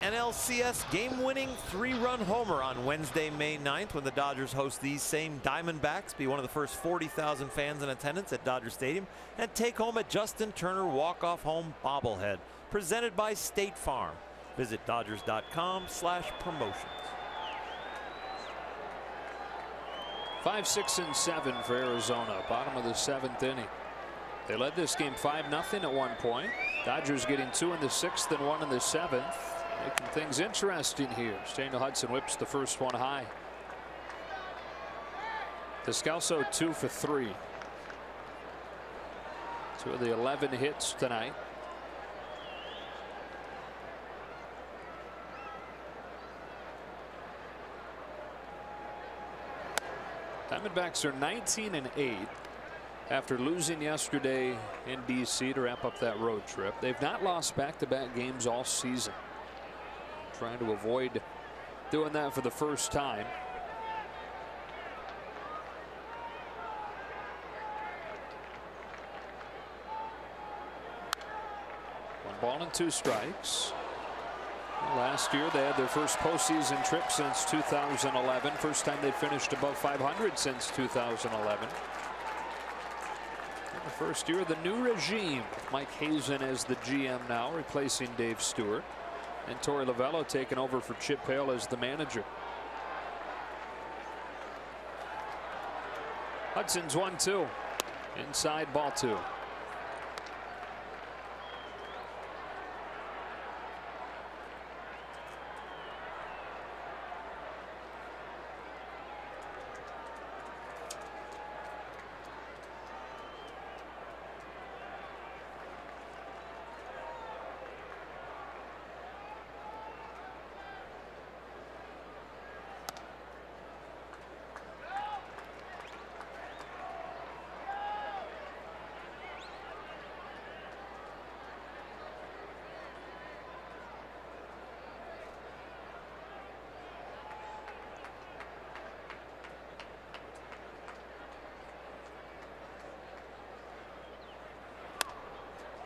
NLCS game-winning 3-run homer on Wednesday, May 9th, when the Dodgers host these same Diamondbacks. Be one of the first 40,000 fans in attendance at Dodger Stadium and take home a Justin Turner walk-off home bobblehead presented by State Farm. Visit Dodgers.com/promotions. 5, 6, and 7 for Arizona. Bottom of the 7th inning. They led this game 5-0 at one point. Dodgers getting 2 in the 6th and 1 in the 7th. Making things interesting here. Daniel Hudson whips the first one high. Descalso 2 for 3. 2 of the 11 hits tonight. Diamondbacks are 19-8 after losing yesterday in DC to wrap up that road trip. They've not lost back-to-back games all season. Trying to avoid doing that for the first time. One ball and 2 strikes. Last year they had their first postseason trip since 2011. First time they finished above 500 since 2011. In the first year of the new regime. Mike Hazen as the GM now, replacing Dave Stewart. And Torey Lovullo taking over for Chip Hale as the manager. Hudson's 1-2. Inside, ball 2.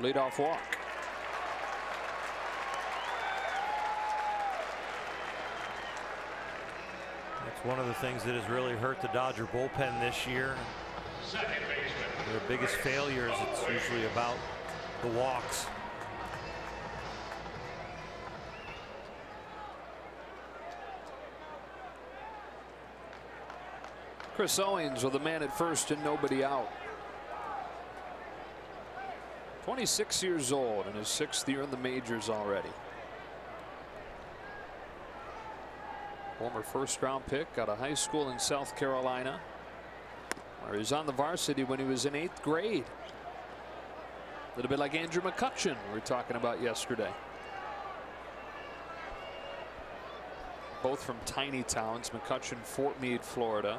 Leadoff walk. That's one of the things that has really hurt the Dodger bullpen this year. Their biggest failures, it's usually about the walks. Chris Owings with a man at first and nobody out. 26 years old in his 6th year in the majors already. Former first-round pick out of high school in South Carolina, where he was on the varsity when he was in 8th grade. A little bit like Andrew McCutcheon we were talking about yesterday. Both from tiny towns. McCutcheon, Fort Meade, Florida.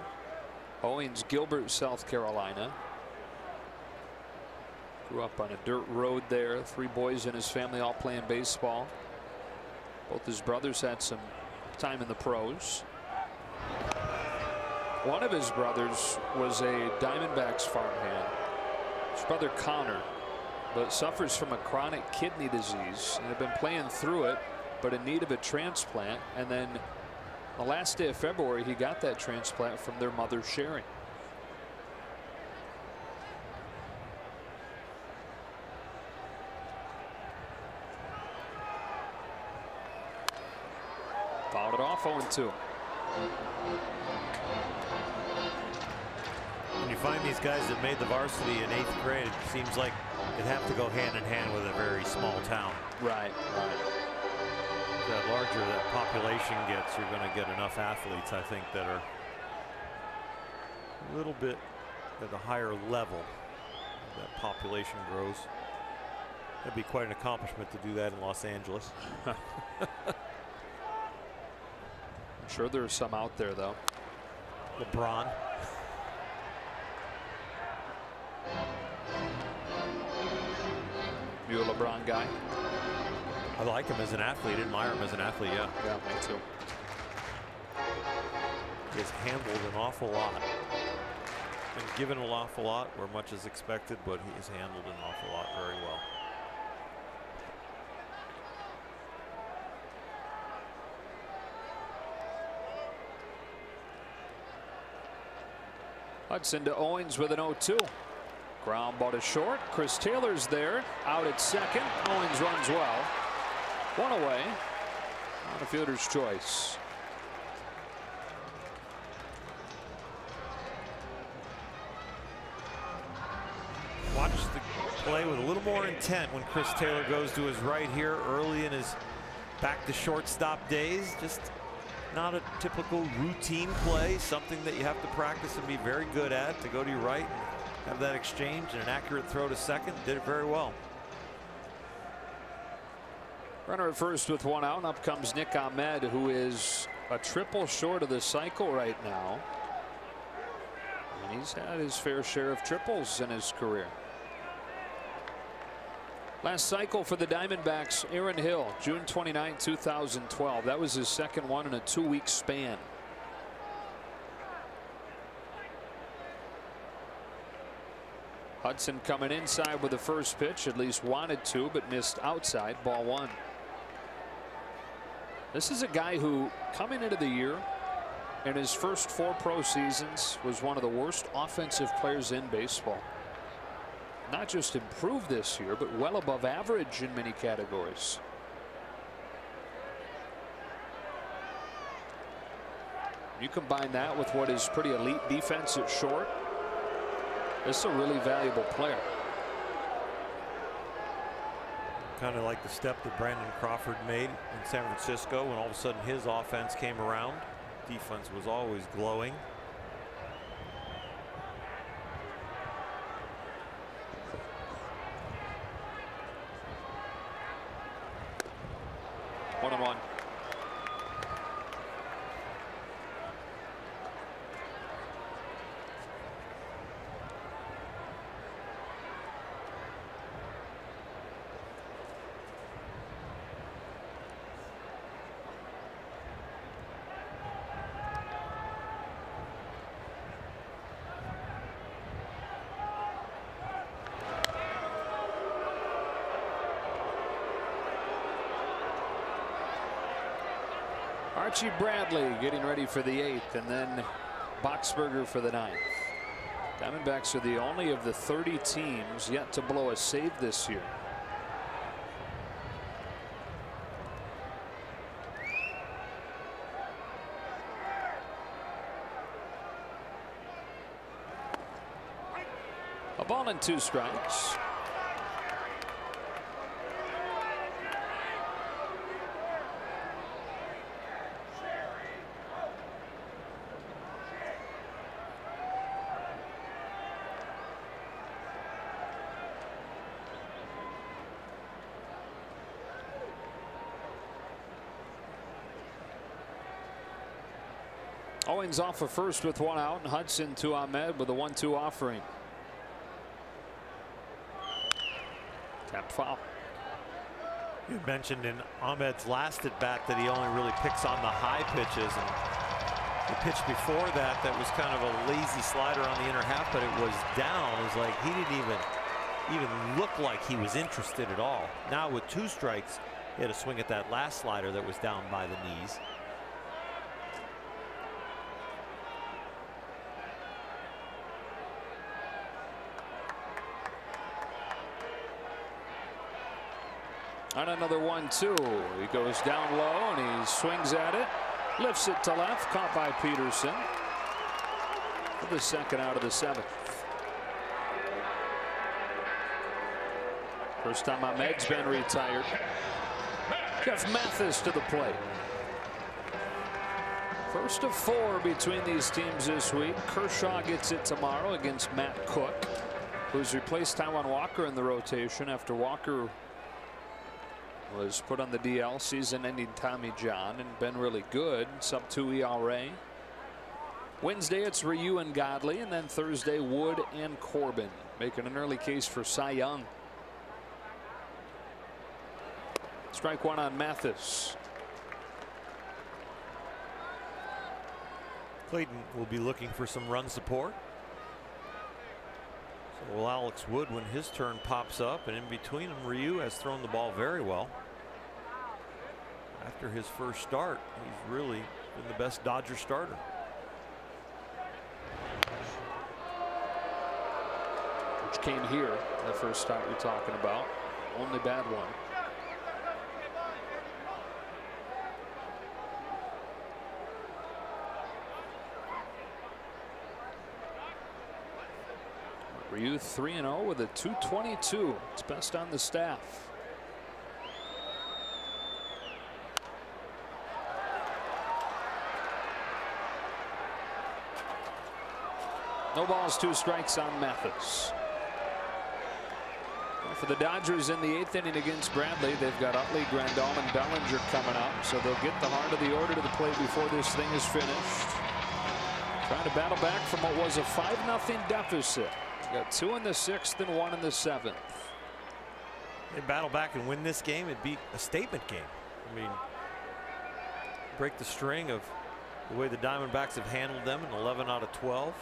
Owings, Gilbert, South Carolina. Grew up on a dirt road there. 3 boys in his family all playing baseball. Both his brothers had some time in the pros. One of his brothers was a Diamondbacks farmhand. His brother Connor, but suffers from a chronic kidney disease and had been playing through it, but in need of a transplant. And then the last day of February, he got that transplant from their mother Sherry. Fouled it off, 0-2. When you find these guys that made the varsity in 8th grade, it seems like it'd have to go hand in hand with a very small town. Right. The larger that population gets, you're going to get enough athletes, I think, that are a little bit at a higher level. That population grows. That'd be quite an accomplishment to do that in Los Angeles. I'm sure there's some out there, though. LeBron. You a LeBron guy? I like him as an athlete, admire him as an athlete, yeah. Yeah, me too. He has handled an awful lot. Been given an awful lot where much is expected, but he has handled an awful lot very well. Hudson to Owings with an 0-2. Ground ball to short. Chris Taylor's there, out at second. Owings runs well. One away on a fielder's choice. Watch the play with a little more intent when Chris Taylor goes to his right here early in his back to shortstop days. Just not a typical routine play, something that you have to practice and be very good at, to go to your right and have that exchange and an accurate throw to second. Did it very well. Runner at first with 1 out, and up comes Nick Ahmed, who is a triple short of the cycle right now. And he's had his fair share of triples in his career. Last cycle for the Diamondbacks, Aaron Hill, June 29, 2012. That was his second one in a 2-week span. Hudson coming inside with the first pitch, at least wanted to, but missed outside, ball 1. This is a guy who, coming into the year, in his first 4 pro seasons, was one of the worst offensive players in baseball. Not just improved this year, but well above average in many categories. You combine that with what is pretty elite defense at short, This is a really valuable player. Kind of like the step that Brandon Crawford made in San Francisco when all of a sudden his offense came around. Defense was always glowing. One on one. Archie Bradley getting ready for the 8th, and then Boxberger for the 9th. Diamondbacks are the only of the 30 teams yet to blow a save this year. A ball and 2 strikes. Owens off of first with 1 out, and Hudson to Ahmed with a 1-2 offering. Tapped foul. You mentioned in Ahmed's last at bat that he only really picks on the high pitches, and the pitch before that was kind of a lazy slider on the inner half, but it was down. It was like he didn't even look like he was interested at all. Now with 2 strikes, he had a swing at that last slider that was down by the knees. On another 1-2. He goes down low and he swings at it. Lifts it to left. Caught by Peterson. For the 2nd out of the 7th. First time Ahmed's been retired. Jeff Mathis to the plate. First of 4 between these teams this week. Kershaw gets it tomorrow against Matt Cook, who's replaced Taijuan Walker in the rotation after Walker was put on the DL, season-ending Tommy John, and been really good. Sub-2 ERA. Wednesday it's Ryu and Godley, and then Thursday Wood and Corbin, making an early case for Cy Young. Strike 1 on Mathis. Clayton will be looking for some run support. So will Alex Wood when his turn pops up, and in between them Ryu has thrown the ball very well. After his first start, he's really been the best Dodger starter. Which came here, the first start you're talking about. Only bad one. Ryu 3-0 with a .222. It's best on the staff. No balls, 2 strikes on Mathis. Well, for the Dodgers in the 8th inning against Bradley, they've got Utley, Grandal, and Bellinger coming up, so they'll get the heart of the order to the plate before this thing is finished. Trying to battle back from what was a 5-0 deficit. Got 2 in the 6th and 1 in the 7th. They battle back and win this game, it'd be a statement game. I mean, break the string of the way the Diamondbacks have handled them in 11 out of 12.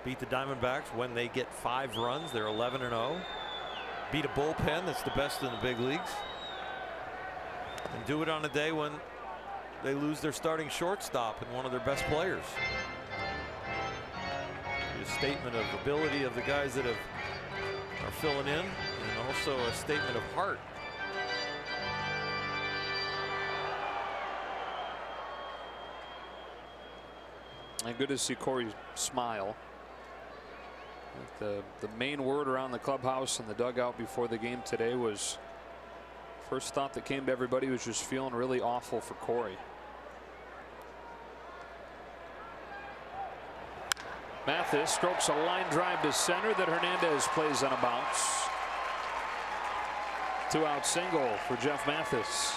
Beat the Diamondbacks when they get 5 runs. They're 11-0. Beat a bullpen that's the best in the big leagues. And do it on a day when they lose their starting shortstop and one of their best players. A statement of ability of the guys that are filling in, and also a statement of heart. And good to see Corey smile. The main word around the clubhouse and the dugout before the game today was, first thought that came to everybody was just feeling really awful for Corey. Mathis strokes a line drive to center that Hernandez plays on a bounce. 2-out single for Jeff Mathis.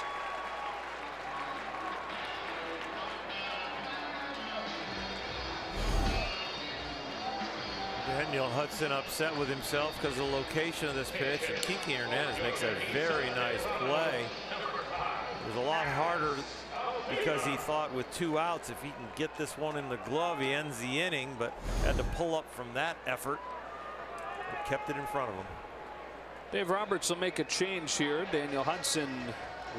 Daniel Hudson upset with himself because of the location of this pitch, and Kiki Hernandez makes a very nice play. It was a lot harder because he thought with 2 outs, if he can get this one in the glove, he ends the inning, but had to pull up from that effort, but kept it in front of him. Dave Roberts will make a change here. Daniel Hudson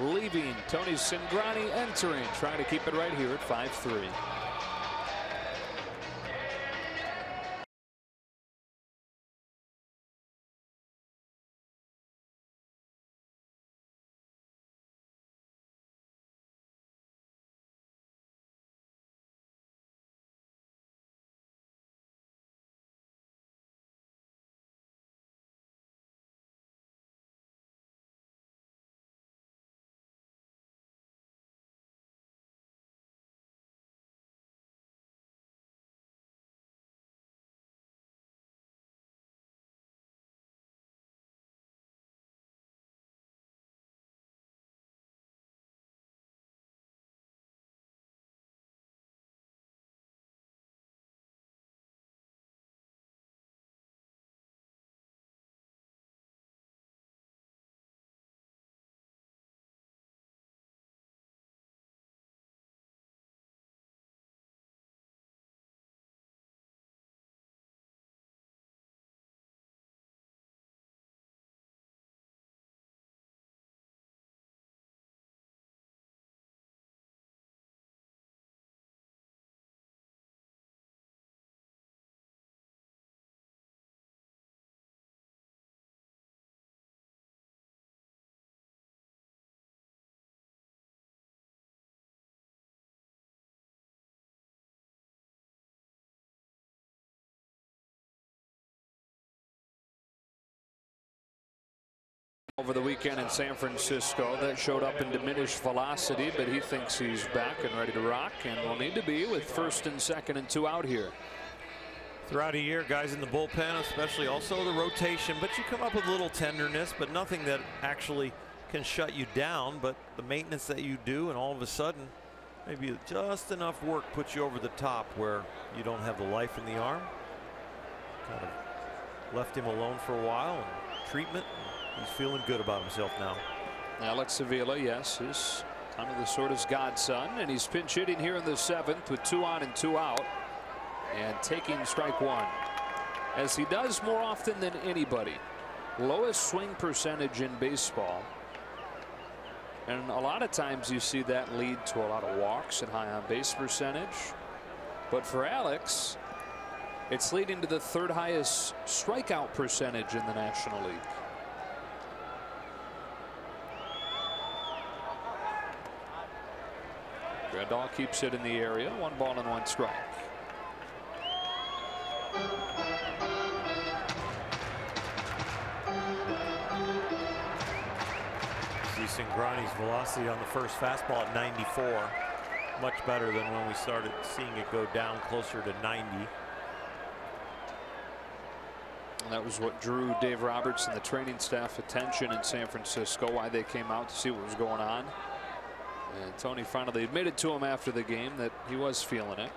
leaving, Tony Cingrani entering, trying to keep it right here at 5-3. Over the weekend in San Francisco, that showed up in diminished velocity, but he thinks he's back and ready to rock, and will need to be with first and second and 2 out here. Throughout a year, guys in the bullpen, especially also the rotation, but you come up with a little tenderness, but nothing that actually can shut you down. But the maintenance that you do, and all of a sudden, maybe just enough work puts you over the top where you don't have the life in the arm. Kind of left him alone for a while, and treatment. He's feeling good about himself now. Alex Avila, yes, is kind of the sort of godson, and he's pinch hitting here in the 7th with 2 on and 2 out, and taking strike 1, as he does more often than anybody. Lowest swing percentage in baseball, and a lot of times you see that lead to a lot of walks and high on base percentage. But for Alex, it's leading to the 3rd highest strikeout percentage in the National League. Grandal keeps it in the area. 1 ball and 1 strike. See Cingrani's velocity on the first fastball at 94. Much better than when we started seeing it go down closer to 90. And that was what drew Dave Roberts and the training staff attention in San Francisco, why they came out to see what was going on. And Tony finally admitted to him after the game that he was feeling it.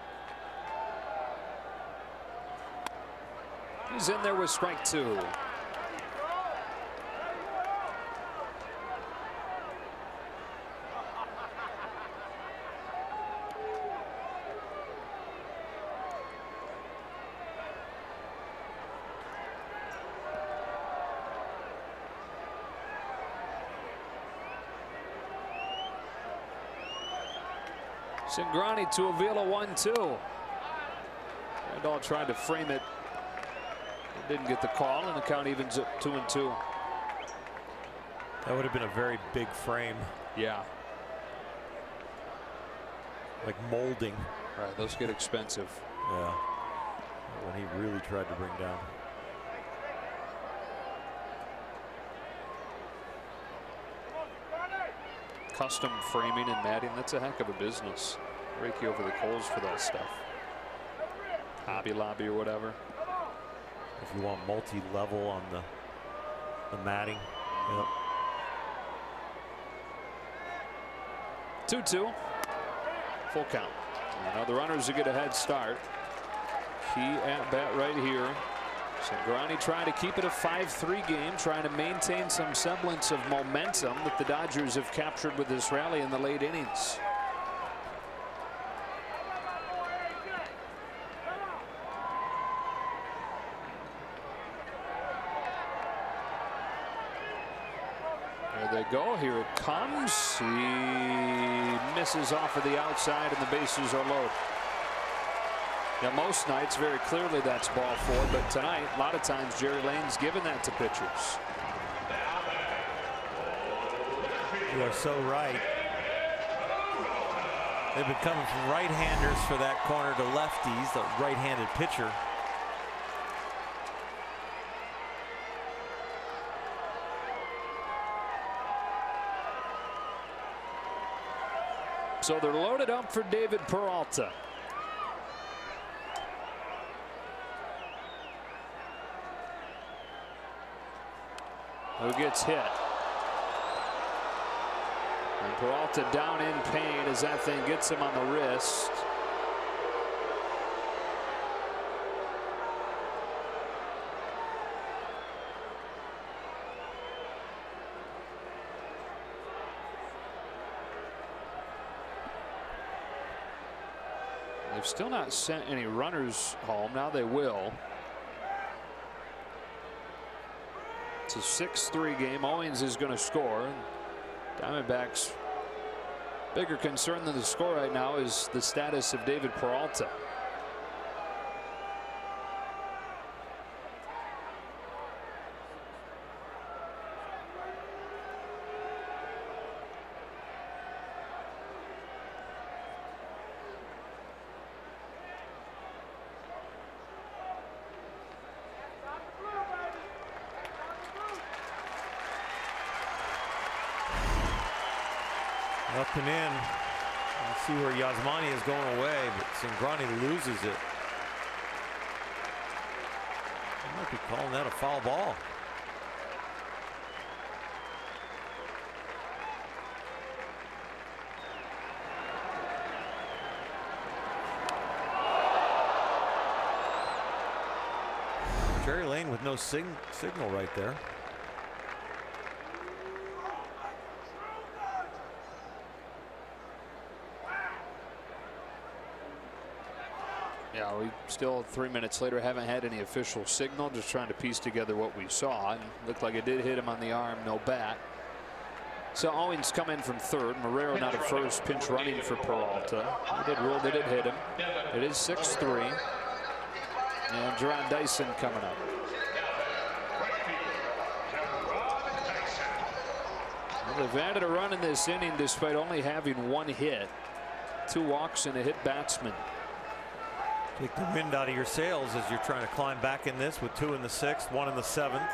He's in there with strike 2. Cingrani to Avila, 1-2. Grandal tried to frame it. Didn't get the call, and the count evens up 2-2. That would have been a very big frame. Yeah. Like molding. Right, those get expensive. Yeah. When he really tried to bring down. custom framing and matting, that's a heck of a business. Rake you over the coals for that stuff. Hobby Lobby or whatever. If you want multi-level on the matting. Yep. 2-2. Full count. Now the runners will get a head start. Key at bat right here. Cingrani trying to keep it a 5-3 game, trying to maintain some semblance of momentum that the Dodgers have captured with this rally in the late innings. There they go. Here it comes. He misses off of the outside, and the bases are loaded. Now, most nights, very clearly, that's ball four, but tonight, a lot of times, Jerry Lane's given that to pitchers. You are so right. They've been coming from right-handers for that corner to lefties, the right-handed pitcher. So they're loaded up for David Peralta. Who gets hit. And Peralta down in pain as that thing gets him on the wrist. They've still not sent any runners home. Now they will. It's a 6-3 game. Owens is going to score. Diamondbacks' bigger concern than the score right now is the status of David Peralta. Up and in. Let's see where Yasmani is going away, but Cingrani loses it. He might be calling that a foul ball. Jerry Lane with no signal right there. Yeah, we still 3 minutes later haven't had any official signal, just trying to piece together what we saw, and looked like it did hit him on the arm, no bat. So Owens come in from third. Marrero not at first, pinch running for Peralta. They did rule that it hit him. It is 6-3. And Jerron Dyson coming up. Well, they've added a run in this inning despite only having one hit. 2 walks and a hit batsman. Take the wind out of your sails as you're trying to climb back in this with 2 in the 6th, 1 in the 7th.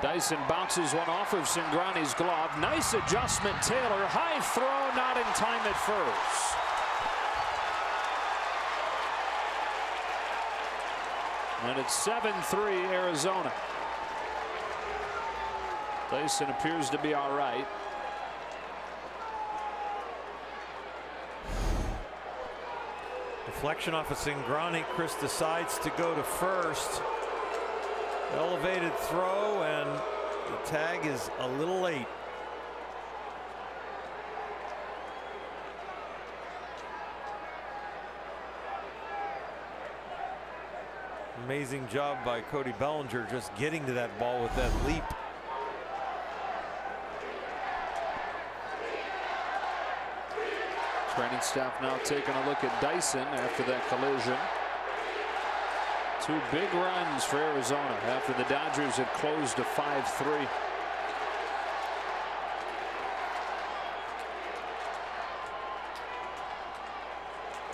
Dyson bounces one off of Cingrani's glove. Nice adjustment, Taylor. High throw, not in time at first. And it's 7-3 Arizona. Dyson appears to be all right. Deflection off of Cingrani. Chris decides to go to first. Elevated throw, and the tag is a little late. Amazing job by Cody Bellinger just getting to that ball with that leap. Training staff now taking a look at Dyson after that collision. 2 big runs for Arizona after the Dodgers had closed to 5-3.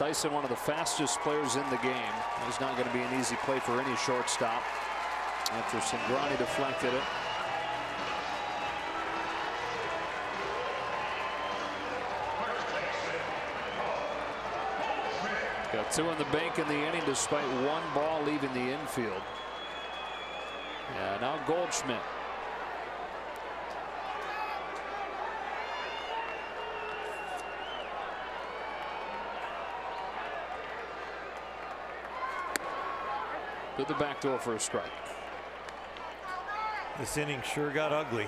Dyson, one of the fastest players in the game. It's not going to be an easy play for any shortstop after Cingrani deflected it. Got 2 in the bank in the inning despite 1 ball leaving the infield. Yeah, now Goldschmidt. To the back door for a strike. This inning sure got ugly.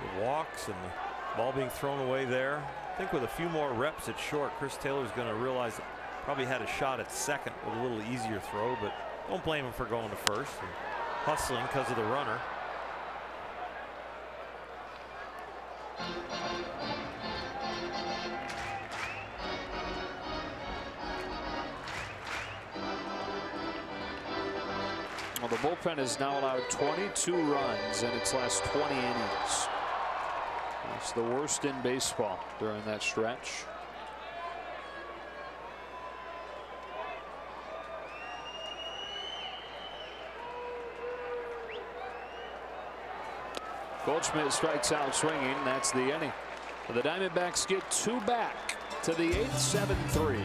The walks and the ball being thrown away there. I think with a few more reps at short, Chris Taylor's going to realize probably had a shot at second with a little easier throw, but don't blame him for going to first and hustling because of the runner. Well, the bullpen has now allowed 22 runs in its last 20 innings. That's the worst in baseball during that stretch. Goldschmidt strikes out swinging. That's the inning. The Diamondbacks get 2 back to the 8th, 7-3.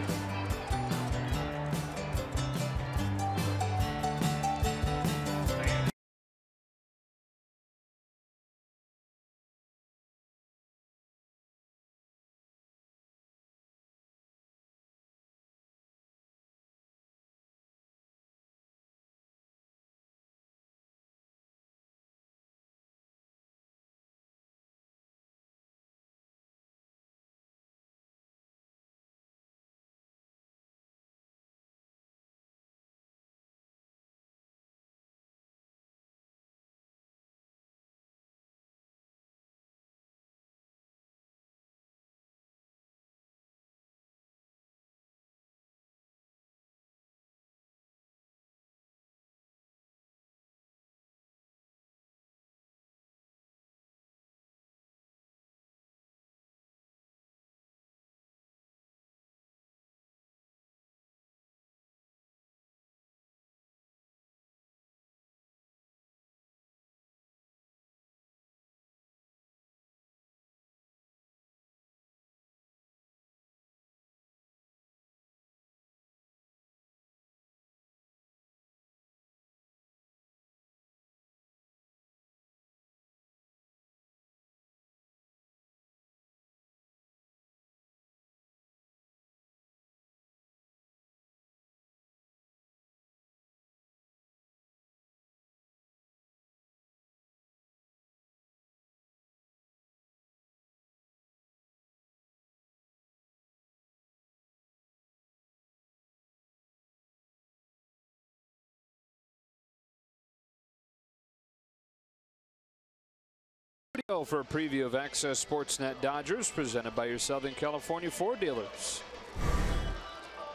For a preview of Access Sportsnet Dodgers presented by your Southern California Ford dealers.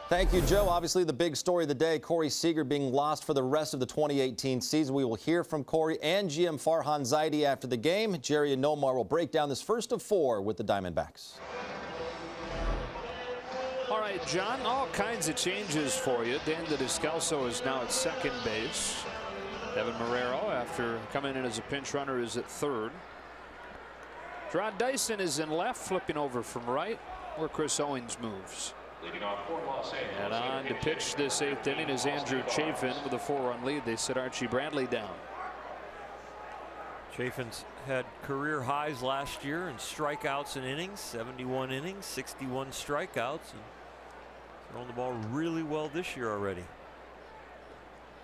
Thank you, Joe. Obviously, the big story of the day, Corey Seager being lost for the rest of the 2018 season. We will hear from Corey and GM Farhan Zaidi after the game. Jerry and Nomar will break down this first of 4 with the Diamondbacks. All right, John, all kinds of changes for you. Dan Descalso is now at second base. Evan Marrero, after coming in as a pinch runner, is at third. Ron Dyson is in left, flipping over from right, where Chris Owings moves. And on to pitch this 8th inning is Andrew Chafin with a 4-run lead. They set Archie Bradley down. Chafin's had career highs last year in strikeouts in innings, 71 innings, 61 strikeouts, and throwing the ball really well this year already.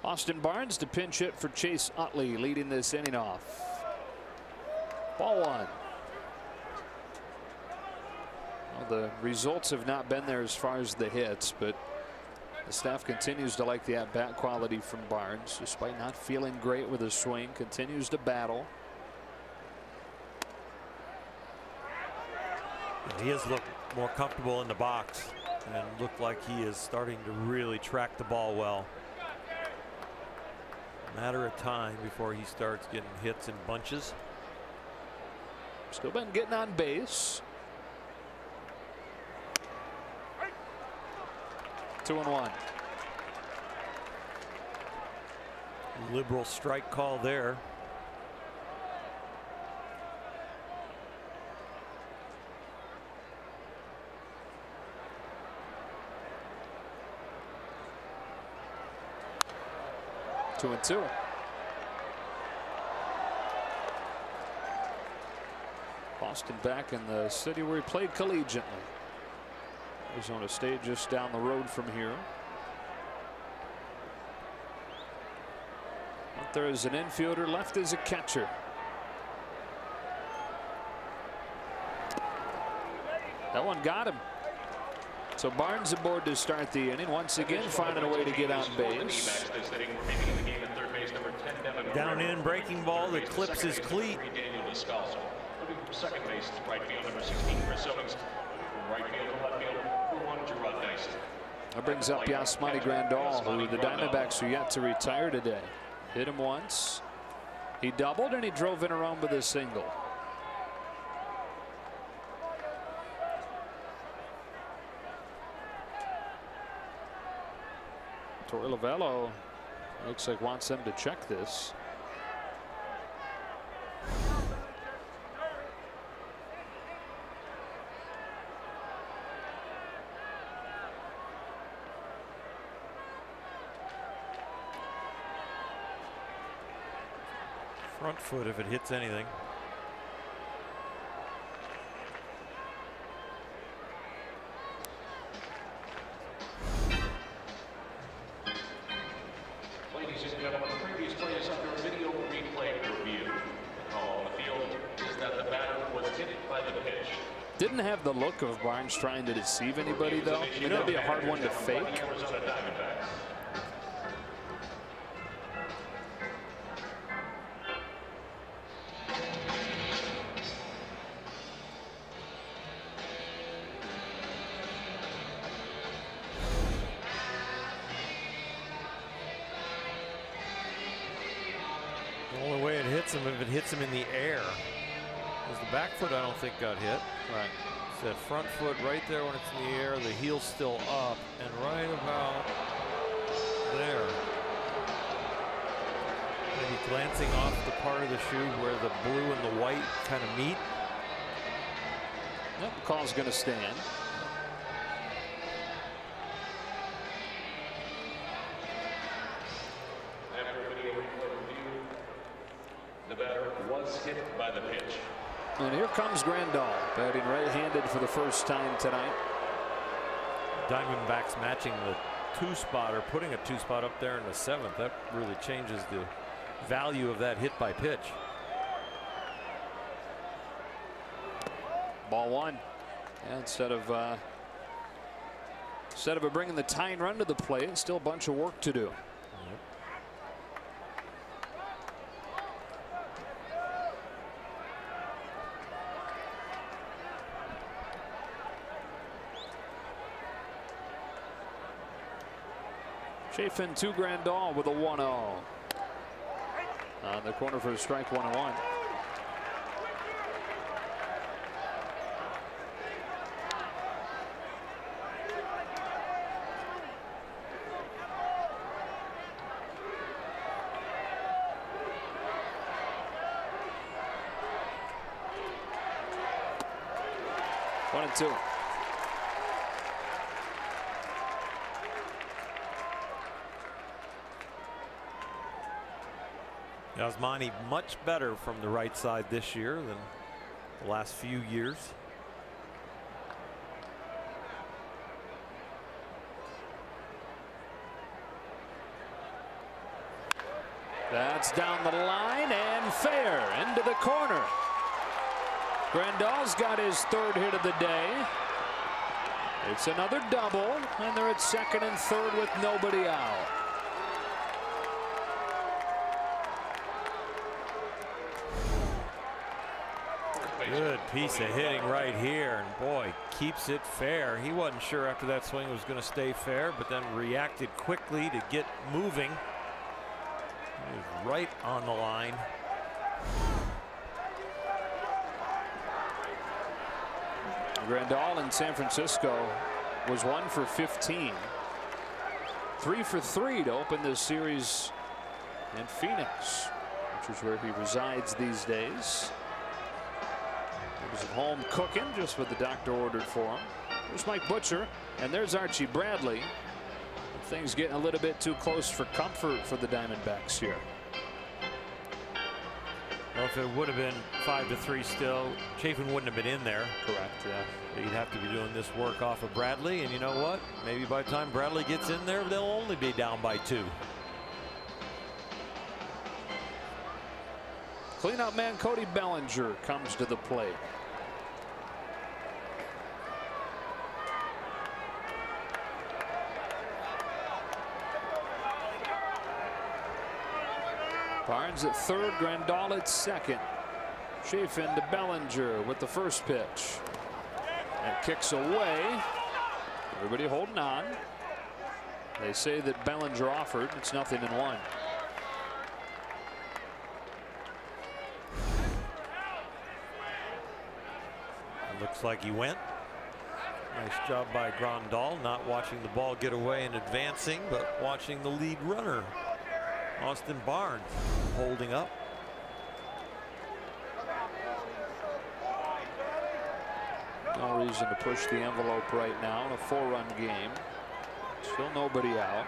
Austin Barnes to pinch hit for Chase Utley, leading this inning off. Ball 1. Well, the results have not been there as far as the hits, but the staff continues to like the at-bat quality from Barnes, despite not feeling great with his swing. Continues to battle. He has looked more comfortable in the box and looked like he is starting to really track the ball well. Matter of time before he starts getting hits in bunches. Still been getting on base. 2-1. Liberal strike call there. Two and two. Boston back in the city where he played collegiately. Arizona State just down the road from here. Up there is an infielder, left is a catcher. That one got him. So Barnes aboard to start the inning, once again finding a way to get on base. Down in breaking ball that clips his cleat. Second base, right field, number 16, Chris Owings. Right field to left field, number 1, Gerard Dyson. That brings up Yasmani Grandal, who the Diamondbacks are yet to retire today. Hit him once. He doubled and he drove in around with a single. Torey Lovullo looks like wants them to check this. Front foot if it hits anything. Ladies and gentlemen, the previous play is under video replay review. The call on the field is that the batter was hit by the pitch. Didn't have the look of Barnes trying to deceive anybody, though. I mean, that'd be a hard one to fake. Arizona Diamondbacks. The only way it hits him if it hits him in the air. Because the back foot I don't think got hit. Right. It's that front foot right there when it's in the air, the heel's still up, and right about there. Maybe glancing off the part of the shoe where the blue and the white kind of meet. Yep, the call's going to stand. After video replay review, the batter was hit by the pitch. And here comes Grandal, batting right-handed for the first time tonight. Diamondbacks matching the two-spot, or putting a two-spot up there in the seventh. That really changes the value of that hit by pitch. Ball one. Yeah, instead of bringing the tying run to the plate, it's still a bunch of work to do. Chafin to Grandal with a 1-0. On the corner for a strike, 1-1. One and two. Yasmani much better from the right side this year than the last few years. That's down the line and fair into the corner. Grandal's got his third hit of the day. It's another double, and they're at second and third with nobody out. Good piece of hitting right here, and boy, keeps it fair. He wasn't sure after that swing it was going to stay fair, but then reacted quickly to get moving. He was right on the line. Grandal in San Francisco was 1 for 15. 3 for 3 to open this series in Phoenix, which is where he resides these days. He was at home cooking just what the doctor ordered for him. There's Mike Butcher, and there's Archie Bradley. Things getting a little bit too close for comfort for the Diamondbacks here. Well, if it would have been 5-3 still, Chafin wouldn't have been in there. Correct, yeah. You'd have to be doing this work off of Bradley, and you know what? Maybe by the time Bradley gets in there, they'll only be down by 2. Cleanup man Cody Bellinger comes to the plate. Barnes at third, Grandal at second. Chafin to Bellinger with the first pitch. That kicks away. Everybody holding on. They say that Bellinger offered. It's 0-1. Looks like he went. Nice job by Grandal, not watching the ball get away and advancing, but watching the lead runner, Austin Barnes, holding up. No reason to push the envelope right now in a 4-run game. Still nobody out.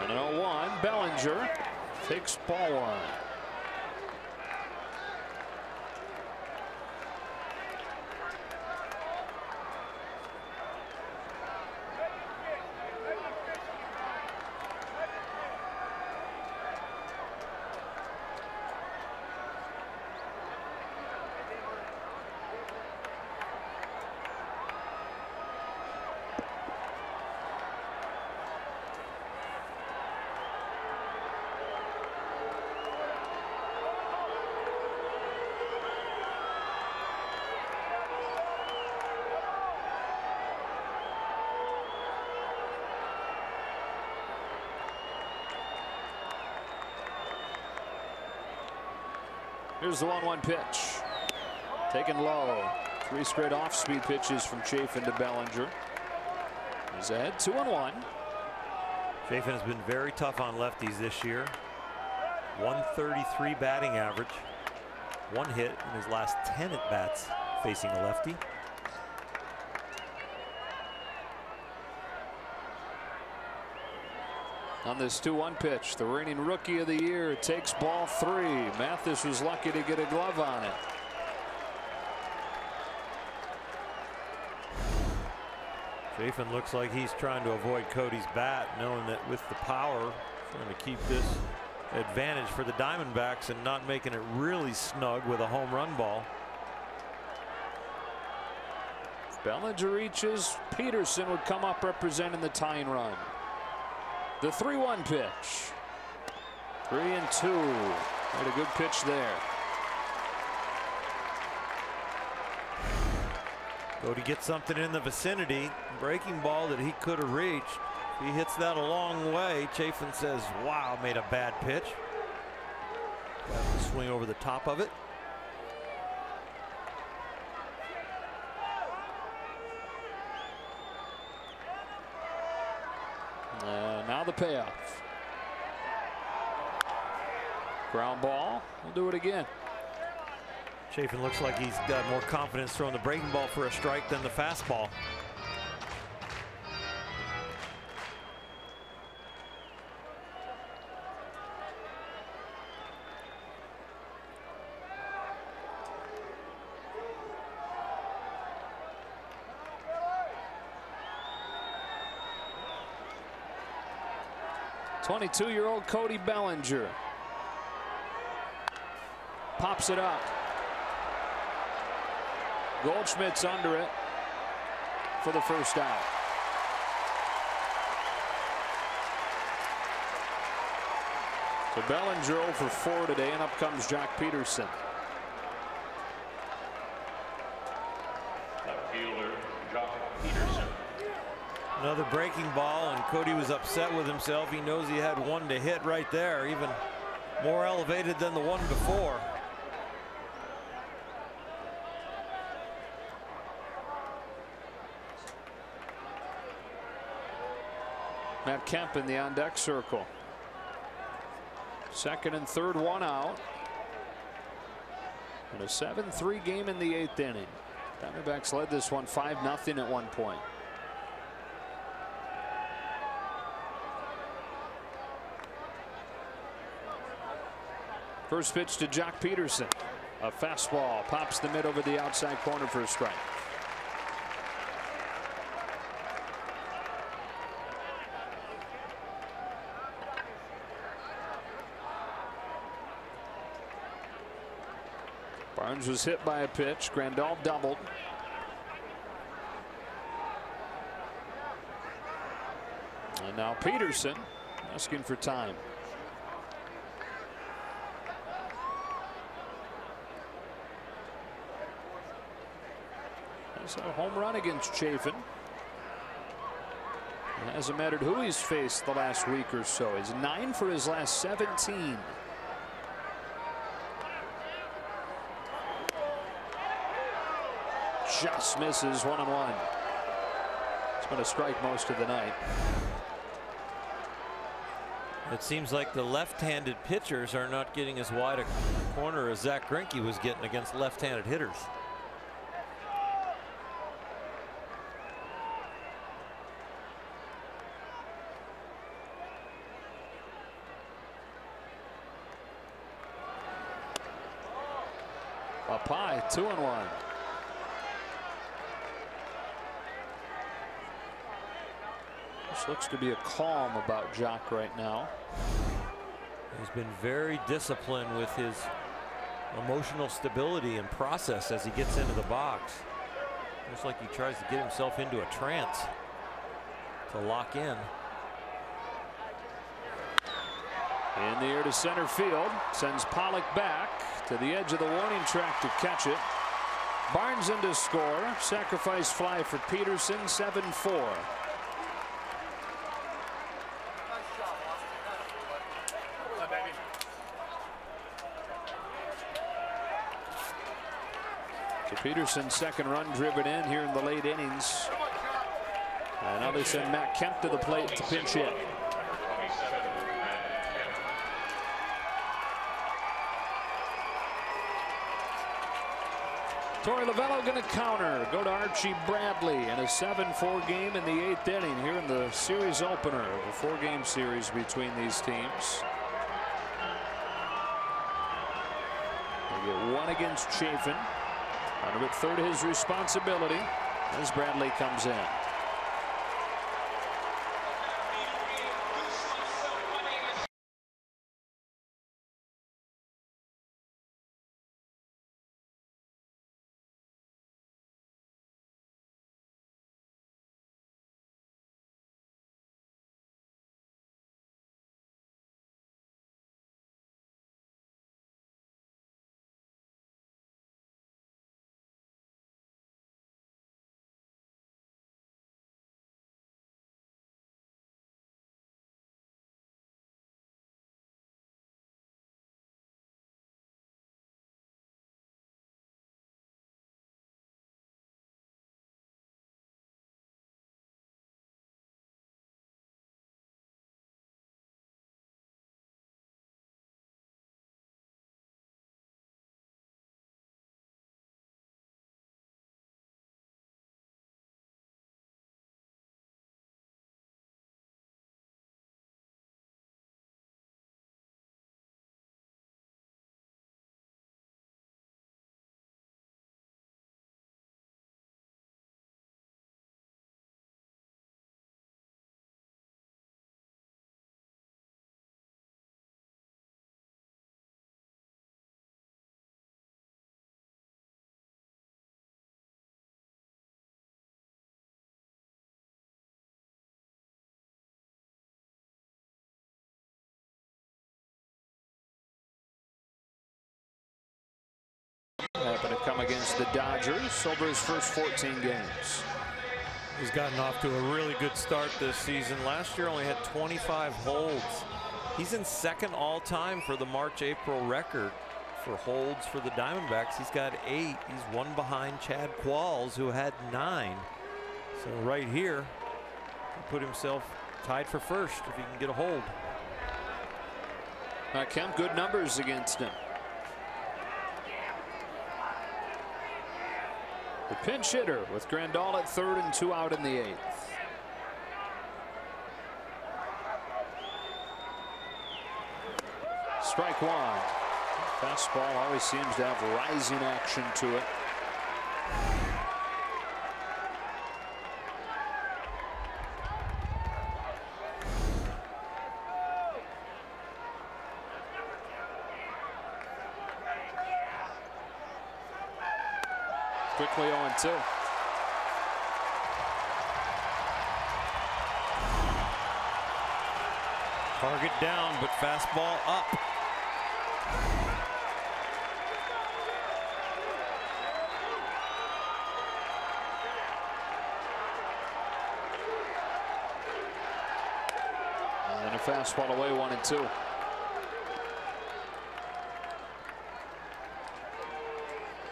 And an 0-1. Bellinger takes ball 1. Here's the 1-1 pitch. Taken low. 3 straight off-speed pitches from Chafin to Bellinger. He's ahead 2-1. Chafin has been very tough on lefties this year. 133 batting average. 1 hit in his last 10 at-bats facing a lefty. On this 2-1 pitch, the reigning rookie of the year takes ball 3. Mathis was lucky to get a glove on it. Chafin looks like he's trying to avoid Cody's bat, knowing that with the power, trying to keep this advantage for the Diamondbacks and not making it really snug with a home run ball. Bellinger reaches. Peterson would come up representing the tying run. The 3-1 pitch. 3-2. Had a good pitch there. Cody gets something in the vicinity. Breaking ball that he could have reached. He hits that a long way. Chafin says, wow, made a bad pitch. Got to swing over the top of it. Now the payoff. Ground ball. We'll do it again. Chafin looks like he's got more confidence throwing the breaking ball for a strike than the fastball. '22-year-old Cody Bellinger pops it up. Goldschmidt's under it for the first out. So Bellinger 0 for 4 today, and up comes Jock Peterson. Left fielder Jock Peterson. Another breaking ball, and Cody was upset with himself. He knows he had one to hit right there, even more elevated than the one before. Matt Kemp in the on deck circle. Second and third, one out. And a 7-3 game in the 8th inning. Diamondbacks led this one 5-0 at one point. First pitch to Jock Peterson. A fastball pops the mid over the outside corner for a strike. Barnes was hit by a pitch. Grandal doubled. And now Peterson asking for time. That's a home run against Chafin. It hasn't mattered who he's faced the last week or so. He's 9 for his last 17. Just misses 1-1. It's been a strike most of the night. It seems like the left-handed pitchers are not getting as wide a corner as Zach Greinke was getting against left-handed hitters. Up high, 2-1. This looks to be a calm about Jock right now. He's been very disciplined with his emotional stability and process as he gets into the box. Looks like he tries to get himself into a trance to lock in. In the air to center field, sends Pollock back to the edge of the warning track to catch it. Barnes in to score. Sacrifice fly for Peterson, 7-4. So Peterson's second run driven in here in the late innings. And now they send Matt Kemp to the plate to pinch hit. Torey Lovullo going to counter. Go to Archie Bradley in a 7-4 game in the 8th inning here in the series opener of a 4-game series between these teams. They get one against Chafin. Under at third, his responsibility as Bradley comes in. Happened to come against the Dodgers over his first 14 games. He's gotten off to a really good start this season. Last year only had 25 holds. He's in second all-time for the March-April record for holds for the Diamondbacks. He's got 8. He's one behind Chad Qualls, who had 9. So right here, he put himself tied for first if he can get a hold. Kemp, good numbers against him. The pinch hitter with Grandal at third and 2 out in the 8th. Strike one. Fastball always seems to have rising action to it. Quickly 0-2. Target down, but fastball up. And a fastball away, 1-2.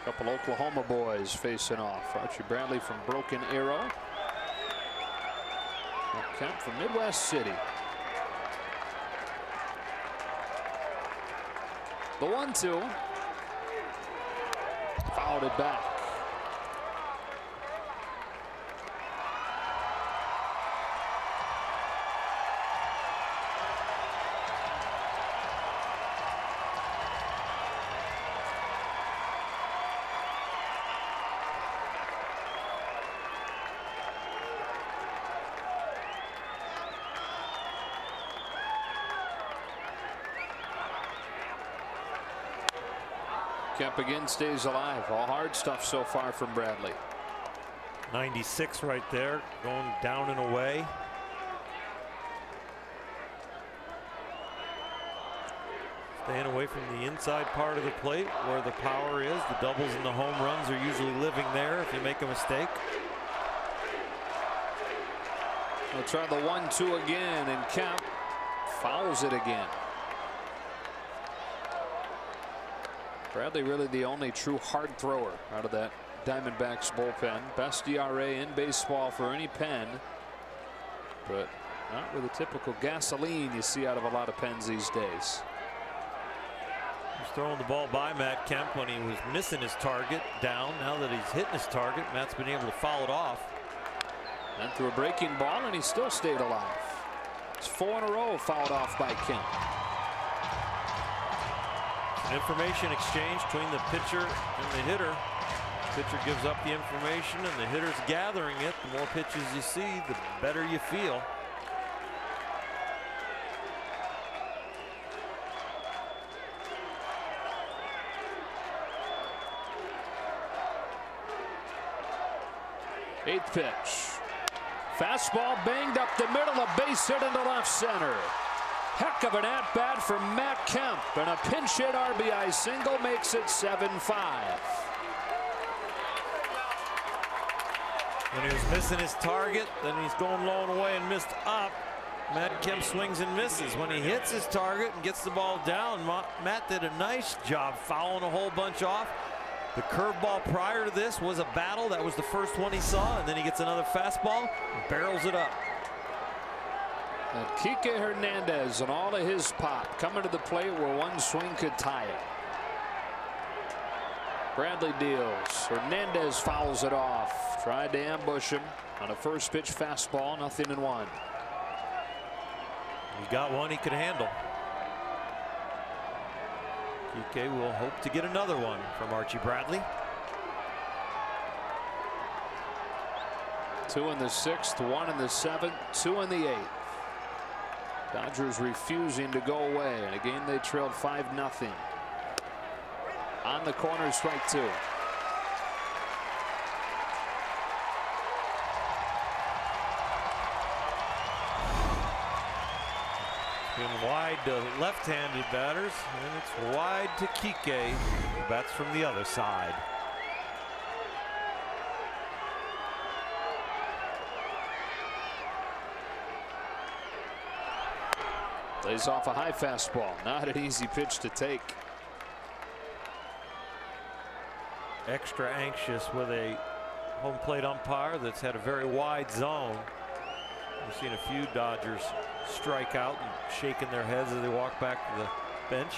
Couple Oklahoma boys facing off. Archie Bradley from Broken Arrow. Kemp from Midwest City. The 1-2. Fouled it back. Kemp again stays alive. All hard stuff so far from Bradley. 96 right there, going down and away. Staying away from the inside part of the plate where the power is. The doubles and the home runs are usually living there if you make a mistake. We'll try the 1-2 again, and Kemp fouls it again. Bradley really the only true hard thrower out of that Diamondbacks bullpen. Best ERA in baseball for any pen, but not with the typical gasoline you see out of a lot of pens these days. He's throwing the ball by Matt Kemp when he was missing his target down. Now that he's hitting his target, Matt's been able to foul it off. And threw a breaking ball, and he still stayed alive. It's 4 in a row fouled off by Kemp. An information exchange between the pitcher and the hitter. The pitcher gives up the information and the hitter's gathering it. The more pitches you see, the better you feel. Eighth pitch. Fastball banged up the middle, a base hit into left center. Heck of an at-bat for Matt Kemp, and a pinch hit RBI single makes it 7-5. When he was missing his target, then he's going low and away and missed up. Matt Kemp swings and misses. When he hits his target and gets the ball down, Matt did a nice job fouling a whole bunch off. The curveball prior to this was a battle. That was the first one he saw, and then he gets another fastball and barrels it up. And Kike Hernandez and all of his pop coming to the plate where one swing could tie it. Bradley deals. Hernandez fouls it off. Tried to ambush him on a first pitch fastball. 0-1. He got one he could handle. Kike will hope to get another one from Archie Bradley. 2 in the 6th, 1 in the 7th, 2 in the 8th. Dodgers refusing to go away in a game they trailed 5-0. On the corner, strike 2. Been wide to left-handed batters, and it's wide to Kike, who bats from the other side. Lays off a high fastball. Not an easy pitch to take. Extra anxious with a home plate umpire that's had a very wide zone. We've seen a few Dodgers strike out and shaking their heads as they walk back to the bench.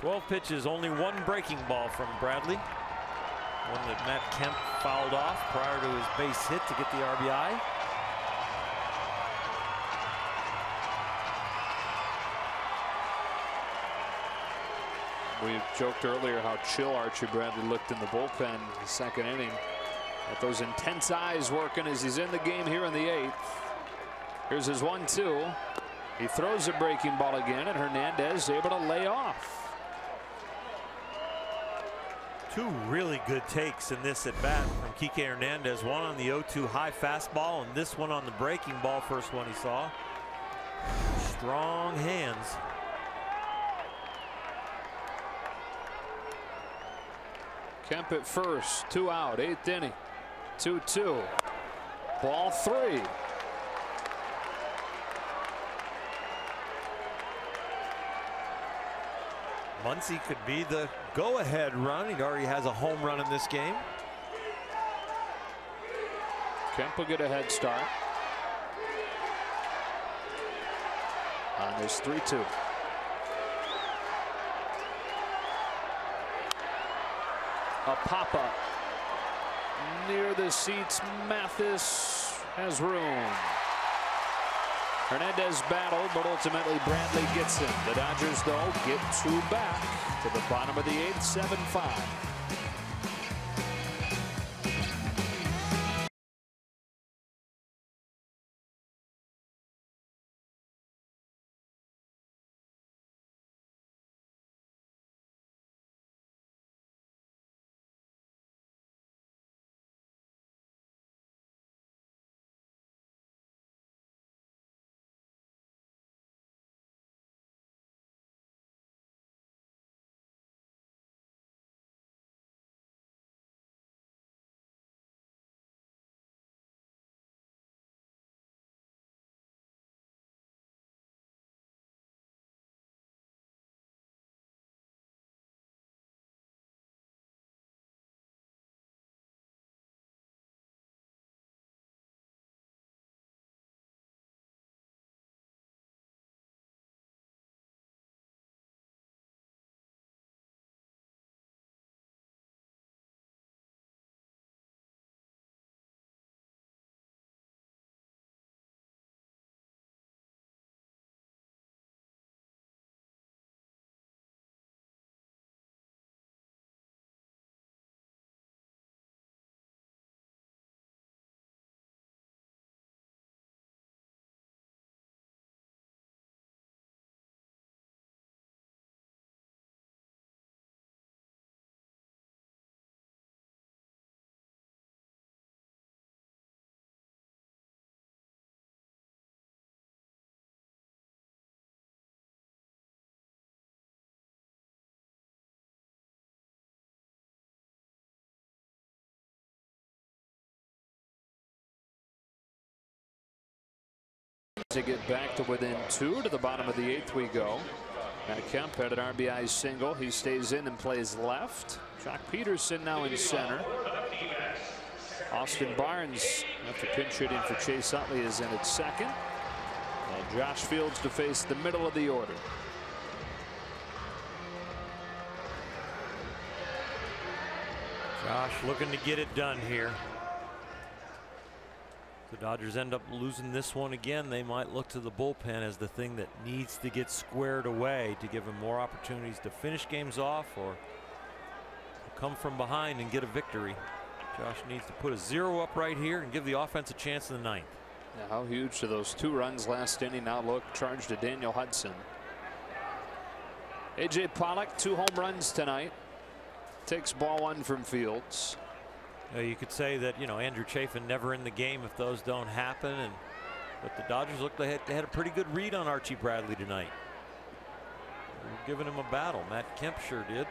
"12 pitches, only one breaking ball from Bradley. One that Matt Kemp fouled off prior to his base hit to get the RBI. We joked earlier how chill Archie Bradley looked in the bullpen in the second inning. Got those intense eyes working as he's in the game here in the 8th. Here's his 1-2. He throws a breaking ball again, and Hernandez able to lay off. Two really good takes in this at bat from Kike Hernandez. One on the 0-2 high fastball, and this one on the breaking ball, first one he saw. Strong hands. Kemp at first, 2 out, 8th inning. 2-2. Ball 3. Muncy could be the go-ahead run. He already has a home run in this game. Kemp will get a head start on this 3-2. A pop-up near the seats. Mathis has room. Hernandez battled, but ultimately Bradley gets him. The Dodgers, though, get 2 back to the bottom of the 8th, 7-5. To get back to within 2 to the bottom of the 8th we go. Matt Kemp had an RBI single. He stays in and plays left. Jock Peterson now in center. Austin Barnes, after pinch hitting for Chase Utley, is in at second. And Josh Fields to face the middle of the order. Josh looking to get it done here. The Dodgers end up losing this one again. They might look to the bullpen as the thing that needs to get squared away to give them more opportunities to finish games off or come from behind and get a victory. Josh needs to put a 0 up right here and give the offense a chance in the 9th. Yeah, how huge do those 2 runs last inning now look? Charged to Daniel Hudson. A.J. Pollock, 2 home runs tonight. Takes ball 1 from Fields. You could say that, Andrew Chafin never in the game if those don't happen. But the Dodgers looked they had a pretty good read on Archie Bradley tonight. They were giving him a battle. Matt Kemp sure did.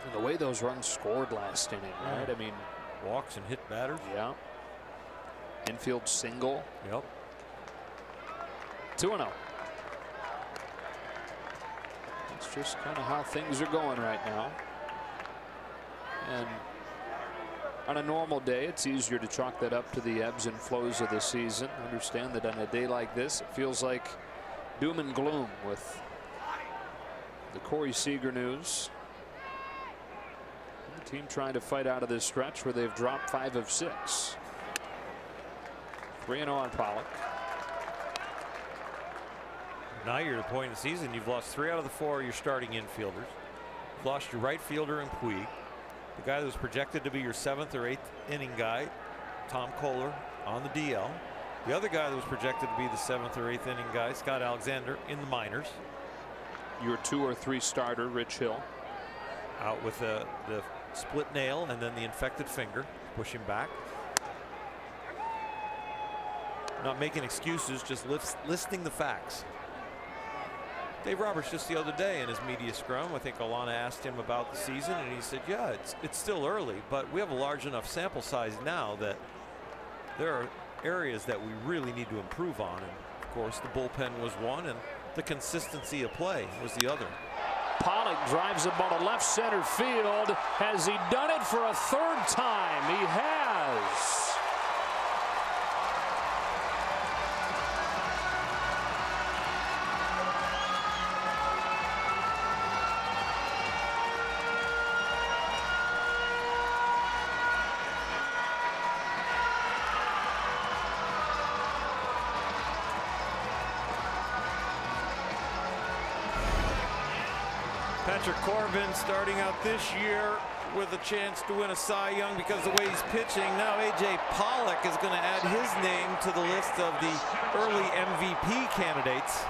And the way those runs scored last inning, right? I mean, walks and hit batters. Yeah. Infield single. Yep. 2-0. It's just kind of how things are going right now. And on a normal day, it's easier to chalk that up to the ebbs and flows of the season. Understand that on a day like this, it feels like doom and gloom with the Corey Seager news. The team trying to fight out of this stretch where they've dropped 5 of 6. 3-0 on Pollock. Now you're at a point in the season, you've lost 3 out of the 4 of your starting infielders. You've lost your right fielder in Puig. The guy that was projected to be your 7th or 8th inning guy, Tom Kohler, on the DL. The other guy that was projected to be the 7th or 8th inning guy, Scott Alexander, in the minors. Your 2 or 3 starter, Rich Hill, out with the split nail and then the infected finger, push him back. Not making excuses, just listing the facts. Dave Roberts just the other day in his media scrum, I think Alana asked him about the season, and he said, yeah, it's still early, but we have a large enough sample size now that there are areas that we really need to improve on. And of course, the bullpen was one, and the consistency of play was the other. Pollock drives the ball to left center field. Has he done it for a 3rd time? He has. Patrick Corbin starting out this year with a chance to win a Cy Young because of the way he's pitching. Now A.J. Pollock is going to add his name to the list of the early MVP candidates.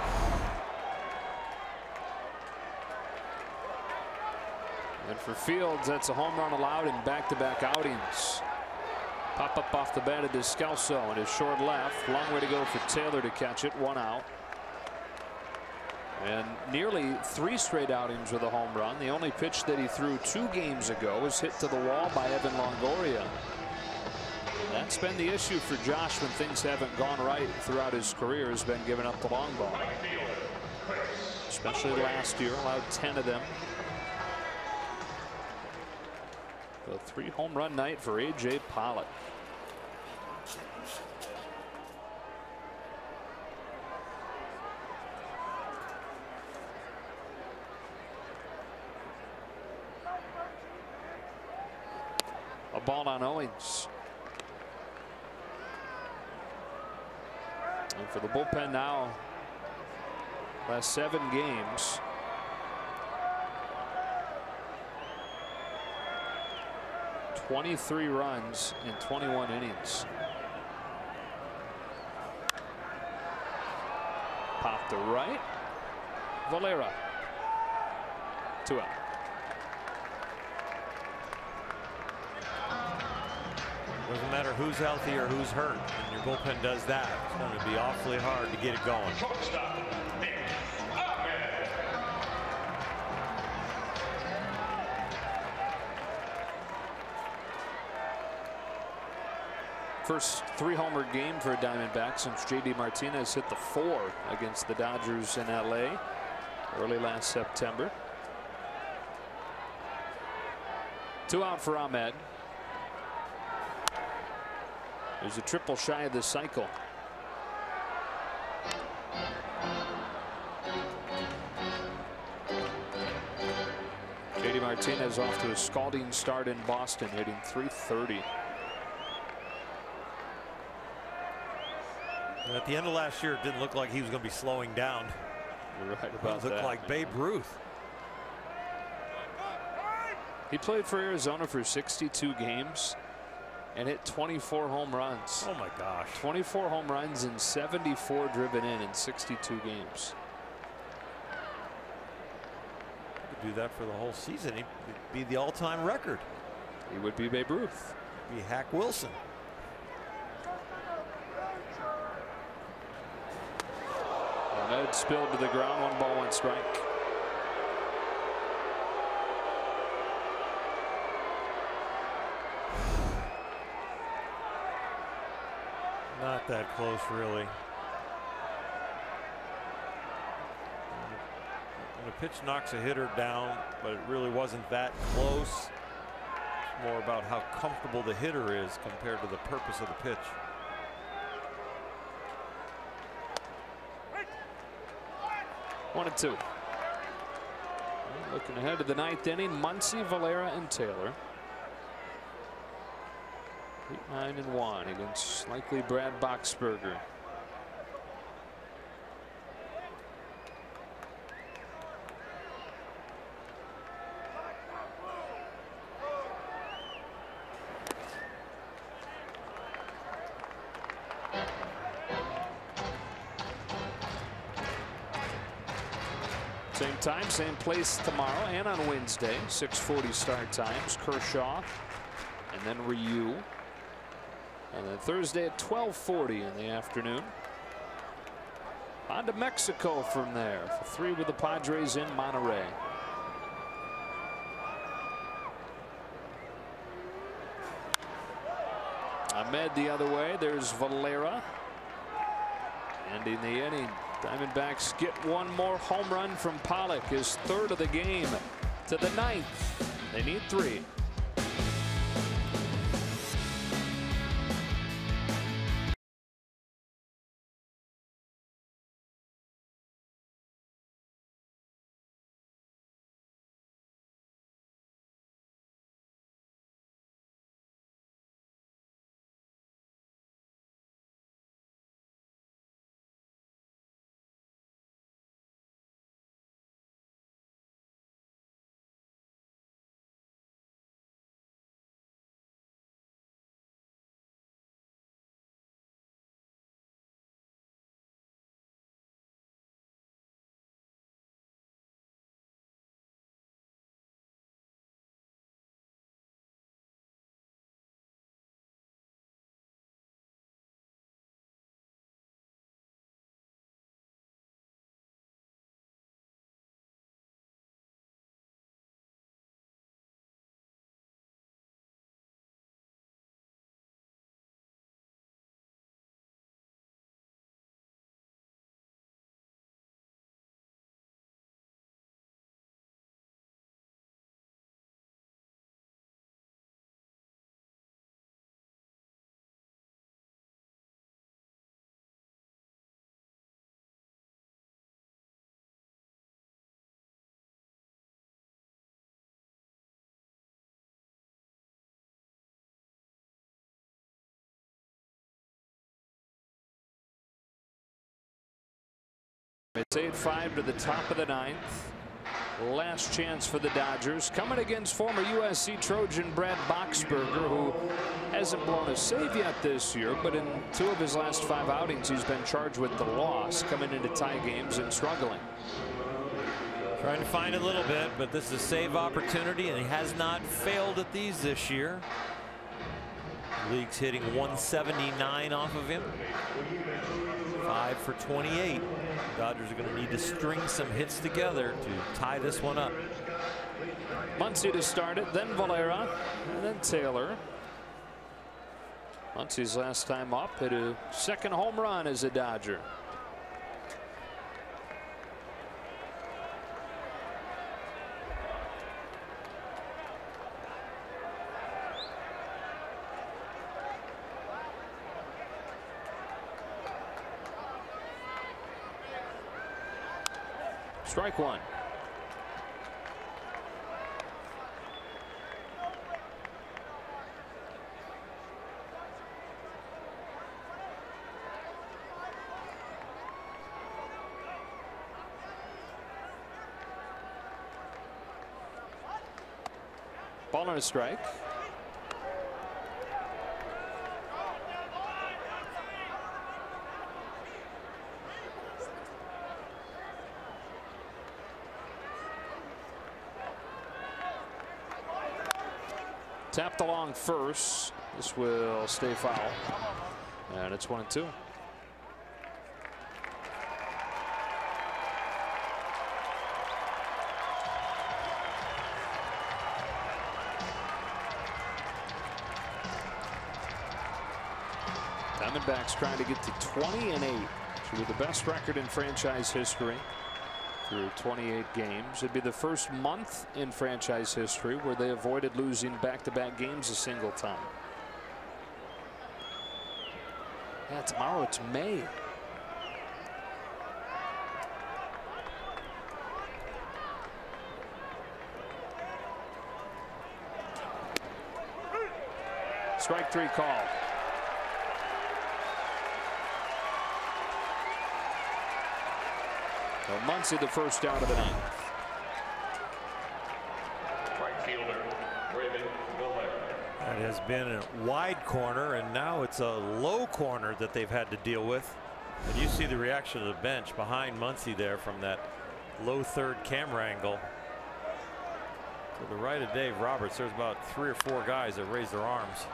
And for Fields, that's a home run allowed in back-to-back outings. Pop up off the bat of Descalso and his short left. Long way to go for Taylor to catch it. 1 out. And nearly 3 straight outings with a home run. The only pitch that he threw 2 games ago was hit to the wall by Evan Longoria. And that's been the issue for Josh when things haven't gone right throughout his career, has been giving up the long ball. Especially last year, allowed 10 of them. A 3 home run night for A.J. Pollock. A ball on Owings. And for the bullpen now, last 7 games, .23 runs in 21 innings. Pop to right. Valera. 2 out. Doesn't matter who's healthy or who's hurt. When your bullpen does that, it's going to be awfully hard to get it going. First 3-homer game for a Diamondback since J.D. Martinez hit the 4 against the Dodgers in L.A. early last September. 2 out for Ahmed. There's a triple shy of this cycle. J.D. Martinez off to a scalding start in Boston, hitting .330. And at the end of last year, it didn't look like he was going to be slowing down. You're right about that. It looked like Babe Ruth. He played for Arizona for 62 games and hit 24 home runs. Oh my gosh. 24 home runs and 74 driven in 62 games. He could do that for the whole season. He'd be the all-time record. He would be Babe Ruth. He'd be Hack Wilson. Ahmed spilled to the ground. 1 ball, 1 strike. Not that close, really. I'm going to pitch knocks a hitter down, but it really wasn't that close. It's more about how comfortable the hitter is compared to the purpose of the pitch. One and two. Looking ahead to the ninth inning, Muncy, Valera, and Taylor. 8-9-1 against likely Brad Boxberger. Same time, same place tomorrow and on Wednesday. 6:40 start times. Kershaw and then Ryu. And then Thursday at 12:40 in the afternoon. On to Mexico from there for 3 with the Padres in Monterrey. Ahmed the other way. There's Valera. Ending the inning. Diamondbacks get one more home run from Pollock, his 3rd of the game, to the 9th. They need 3. It's 8-5 to the top of the 9th. Last chance for the Dodgers, coming against former USC Trojan Brad Boxberger, who hasn't blown a save yet this year, but in 2 of his last 5 outings he's been charged with the loss, coming into tie games and struggling. Trying to find a little bit, but this is a save opportunity, and he has not failed at these this year. League's hitting 179 off of him. 5 for 28. Dodgers are going to need to string some hits together to tie this one up. Muncy to start it, then Valera, and then Taylor. Muncy's last time up hit a 2nd home run as a Dodger. Strike 1. Ball and a strike. Tapped along first. This will stay foul. And it's 1-2. Diamondbacks trying to get to 20-8, which would be the best record in franchise history. through 28 games. It'd be the first month in franchise history where they avoided losing back-to-back games a single time. Yeah, tomorrow it's May. Strike 3 call. So Muncy the first out of the ninth. Right fielder, That has been a wide corner, and now it's a low corner that they've had to deal with. And you see the reaction of the bench behind Muncy there from that low third camera angle. To the right of Dave Roberts, there's about 3 or 4 guys that raise their arms.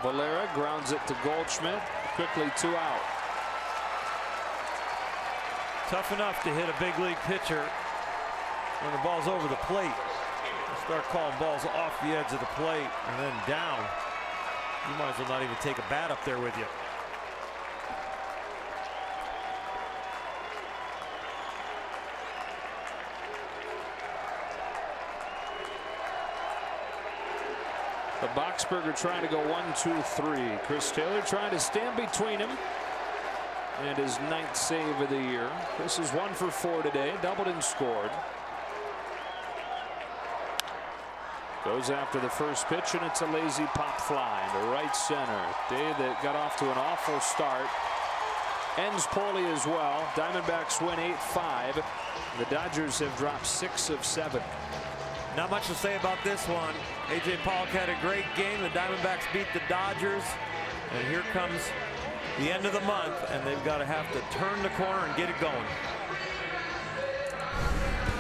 Valera grounds it to Goldschmidt. Quickly 2 out. Tough enough to hit a big league pitcher when the ball's over the plate. You start calling balls off the edge of the plate and then down. You might as well not even take a bat up there with you. The Boxberger trying to go 1-2-3. Chris Taylor trying to stand between him and his 9th save of the year. Chris is 1 for 4 today, doubled and scored. Goes after the first pitch, and it's a lazy pop fly to right center. Day that got off to an awful start ends poorly as well. Diamondbacks win 8-5. The Dodgers have dropped 6 of 7. Not much to say about this one. A.J. Pollock had a great game. The Diamondbacks beat the Dodgers. And here comes the end of the month, and they've got to have to turn the corner and get it going.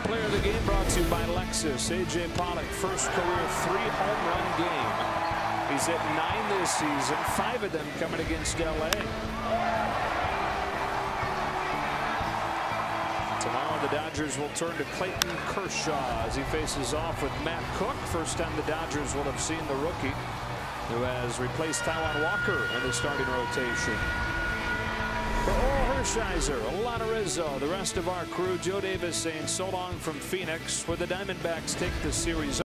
Player of the game brought to you by Lexus. A.J. Pollock, first career 3-home run game. He's at 9 this season, 5 of them coming against L.A. Tomorrow the Dodgers will turn to Clayton Kershaw as he faces off with Matt Cook. First time the Dodgers will have seen the rookie who has replaced Taijuan Walker in the starting rotation. For Oral Hershiser, Alana Rizzo, the rest of our crew, Joe Davis saying so long from Phoenix, where the Diamondbacks take the series